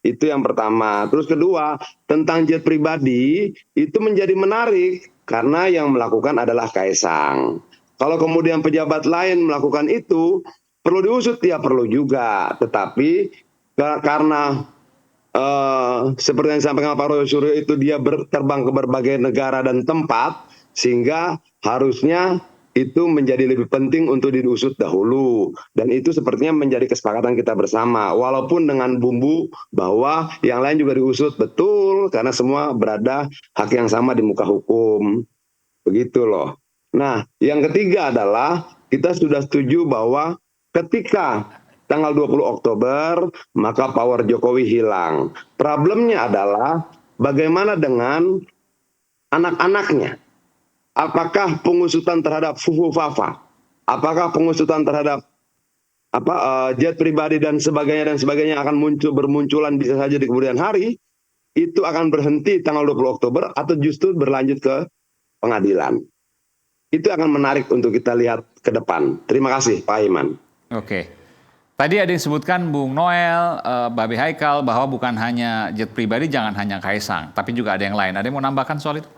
Itu yang pertama. Terus kedua, tentang jet pribadi, itu menjadi menarik karena yang melakukan adalah Kaisang. Kalau kemudian pejabat lain melakukan itu, perlu diusut, ya perlu juga. Tetapi karena seperti yang disampaikan Pak Roy Suryo itu dia terbang ke berbagai negara dan tempat, sehingga harusnya itu menjadi lebih penting untuk diusut dahulu. Dan itu sepertinya menjadi kesepakatan kita bersama. Walaupun dengan bumbu bahwa yang lain juga diusut, betul, karena semua berada hak yang sama di muka hukum. Begitu loh. Nah, yang ketiga adalah kita sudah setuju bahwa ketika tanggal 20 Oktober, maka power Jokowi hilang. Problemnya adalah bagaimana dengan anak-anaknya. Apakah pengusutan terhadap Fufu-Fafa? Apakah pengusutan terhadap jet pribadi dan sebagainya akan bermunculan bisa saja di kemudian hari? Itu akan berhenti tanggal 20 Oktober atau justru berlanjut ke pengadilan? Itu akan menarik untuk kita lihat ke depan. Terima kasih, Pak Iman. Oke. Tadi ada yang disebutkan Bung Noel, Babe Haikal, bahwa bukan hanya jet pribadi, jangan hanya Kaisang, tapi juga ada yang lain. Ada yang mau nambahkan soal itu?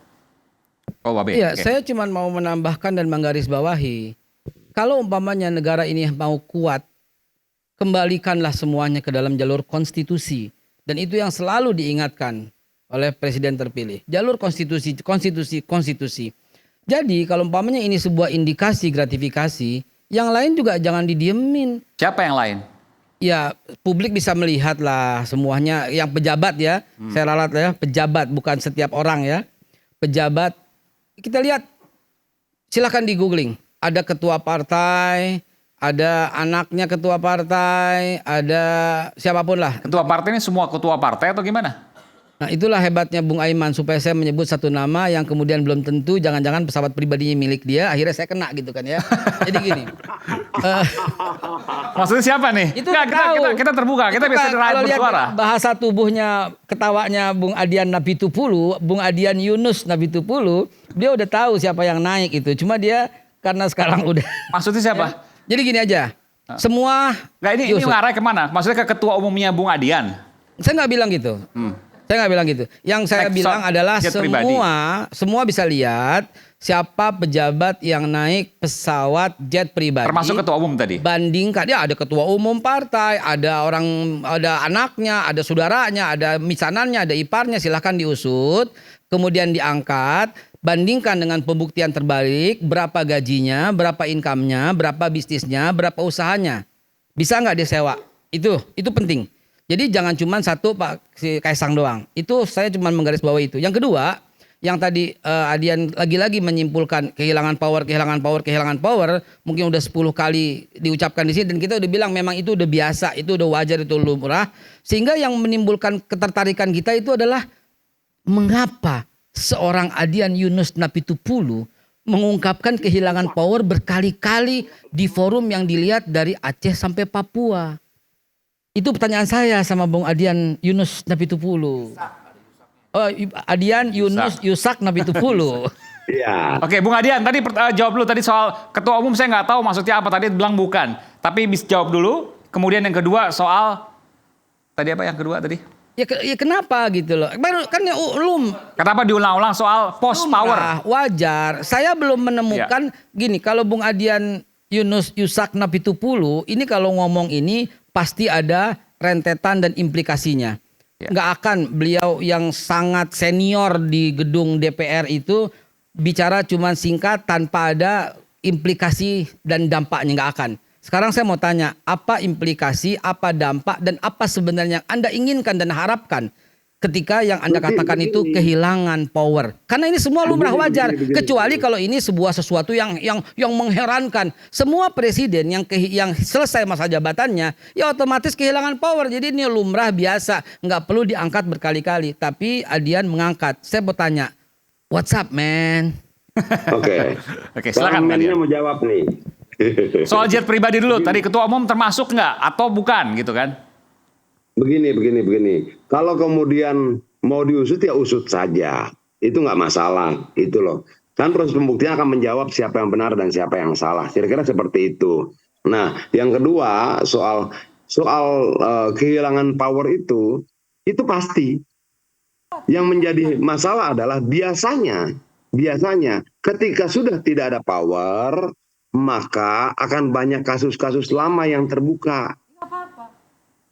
Oh, Babe. Iya, okay. Saya cuma mau menambahkan dan menggarisbawahi. Kalau umpamanya negara ini mau kuat, kembalikanlah semuanya ke dalam jalur konstitusi. Dan itu yang selalu diingatkan oleh presiden terpilih. Jalur konstitusi, konstitusi, konstitusi. Jadi kalau umpamanya ini sebuah indikasi gratifikasi, yang lain juga jangan didiemin. Siapa yang lain? Ya publik bisa melihat lah semuanya, yang pejabat ya, saya ralat ya, pejabat bukan setiap orang ya. Pejabat, kita lihat, silakan di googling. Ada ketua partai, ada anaknya ketua partai, ada siapapun lah. Ketua partai ini semua ketua partai atau gimana? Nah itulah hebatnya Bung Aiman, supaya saya menyebut satu nama yang kemudian belum tentu jangan-jangan pesawat pribadinya milik dia, akhirnya saya kena gitu kan ya. Jadi gini. Maksudnya siapa nih? Itu kita terbuka, kita bisa rakyat bersuara. Bahasa tubuhnya, ketawanya Bung Adian Nabitupulu, Bung Adian Yunus Nabitupulu, dia udah tahu siapa yang naik itu. Cuma dia karena sekarang udah. Maksudnya siapa? Jadi gini aja. Semua. Nggak, ini mengarah kemana? Maksudnya ke ketua umumnya Bung Adian? Saya nggak bilang gitu. Saya nggak bilang gitu. Yang saya bilang adalah semua bisa lihat siapa pejabat yang naik pesawat jet pribadi. Termasuk ketua umum tadi. Bandingkan, ya ada ketua umum partai, ada anaknya, ada saudaranya, ada misanannya, ada iparnya, silahkan diusut, kemudian diangkat, bandingkan dengan pembuktian terbalik, berapa gajinya, berapa income-nya, berapa bisnisnya, berapa usahanya. Bisa nggak disewa? Itu penting. Jadi jangan cuma satu Pak si Kaisang doang. Itu saya cuma menggarisbawahi itu. Yang kedua, yang tadi Adian lagi-lagi menyimpulkan kehilangan power, mungkin udah 10 kali diucapkan di sini dan kita udah bilang memang itu udah biasa, itu udah wajar, itu lumrah. Sehingga yang menimbulkan ketertarikan kita itu adalah mengapa seorang Adian Yunus Nabitupulu mengungkapkan kehilangan power berkali-kali di forum yang dilihat dari Aceh sampai Papua. Itu pertanyaan saya sama Bung Adian Yunus Nabitupulu. Oh, Adian Yunus Yusak Nabitupulu. Iya. Oke, Bung Adian, tadi jawab dulu tadi soal ketua umum, saya nggak tahu maksudnya apa, tadi bilang bukan. Tapi bisa jawab dulu. Kemudian yang kedua soal tadi apa yang kedua tadi? Ya kenapa gitu loh. Baru kan ya Kenapa diulang-ulang soal post power? Wajar. Saya belum menemukan gini, kalau Bung Adian Yunus Yusak Nabitupulu ini kalau ngomong ini pasti ada rentetan dan implikasinya. Nggak akan beliau yang sangat senior di gedung DPR itu bicara cuma singkat tanpa ada implikasi dan dampaknya, nggak akan. Sekarang saya mau tanya, apa implikasi, apa dampak, dan apa sebenarnya yang Anda inginkan dan harapkan ketika yang Anda katakan itu kehilangan power? Karena ini semua lumrah wajar, kecuali kalau ini sebuah sesuatu yang mengherankan. Semua presiden yang selesai masa jabatannya, ya otomatis kehilangan power. Jadi ini lumrah biasa, nggak perlu diangkat berkali-kali. Tapi Adian mengangkat. Saya mau tanya, what's up man? Oke, silakan Adian mau jawab nih. Soal jet pribadi dulu, tadi ketua umum termasuk nggak atau bukan gitu kan? Begini. Kalau kemudian mau diusut ya usut saja. Itu nggak masalah. Itu loh. Kan proses pembuktian akan menjawab siapa yang benar dan siapa yang salah. Kira-kira seperti itu. Nah, yang kedua soal kehilangan power itu pasti. Yang menjadi masalah adalah biasanya ketika sudah tidak ada power, maka akan banyak kasus-kasus lama yang terbuka.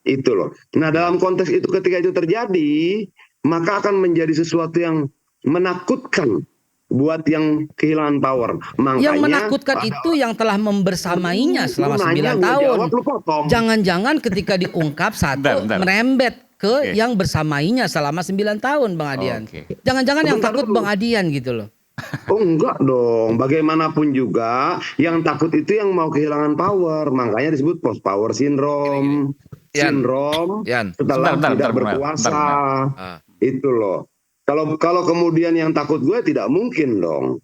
Itu loh. Nah dalam konteks itu ketika itu terjadi, maka akan menjadi sesuatu yang menakutkan buat yang kehilangan power. Makanya, yang menakutkan itu yang telah membersamainya selama 9 tahun. Jangan-jangan ketika diungkap satu merembet ke yang bersamainya selama 9 tahun Bang Adian. Jangan-jangan yang takut Bang Adian gitu loh. Oh enggak dong, bagaimanapun juga yang takut itu yang mau kehilangan power, makanya disebut post power syndrome. Setelah tidak berkuasa. Itu loh. Kalau kemudian yang takut gue tidak mungkin dong.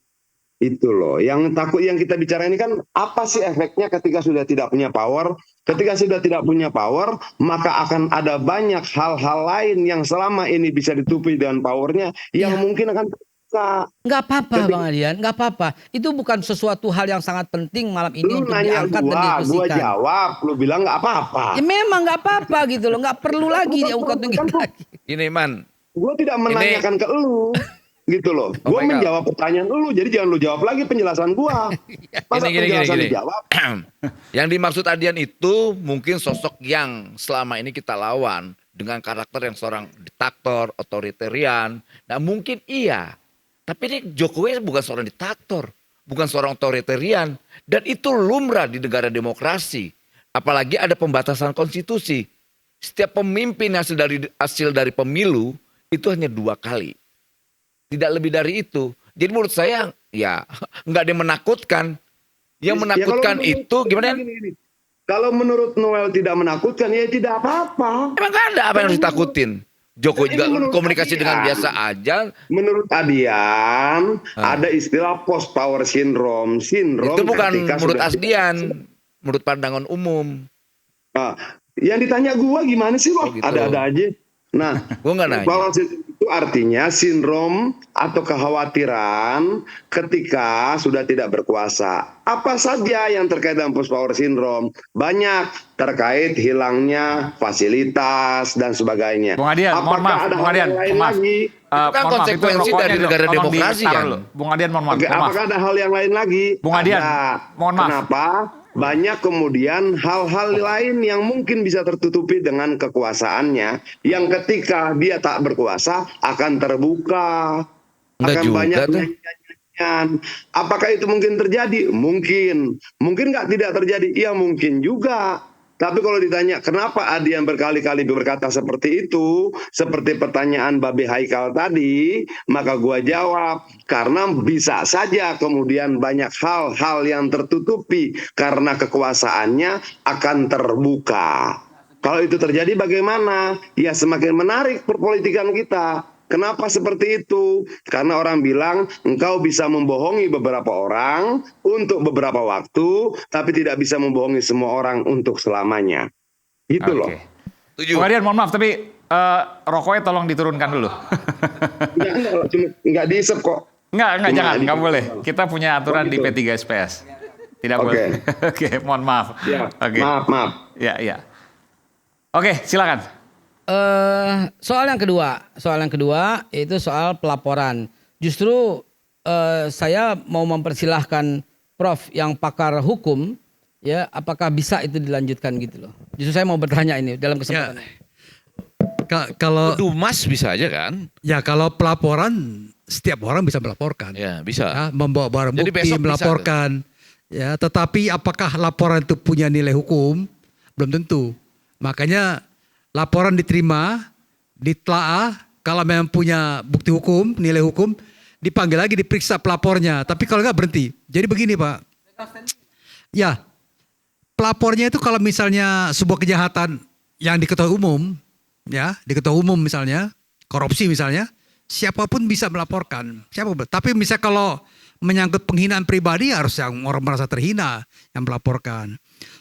Itu loh. Yang takut yang kita bicara ini kan apa sih efeknya ketika sudah tidak punya power? Ketika sudah tidak punya power, maka akan ada banyak hal-hal lain yang selama ini bisa ditutupi dengan powernya yang mungkin akan nggak apa-apa Bang Adian, nggak apa-apa. Itu bukan sesuatu hal yang sangat penting malam ini untuk diangkat dan didiskusikan. Gua jawab, lu bilang nggak apa-apa. Ya memang nggak apa-apa gitu loh, nggak perlu lagi diangkat lagi. Ini Man, gua tidak menanyakan ke lu. gitu loh. Gua menjawab pertanyaan lu, jadi jangan lu jawab lagi penjelasan gua. Masa penjelasan dijawab? Yang dimaksud Adian itu mungkin sosok yang selama ini kita lawan dengan karakter yang seorang diktator, otoritarian. Nah mungkin iya, tapi ini Jokowi bukan seorang diktator, bukan seorang otoritarian, dan itu lumrah di negara demokrasi. Apalagi ada pembatasan konstitusi. Setiap pemimpin hasil dari pemilu itu hanya 2 kali. Tidak lebih dari itu. Jadi menurut saya ya nggak ada yang menakutkan. Yang menakutkan itu gimana? Kalau menurut Noel tidak menakutkan ya tidak apa-apa. Emang nggak ada apa yang harus ditakutin. Jokowi juga komunikasi dengan biasa aja. Menurut Adian ada istilah post power syndrome. Itu bukan menurut Adian, menurut pandangan umum. Yang ditanya gua gimana sih lo? Gitu. Ada-ada aja. Nah, power syndrome itu artinya sindrom atau kekhawatiran ketika sudah tidak berkuasa. Apa saja yang terkait dengan post power syndrome? Banyak terkait hilangnya fasilitas dan sebagainya. Bung Adian, mohon maaf. Ada hal yang lain lagi? Itu kan konsekuensi dari negara demokrasi kan. Bung Adian, mohon maaf. Apakah ada hal yang lain lagi? Bung Adian, mohon maaf. Kenapa? Banyak kemudian hal-hal lain yang mungkin bisa tertutupi dengan kekuasaannya, yang ketika dia tak berkuasa akan terbuka, akan banyak nyanyian. Apakah itu mungkin terjadi? Mungkin nggak tidak terjadi? Ya mungkin juga. Tapi kalau ditanya kenapa Adian berkali-kali berkata seperti itu, seperti pertanyaan Babe Haikal tadi, maka gua jawab, karena bisa saja kemudian banyak hal-hal yang tertutupi karena kekuasaannya akan terbuka. Kalau itu terjadi bagaimana? Ya semakin menarik perpolitikan kita. Kenapa seperti itu? Karena orang bilang engkau bisa membohongi beberapa orang untuk beberapa waktu, tapi tidak bisa membohongi semua orang untuk selamanya. Itu loh. Bung Adian, mohon maaf, tapi rokoknya tolong diturunkan dulu. Enggak diisep kok. Enggak, jangan, enggak boleh. Kita punya aturan di P3 SPS. Tidak boleh. Oke, mohon maaf. Ya, maaf. Ya. Oke, silakan. Soal yang kedua itu soal pelaporan. Justru saya mau mempersilahkan Prof yang pakar hukum, ya, apakah bisa itu dilanjutkan gitu loh. Justru saya mau bertanya ini dalam kesempatan. Kalau Dumas bisa aja kan? Ya kalau pelaporan setiap orang bisa melaporkan. Ya bisa. Ya, membawa barang bukti, melaporkan. Ya, tetapi apakah laporan itu punya nilai hukum? Belum tentu. Makanya laporan diterima, ditelaah, kalau memang punya bukti hukum, nilai hukum, dipanggil lagi, diperiksa pelapornya. Tapi kalau nggak berhenti. Jadi begini Pak, ya pelapornya itu kalau misalnya sebuah kejahatan yang diketahui umum, ya diketahui umum misalnya, korupsi misalnya, siapapun bisa melaporkan. Siapapun. Tapi misalnya kalau menyangkut penghinaan pribadi harus yang orang merasa terhina yang melaporkan.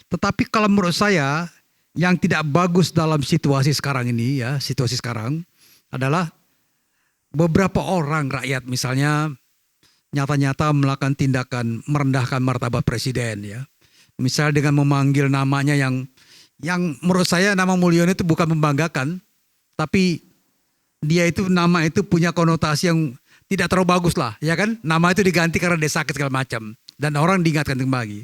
Tetapi kalau menurut saya, yang tidak bagus dalam situasi sekarang ini ya, situasi sekarang adalah beberapa orang rakyat misalnya nyata-nyata melakukan tindakan merendahkan martabat presiden ya. Misalnya dengan memanggil namanya yang menurut saya nama Mulyono itu bukan membanggakan, tapi dia itu nama itu punya konotasi yang tidak terlalu bagus lah, ya kan? Nama itu diganti karena dia sakit segala macam dan orang diingatkan kembali.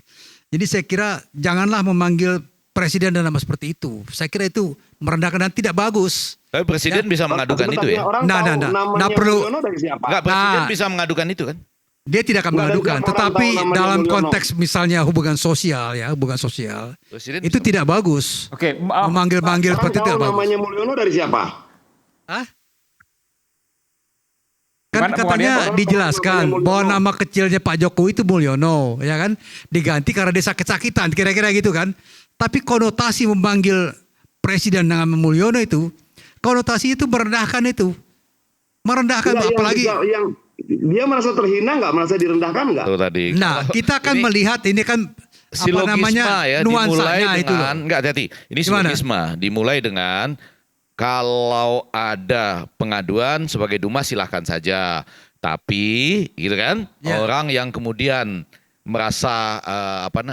Jadi saya kira janganlah memanggil presiden dan nama seperti itu. Saya kira itu merendahkan dan tidak bagus. Tapi presiden bisa mengadukan itu ya? Nah perlu. Enggak, presiden bisa mengadukan itu kan? Dia tidak akan mengadukan. Tetapi dalam konteks misalnya hubungan sosial ya, hubungan sosial. Presiden itu tidak bagus. Oke, memanggil-manggil seperti itu tidak bagus. Namanya Mulyono dari siapa? Hah? Kan katanya dijelaskan bahwa nama kecilnya Pak Jokowi itu Mulyono, ya kan? Diganti karena dia sakit-sakitan, kira-kira gitu kan? Tapi konotasi memanggil presiden dengan Mulyono itu, konotasi itu merendahkan itu. Merendahkan apalagi yang dia merasa terhina nggak, merasa direndahkan nggak? Nah, kita akan melihat ini kan apa namanya ya, nuansanya itu. Enggak, hati-hati. Ini silogisme dimulai dengan kalau ada pengaduan sebagai Dumas silahkan saja. Tapi gitu kan, orang yang kemudian merasa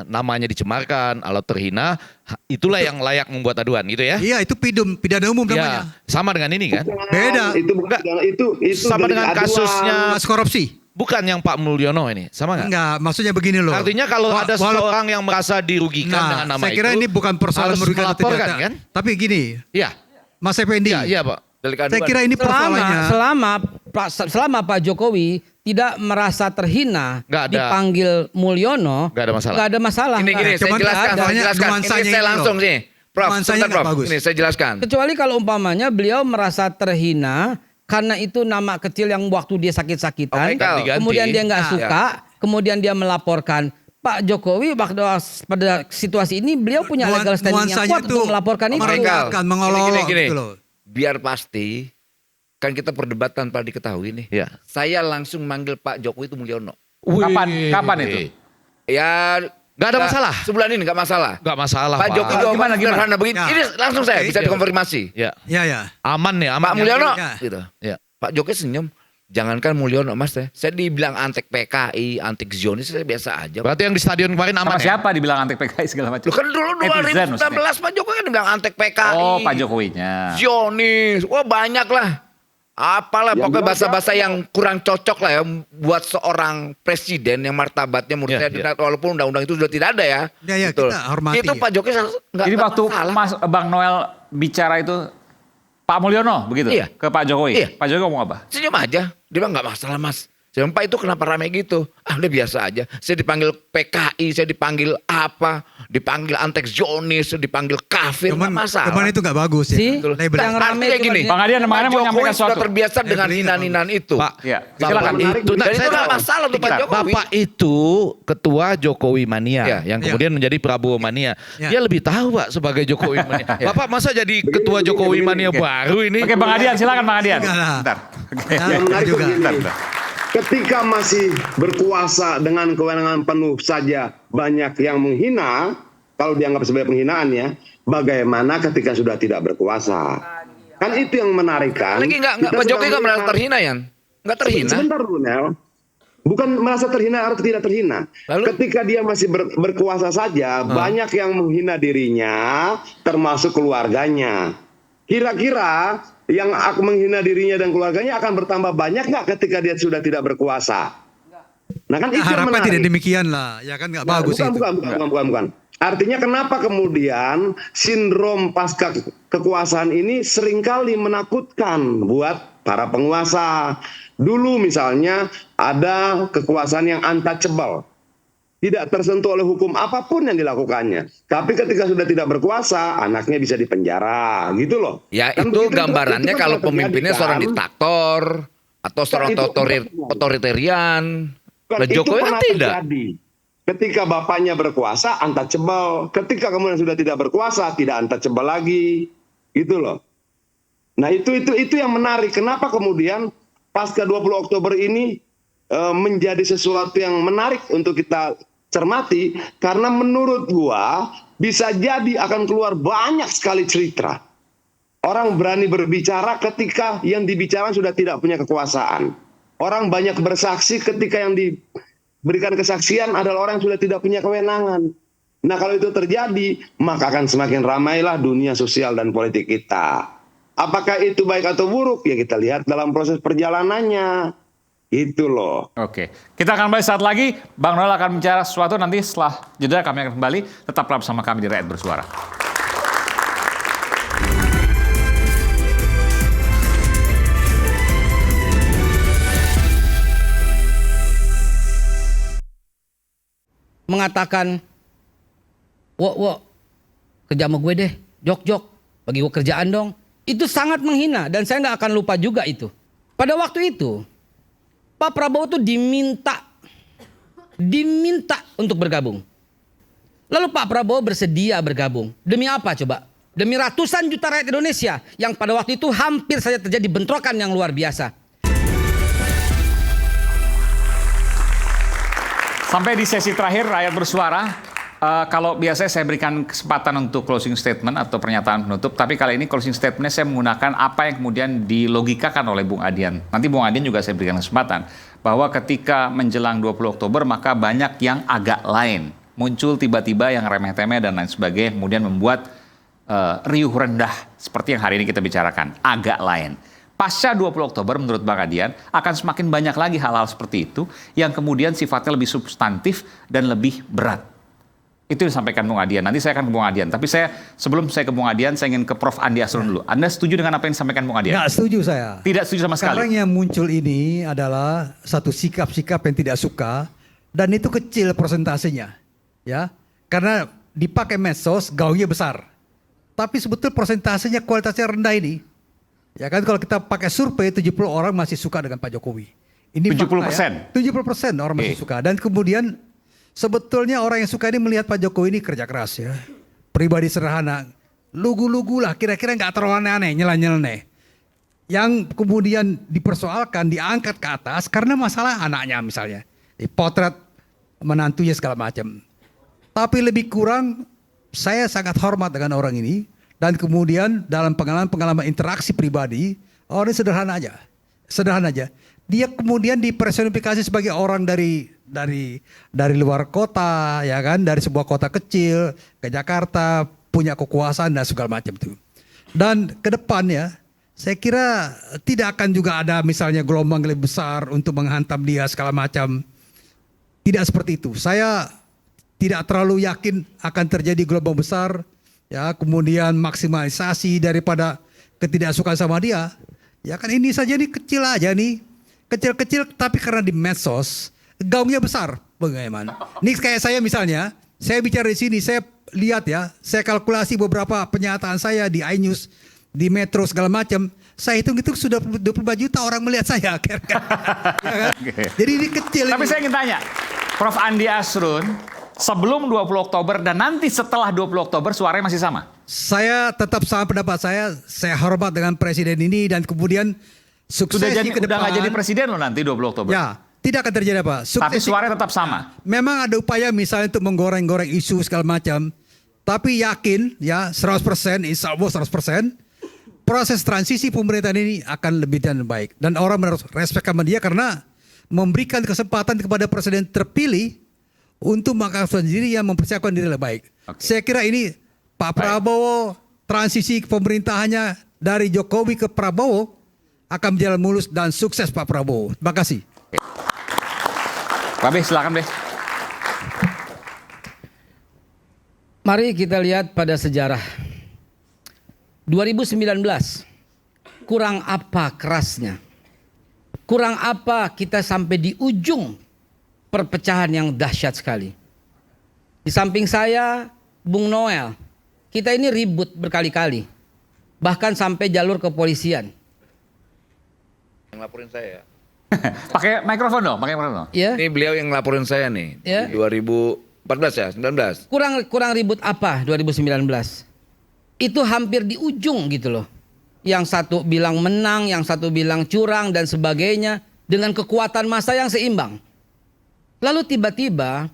namanya dicemarkan atau terhina, itulah yang layak membuat aduan gitu ya. Iya, itu pidana umum namanya. Sama dengan ini kan? Beda. Itu bukan itu sama dengan kasusnya Kasus korupsi. Bukan yang Pak Mulyono ini, sama nggak? Enggak, maksudnya begini loh. Artinya kalau ada seseorang yang merasa dirugikan dengan nama saya kira itu, ini bukan persoalan harus merugikan atau melaporkan, tidak. kan? Tapi gini, Iya. Mas Effendi. Iya, Pak. Saya kira ini persoalannya. Selama Pak Jokowi tidak merasa terhina dipanggil Mulyono, nggak ada masalah. Nggak ada masalah. Ini gini, saya jelaskan. Ini saya langsung sih. Prof, sebentar Prof. Ini saya jelaskan. Kecuali kalau umpamanya beliau merasa terhina karena itu nama kecil yang waktu dia sakit-sakitan, kemudian dia nggak suka, kemudian dia melaporkan. Pak Jokowi pada situasi ini beliau punya legal standing yang kuat untuk melaporkan itu. Akan mengolok gini. gitu loh. Biar pasti, kan kita perdebatan tanpa diketahui nih. Ya. Saya langsung manggil Pak Jokowi itu Mulyono. Kapan itu? Ya nggak ada masalah. Sebulan ini nggak masalah. Nggak masalah. Pak Jokowi gimana? begini. Ya. Ini langsung saya bisa dikonfirmasi. Ya. Ya. Aman nih, aman. Pak Mulyono, Ya. gitu. Ya. Pak Jokowi senyum. Jangankan Mulyono Mas ya. Saya dibilang antek PKI, antek Zionis, saya biasa aja. Berarti yang di stadion kemarin aman Sama siapa dibilang antek PKI segala macam? Lu kan dulu 2019 Pak Jokowi kan dibilang antek PKI. Oh, Pak Jokowinya. Zionis. Wah, banyak lah. Apalah pokoknya bahasa-bahasa yang kurang cocok lah ya buat seorang presiden yang martabatnya menurut saya walaupun undang-undang itu sudah tidak ada ya. Ya, gitu. kita hormati. Itu Pak Jokowi enggak. Jadi waktu Bang Noel bicara itu Pak Mulyono begitu ke Pak Jokowi. Iya. Pak Jokowi ngomong apa? Senyum aja. Dia bilang nggak masalah Mas. Saya bilang, Pak itu kenapa rame gitu? Udah biasa aja. Saya dipanggil PKI, saya dipanggil apa? Dipanggil antek Zionis, dipanggil kafir, nggak masalah. Cuman itu nggak bagus ya. Yang rame kayak gini. Bang Adian kemarin mau nyampaikan sesuatu. Sudah terbiasa dengan hinaan-hinaan itu. Pak, ya. silakan. Itu nggak masalah tuh Pak Jokowi. Bapak itu ketua Jokowi Mania, yang kemudian menjadi Prabowo Mania. Dia lebih tahu Pak sebagai Jokowi Mania. Bapak masa jadi ketua Jokowi Mania baru ini? Oke, Bang Adian, silakan Bang Adian. Bentar. Bentar. Ketika masih berkuasa dengan kewenangan penuh saja banyak yang menghina, kalau dianggap sebagai penghinaan ya, bagaimana ketika sudah tidak berkuasa? Kan itu yang menarik kan. Lagi nggak Pak Jokowi nggak merasa terhina ya? Nggak terhina. Sebentar dulu Nel. Bukan merasa terhina atau tidak terhina. Lalu? Ketika dia masih berkuasa saja, banyak yang menghina dirinya, termasuk keluarganya. Kira-kira yang menghina dirinya dan keluarganya akan bertambah banyak nggak ketika dia sudah tidak berkuasa? Nah kan itu harapan tidak demikian lah, ya kan nggak bagus itu. Bukan. Artinya kenapa kemudian sindrom pasca kekuasaan ini seringkali menakutkan buat para penguasa. Dulu misalnya ada kekuasaan yang untouchable. Tidak tersentuh oleh hukum apapun yang dilakukannya. Tapi ketika sudah tidak berkuasa, anaknya bisa dipenjara, gitu loh. Ya kan itu gambarannya itu kalau pemimpinnya seorang diktator atau seorang otoritarian. Nah, Jokowi kan tidak. Ketika bapaknya berkuasa, untouchable. Ketika kemudian sudah tidak berkuasa, tidak untouchable lagi, gitu loh. Nah itu yang menarik. Kenapa kemudian pasca 20 Oktober ini menjadi sesuatu yang menarik untuk kita cermati, karena menurut gua bisa jadi akan keluar banyak sekali cerita. Orang berani berbicara ketika yang dibicarakan sudah tidak punya kekuasaan. Orang banyak bersaksi ketika yang diberikan kesaksian adalah orang yang sudah tidak punya kewenangan. Nah kalau itu terjadi, maka akan semakin ramailah dunia sosial dan politik kita. Apakah itu baik atau buruk? Ya kita lihat dalam proses perjalanannya. Itu loh. Oke, kita akan bahas saat lagi. Bang Noel akan bicara sesuatu nanti setelah jeda kami akan kembali. Tetaplah bersama kami di Rakyat Bersuara. Mengatakan, wo, kerja sama gue deh, jok, bagi gue kerjaan dong. Itu sangat menghina dan saya nggak akan lupa juga itu. Pada waktu itu, Pak Prabowo tuh diminta untuk bergabung. Lalu Pak Prabowo bersedia bergabung. Demi apa coba? Demi ratusan juta rakyat Indonesia yang pada waktu itu hampir saja terjadi bentrokan yang luar biasa. Sampai di sesi terakhir Rakyat Bersuara. Kalau biasanya saya berikan kesempatan untuk closing statement atau pernyataan penutup, tapi kali ini closing statementnya saya menggunakan apa yang kemudian dilogikakan oleh Bung Adian. Nanti Bung Adian juga saya berikan kesempatan. bahwa ketika menjelang 20 Oktober maka banyak yang agak lain. Muncul tiba-tiba yang remeh-temeh dan lain sebagainya, kemudian membuat riuh rendah seperti yang hari ini kita bicarakan, agak lain. Pasca 20 Oktober menurut Bang Adian akan semakin banyak lagi hal-hal seperti itu yang kemudian sifatnya lebih substantif dan lebih berat. Itu disampaikan Bung Adian. Nanti saya akan ke Bung Adian. Tapi sebelum saya ke Bung Adian, saya ingin ke Prof. Andi Asrun dulu. Anda setuju dengan apa yang disampaikan Bung Adian? Nggak setuju saya. Tidak setuju sama sekali? Sekarang yang muncul ini adalah satu sikap-sikap yang tidak suka. Dan itu kecil persentasenya. Ya, karena dipakai medsos, gaungnya besar. Tapi sebetulnya persentasenya kualitasnya rendah ini. Ya kan, kalau kita pakai survei, 70 orang masih suka dengan Pak Jokowi. Ini 70%? 70% orang masih suka. Dan kemudian sebetulnya orang yang suka ini melihat Pak Jokowi ini kerja keras ya. Pribadi sederhana. Lugu-lugu lah, kira-kira nggak terlalu aneh-aneh, nyeleneh. Yang kemudian dipersoalkan, diangkat ke atas karena masalah anaknya misalnya. Potret menantunya segala macam. Tapi lebih kurang, saya sangat hormat dengan orang ini. Dan kemudian dalam pengalaman interaksi pribadi, orang ini sederhana aja. Sederhana aja. Dia kemudian dipersonifikasi sebagai orang dari luar kota, ya kan, dari sebuah kota kecil ke Jakarta, punya kekuasaan dan segala macam itu. Dan ke depannya, saya kira tidak akan juga ada misalnya gelombang lebih besar untuk menghantam dia segala macam. Tidak seperti itu. Saya tidak terlalu yakin akan terjadi gelombang besar, ya, kemudian maksimalisasi daripada ketidaksukaan sama dia. Ya kan, ini saja nih kecil aja nih. Kecil-kecil tapi karena di medsos gaungnya besar. Bagaimana? Ini kayak saya misalnya, saya bicara di sini, saya lihat ya, saya kalkulasi beberapa pernyataan saya di iNews, di Metro segala macam. Saya hitung-hitung sudah 25 juta orang melihat saya. Ya kan? Jadi ini kecil. Tapi saya ingin tanya, Prof. Andi Asrun, sebelum 20 Oktober dan nanti setelah 20 Oktober suaranya masih sama? Saya tetap sama pendapat saya hormat dengan presiden ini dan kemudian suksesi ke depan. Udah nggak jadi presiden loh nanti 20 Oktober. Ya, tidak akan terjadi apa. Tapi suaranya tetap sama. Memang ada upaya misalnya untuk menggoreng-goreng isu segala macam. Tapi yakin ya 100%, insya Allah 100%. Proses transisi pemerintahan ini akan lebih dan baik. Dan orang harus respect sama dia karena memberikan kesempatan kepada presiden terpilih untuk mengaktifkan diri yang mempersiapkan diri lebih baik. Saya kira ini Pak Prabowo, transisi pemerintahannya dari Jokowi ke Prabowo akan berjalan mulus dan sukses Pak Prabowo. Terima kasih. Pak Beh, silakan Beh. Mari kita lihat pada sejarah. 2019, kurang apa kerasnya? Kurang apa kita sampai di ujung perpecahan yang dahsyat sekali. Di samping saya, Bung Noel, kita ini ribut berkali-kali. Bahkan sampai jalur kepolisian. Yang laporin saya. Pakai mikrofon dong, pakai mikrofon dong. Ya. Ini beliau yang laporin saya nih. Ya. 2014 ya, 19. Kurang ribut apa 2019? Itu hampir di ujung gitu loh. Yang satu bilang menang, yang satu bilang curang dan sebagainya dengan kekuatan massa yang seimbang. Lalu tiba-tiba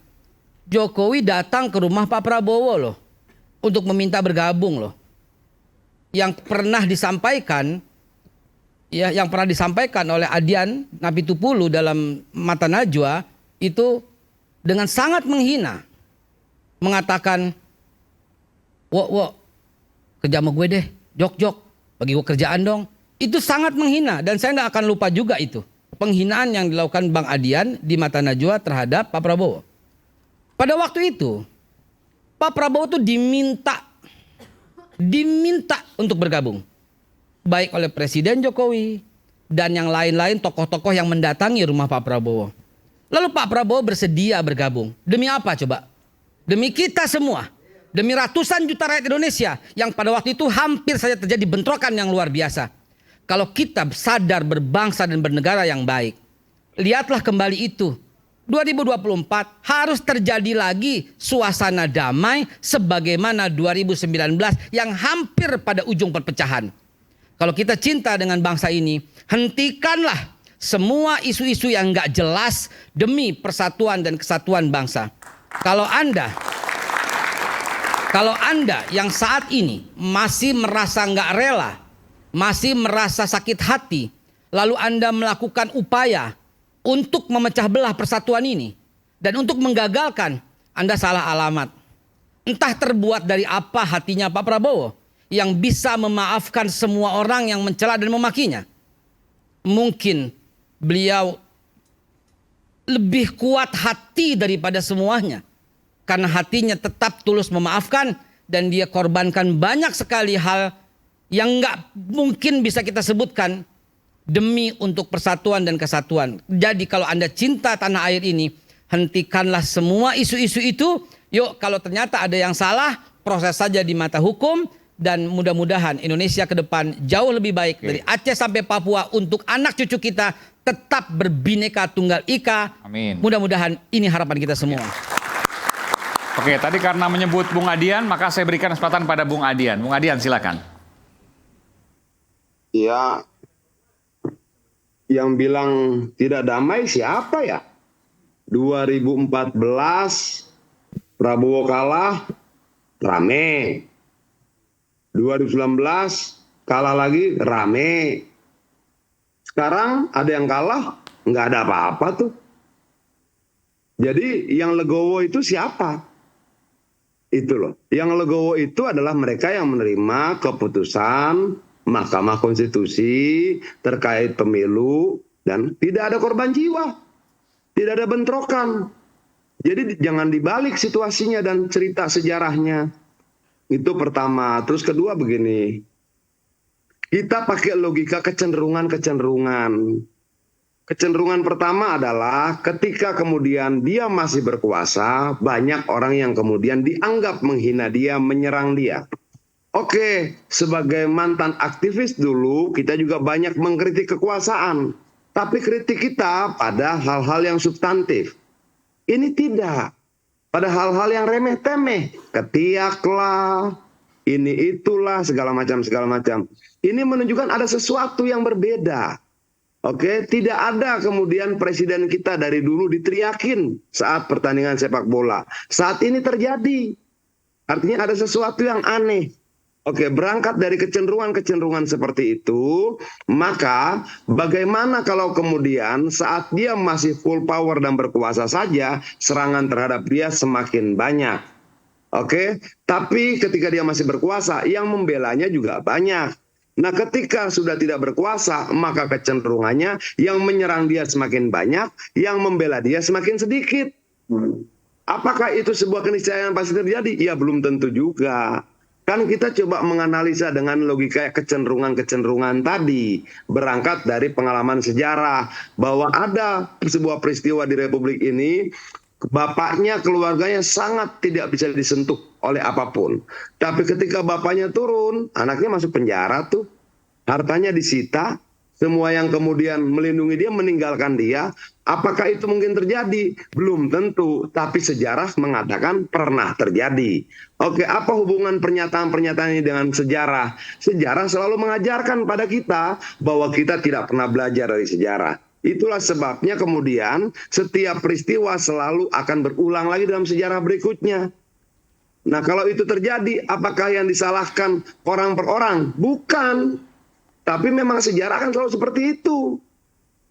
Jokowi datang ke rumah Pak Prabowo loh untuk meminta bergabung loh. Yang pernah disampaikan oleh Adian Napitupulu dalam Mata Najwa itu dengan sangat menghina, mengatakan, "Wo, kerja sama gue deh, jok, bagi gue kerjaan dong." Itu sangat menghina dan saya nggak akan lupa juga itu penghinaan yang dilakukan Bang Adian di Mata Najwa terhadap Pak Prabowo. Pada waktu itu Pak Prabowo tuh diminta untuk bergabung, baik oleh Presiden Jokowi dan yang lain-lain tokoh-tokoh yang mendatangi rumah Pak Prabowo. Lalu Pak Prabowo bersedia bergabung. Demi apa coba? Demi kita semua. Demi ratusan juta rakyat Indonesia yang pada waktu itu hampir saja terjadi bentrokan yang luar biasa. Kalau kita sadar berbangsa dan bernegara yang baik, lihatlah kembali itu. 2024 harus terjadi lagi suasana damai sebagaimana 2019 yang hampir pada ujung perpecahan. Kalau kita cinta dengan bangsa ini, hentikanlah semua isu-isu yang nggak jelas demi persatuan dan kesatuan bangsa. Kalau Anda yang saat ini masih merasa nggak rela, masih merasa sakit hati, lalu Anda melakukan upaya untuk memecah belah persatuan ini dan untuk menggagalkan, Anda salah alamat. Entah terbuat dari apa hatinya Pak Prabowo yang bisa memaafkan semua orang yang mencela dan memakinya. Mungkin beliau lebih kuat hati daripada semuanya, karena hatinya tetap tulus memaafkan dan dia korbankan banyak sekali hal yang nggak mungkin bisa kita sebutkan demi untuk persatuan dan kesatuan. Jadi kalau Anda cinta tanah air ini, hentikanlah semua isu-isu itu. Yuk, kalau ternyata ada yang salah, proses saja di mata hukum. Dan mudah-mudahan Indonesia ke depan jauh lebih baik. Dari Aceh sampai Papua, untuk anak cucu kita tetap berbineka tunggal ika. Amin. Mudah-mudahan ini harapan kita semua. Oke, tadi karena menyebut Bung Adian, maka saya berikan kesempatan pada Bung Adian. Bung Adian, silakan. Ya, yang bilang tidak damai siapa ya? 2014 Prabowo kalah, rame. 2019 kalah lagi, rame. Sekarang ada yang kalah, nggak ada apa-apa tuh. Jadi yang legowo itu siapa? Itu loh. Yang legowo itu adalah mereka yang menerima keputusan Mahkamah Konstitusi terkait pemilu dan tidak ada korban jiwa. Tidak ada bentrokan. Jadi jangan dibalik situasinya dan cerita sejarahnya. Itu pertama. Terus kedua begini. Kita pakai logika kecenderungan-kecenderungan. Kecenderungan pertama adalah ketika kemudian dia masih berkuasa, banyak orang yang kemudian dianggap menghina dia, menyerang dia. Oke, sebagai mantan aktivis dulu, kita juga banyak mengkritik kekuasaan. Tapi kritik kita pada hal-hal yang substantif. Ini tidak. Pada hal-hal yang remeh-temeh. Ketiaklah, ini itulah, segala macam. Ini menunjukkan ada sesuatu yang berbeda. Oke, tidak ada kemudian presiden kita dari dulu diteriakin saat pertandingan sepak bola. Saat ini terjadi. Artinya ada sesuatu yang aneh. Oke, berangkat dari kecenderungan-kecenderungan seperti itu, maka bagaimana kalau kemudian saat dia masih full power dan berkuasa saja, serangan terhadap dia semakin banyak. Oke, tapi ketika dia masih berkuasa, yang membelanya juga banyak. Nah, ketika sudah tidak berkuasa, maka kecenderungannya yang menyerang dia semakin banyak, yang membela dia semakin sedikit. Apakah itu sebuah keniscayaan pasti terjadi? Ya, belum tentu juga. Kan kita coba menganalisa dengan logika kecenderungan-kecenderungan tadi. Berangkat dari pengalaman sejarah. Bahwa ada sebuah peristiwa di Republik ini, bapaknya, keluarganya sangat tidak bisa disentuh oleh apapun. Tapi ketika bapaknya turun, anaknya masuk penjara tuh. Hartanya disita. Semua yang kemudian melindungi dia meninggalkan dia. Apakah itu mungkin terjadi? Belum tentu. Tapi sejarah mengatakan pernah terjadi. Oke, apa hubungan pernyataan-pernyataan ini dengan sejarah? Sejarah selalu mengajarkan pada kita bahwa kita tidak pernah belajar dari sejarah. Itulah sebabnya kemudian setiap peristiwa selalu akan berulang lagi dalam sejarah berikutnya. Nah, kalau itu terjadi, apakah yang disalahkan orang per orang? Bukan. Tapi memang sejarah kan selalu seperti itu.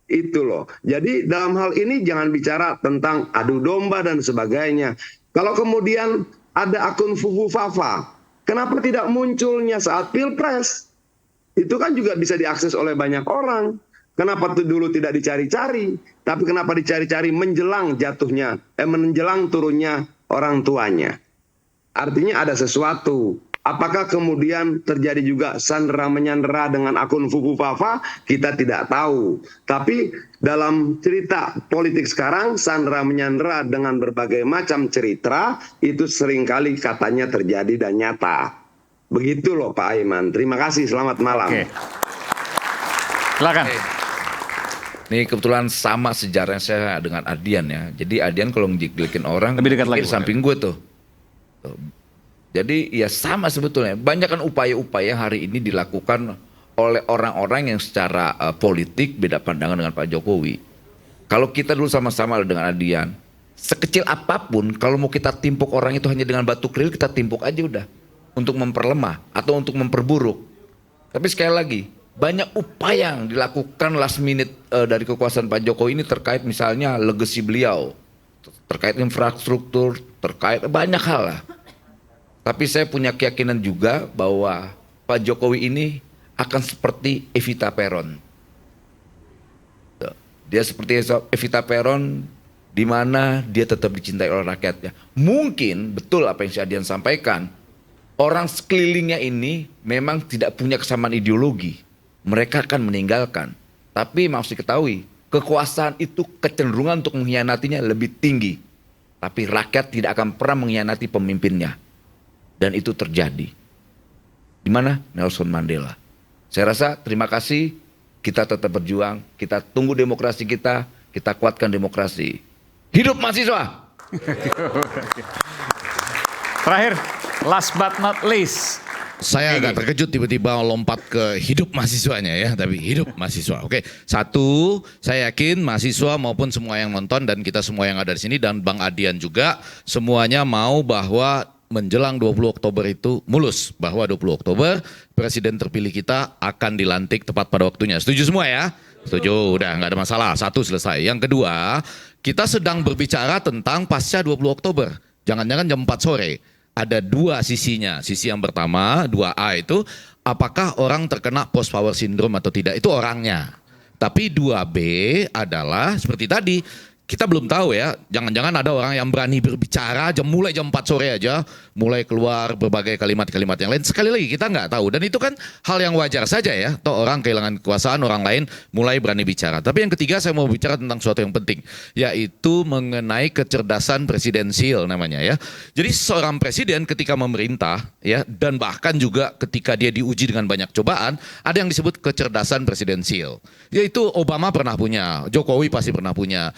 Itu loh. Jadi dalam hal ini jangan bicara tentang adu domba dan sebagainya. Kalau kemudian ada akun Fufu Fafa, kenapa tidak munculnya saat Pilpres? Itu kan juga bisa diakses oleh banyak orang. Kenapa itu dulu tidak dicari-cari? Tapi kenapa dicari-cari menjelang jatuhnya, menjelang turunnya orang tuanya? Artinya ada sesuatu. Apakah kemudian terjadi juga sandera-menyandera dengan akun Fufu Fafa? Kita tidak tahu. Tapi dalam cerita politik sekarang, sandera-menyandera dengan berbagai macam cerita, itu seringkali katanya terjadi dan nyata. Begitu loh Pak Aiman. Terima kasih, selamat malam. Oke. Silakan. Ini kebetulan sama sejarahnya saya dengan Adian ya. Jadi Adian kalau ngejelekin orang, lebih dekat lagi di samping gue tuh. Jadi ya sama sebetulnya. Banyak kan upaya-upaya hari ini dilakukan oleh orang-orang yang secara politik beda pandangan dengan Pak Jokowi. Kalau kita dulu sama-sama dengan Adian, sekecil apapun kalau mau kita timpuk orang itu hanya dengan batu keril, kita timpuk aja udah. Untuk memperlemah atau untuk memperburuk. Tapi sekali lagi, banyak upaya yang dilakukan last minute dari kekuasaan Pak Jokowi ini terkait misalnya legacy beliau, terkait infrastruktur, terkait banyak hal lah. Tapi saya punya keyakinan juga bahwa Pak Jokowi ini akan seperti Evita Peron. Dia seperti Evita Peron di mana dia tetap dicintai oleh rakyatnya. Mungkin betul apa yang si Adian sampaikan, orang sekelilingnya ini memang tidak punya kesamaan ideologi. Mereka akan meninggalkan. Tapi harus diketahui, kekuasaan itu kecenderungan untuk mengkhianatinya lebih tinggi. Tapi rakyat tidak akan pernah mengkhianati pemimpinnya. Dan itu terjadi. Di mana? Nelson Mandela. Saya rasa terima kasih, kita tetap berjuang, kita tunggu demokrasi kita kuatkan demokrasi. Hidup mahasiswa! Terakhir, last but not least. Saya agak terkejut tiba-tiba lompat ke hidup mahasiswanya ya, tapi hidup mahasiswa. Oke, satu, saya yakin mahasiswa maupun semua yang nonton dan kita semua yang ada di sini dan Bang Adian juga semuanya mau bahwa menjelang 20 Oktober itu mulus, bahwa 20 Oktober presiden terpilih kita akan dilantik tepat pada waktunya. Setuju semua ya? Setuju, udah nggak ada masalah. Satu selesai. Yang kedua, kita sedang berbicara tentang pasca 20 Oktober. Jangan-jangan jam 4 sore. Ada dua sisinya. Sisi yang pertama, 2A itu, apakah orang terkena post power syndrome atau tidak? Itu orangnya. Tapi 2B adalah seperti tadi, kita belum tahu ya, jangan-jangan ada orang yang berani berbicara mulai jam 4 sore aja, mulai keluar berbagai kalimat-kalimat yang lain. Sekali lagi kita nggak tahu, dan itu kan hal yang wajar saja ya, toh orang kehilangan kekuasaan, orang lain mulai berani bicara. Tapi yang ketiga saya mau bicara tentang sesuatu yang penting, yaitu mengenai kecerdasan presidensial namanya ya. Jadi seorang presiden ketika memerintah ya, dan bahkan juga ketika dia diuji dengan banyak cobaan, ada yang disebut kecerdasan presidensial. Yaitu Obama pernah punya, Jokowi pasti pernah punya,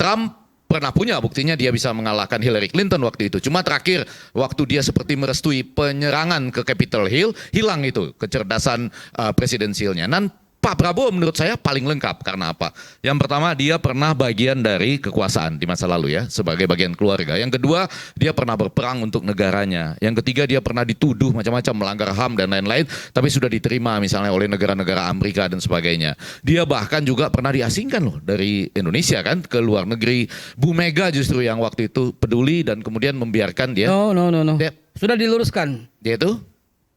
Trump pernah punya, buktinya dia bisa mengalahkan Hillary Clinton waktu itu. Cuma terakhir waktu dia seperti merestui penyerangan ke Capitol Hill, hilang itu kecerdasan presidensialnya. Dan Pak Prabowo menurut saya paling lengkap. Karena apa? Yang pertama, dia pernah bagian dari kekuasaan di masa lalu ya, sebagai bagian keluarga. Yang kedua, dia pernah berperang untuk negaranya. Yang ketiga, dia pernah dituduh macam-macam melanggar HAM dan lain-lain, tapi sudah diterima misalnya oleh negara-negara Amerika dan sebagainya. Dia bahkan juga pernah diasingkan loh dari Indonesia kan ke luar negeri. Bu Mega justru yang waktu itu peduli dan kemudian membiarkan dia. No. Sudah diluruskan. Dia itu?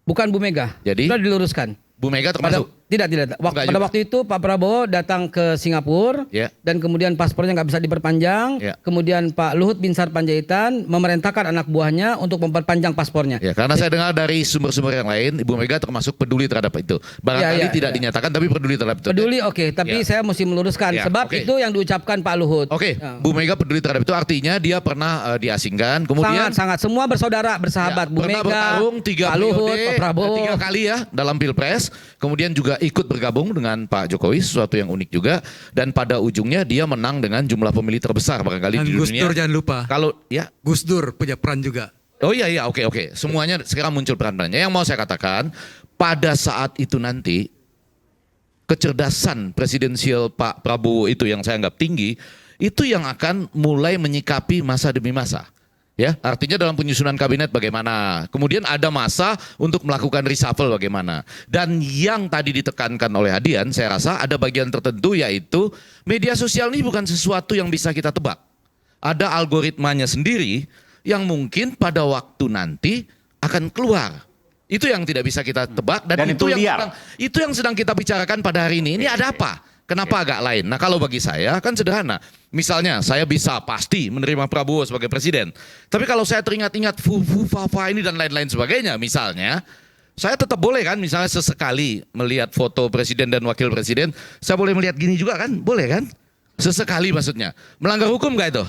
Bukan Bu Mega. Jadi? Sudah diluruskan. Bu Mega termasuk? Tidak. Pada waktu itu Pak Prabowo datang ke Singapura dan kemudian paspornya nggak bisa diperpanjang. Kemudian Pak Luhut Binsar Panjaitan memerintahkan anak buahnya untuk memperpanjang paspornya. Ya, karena saya dengar dari sumber-sumber yang lain, Ibu Mega termasuk peduli terhadap itu. Barangkali tidak dinyatakan tapi peduli terhadap itu. Peduli tapi saya mesti meluruskan sebab itu yang diucapkan Pak Luhut. Bu Mega peduli terhadap itu artinya dia pernah diasingkan. Kemudian sangat semua bersaudara bersahabat. Bu Mega, bertarung 3 Pak Luhut, Pak Prabowo 3 kali ya dalam Pilpres. Kemudian juga ikut bergabung dengan Pak Jokowi, sesuatu yang unik juga. Dan pada ujungnya dia menang dengan jumlah pemilih terbesar barangkali di dunia. Gus Dur jangan lupa. Kalau ya Gus Dur punya peran juga. Oh iya, oke. Semuanya sekarang muncul peran-perannya. Yang mau saya katakan, pada saat itu nanti kecerdasan presidensial Pak Prabowo itu yang saya anggap tinggi, itu yang akan mulai menyikapi masa demi masa. Ya, artinya dalam penyusunan kabinet bagaimana, kemudian ada masa untuk melakukan reshuffle bagaimana. Dan yang tadi ditekankan oleh Adian, saya rasa ada bagian tertentu yaitu media sosial ini bukan sesuatu yang bisa kita tebak. Ada algoritmanya sendiri yang mungkin pada waktu nanti akan keluar. Itu yang tidak bisa kita tebak dan itu yang sedang kita bicarakan pada hari ini. Ini ada apa? Kenapa agak lain? Nah kalau bagi saya kan sederhana. Misalnya saya bisa pasti menerima Prabowo sebagai presiden. Tapi kalau saya teringat-ingat Fafa ini dan lain-lain sebagainya misalnya. Saya tetap boleh kan misalnya sesekali melihat foto presiden dan wakil presiden. Saya boleh melihat gini juga kan? Boleh kan? Sesekali maksudnya. Melanggar hukum gak itu?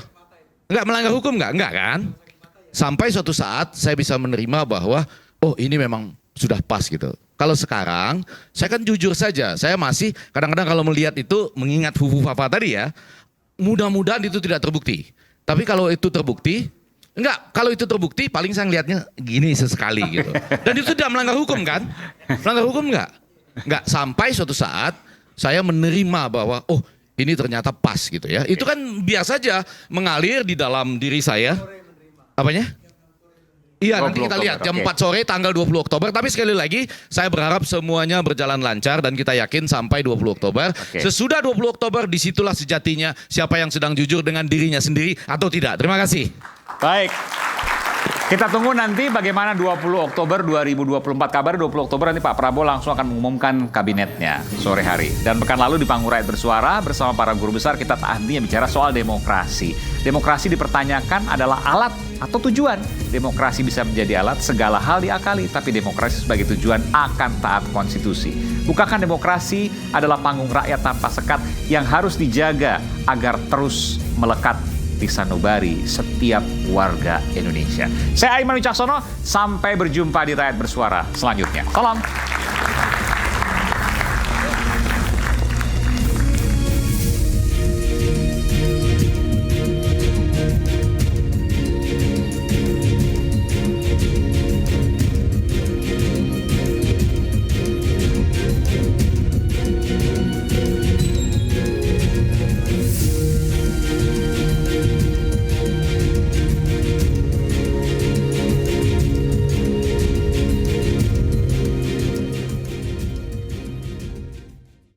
Enggak melanggar hukum gak? Enggak kan? Sampai suatu saat saya bisa menerima bahwa oh ini memang sudah pas gitu. Kalau sekarang, saya kan jujur saja, saya masih kadang-kadang kalau melihat itu mengingat Fafa tadi ya, mudah-mudahan itu tidak terbukti. Tapi kalau itu terbukti, kalau itu terbukti paling saya ngelihatnya gini sesekali gitu. Dan itu tidak melanggar hukum kan? Melanggar hukum enggak? Enggak, sampai suatu saat saya menerima bahwa oh ini ternyata pas gitu ya. Itu kan biasa saja mengalir di dalam diri saya. Apanya? Iya, nanti 20 kita lihat jam Oktober, 4 sore tanggal 20 Oktober. Tapi sekali lagi, saya berharap semuanya berjalan lancar dan kita yakin sampai 20 Oktober. Sesudah 20 Oktober, disitulah sejatinya siapa yang sedang jujur dengan dirinya sendiri atau tidak. Terima kasih. Baik. Kita tunggu nanti bagaimana 20 Oktober 2024. Kabar 20 Oktober nanti Pak Prabowo langsung akan mengumumkan kabinetnya sore hari. Dan pekan lalu di panggung Rakyat Bersuara bersama para guru besar kita hentinya bicara soal demokrasi. Demokrasi dipertanyakan adalah alat atau tujuan. Demokrasi bisa menjadi alat, segala hal diakali, tapi demokrasi sebagai tujuan akan taat konstitusi. Bukankah demokrasi adalah panggung rakyat tanpa sekat yang harus dijaga agar terus melekat di sanubari setiap warga Indonesia. Saya Aiman Wicaksono, sampai berjumpa di Rakyat Bersuara selanjutnya. Salam.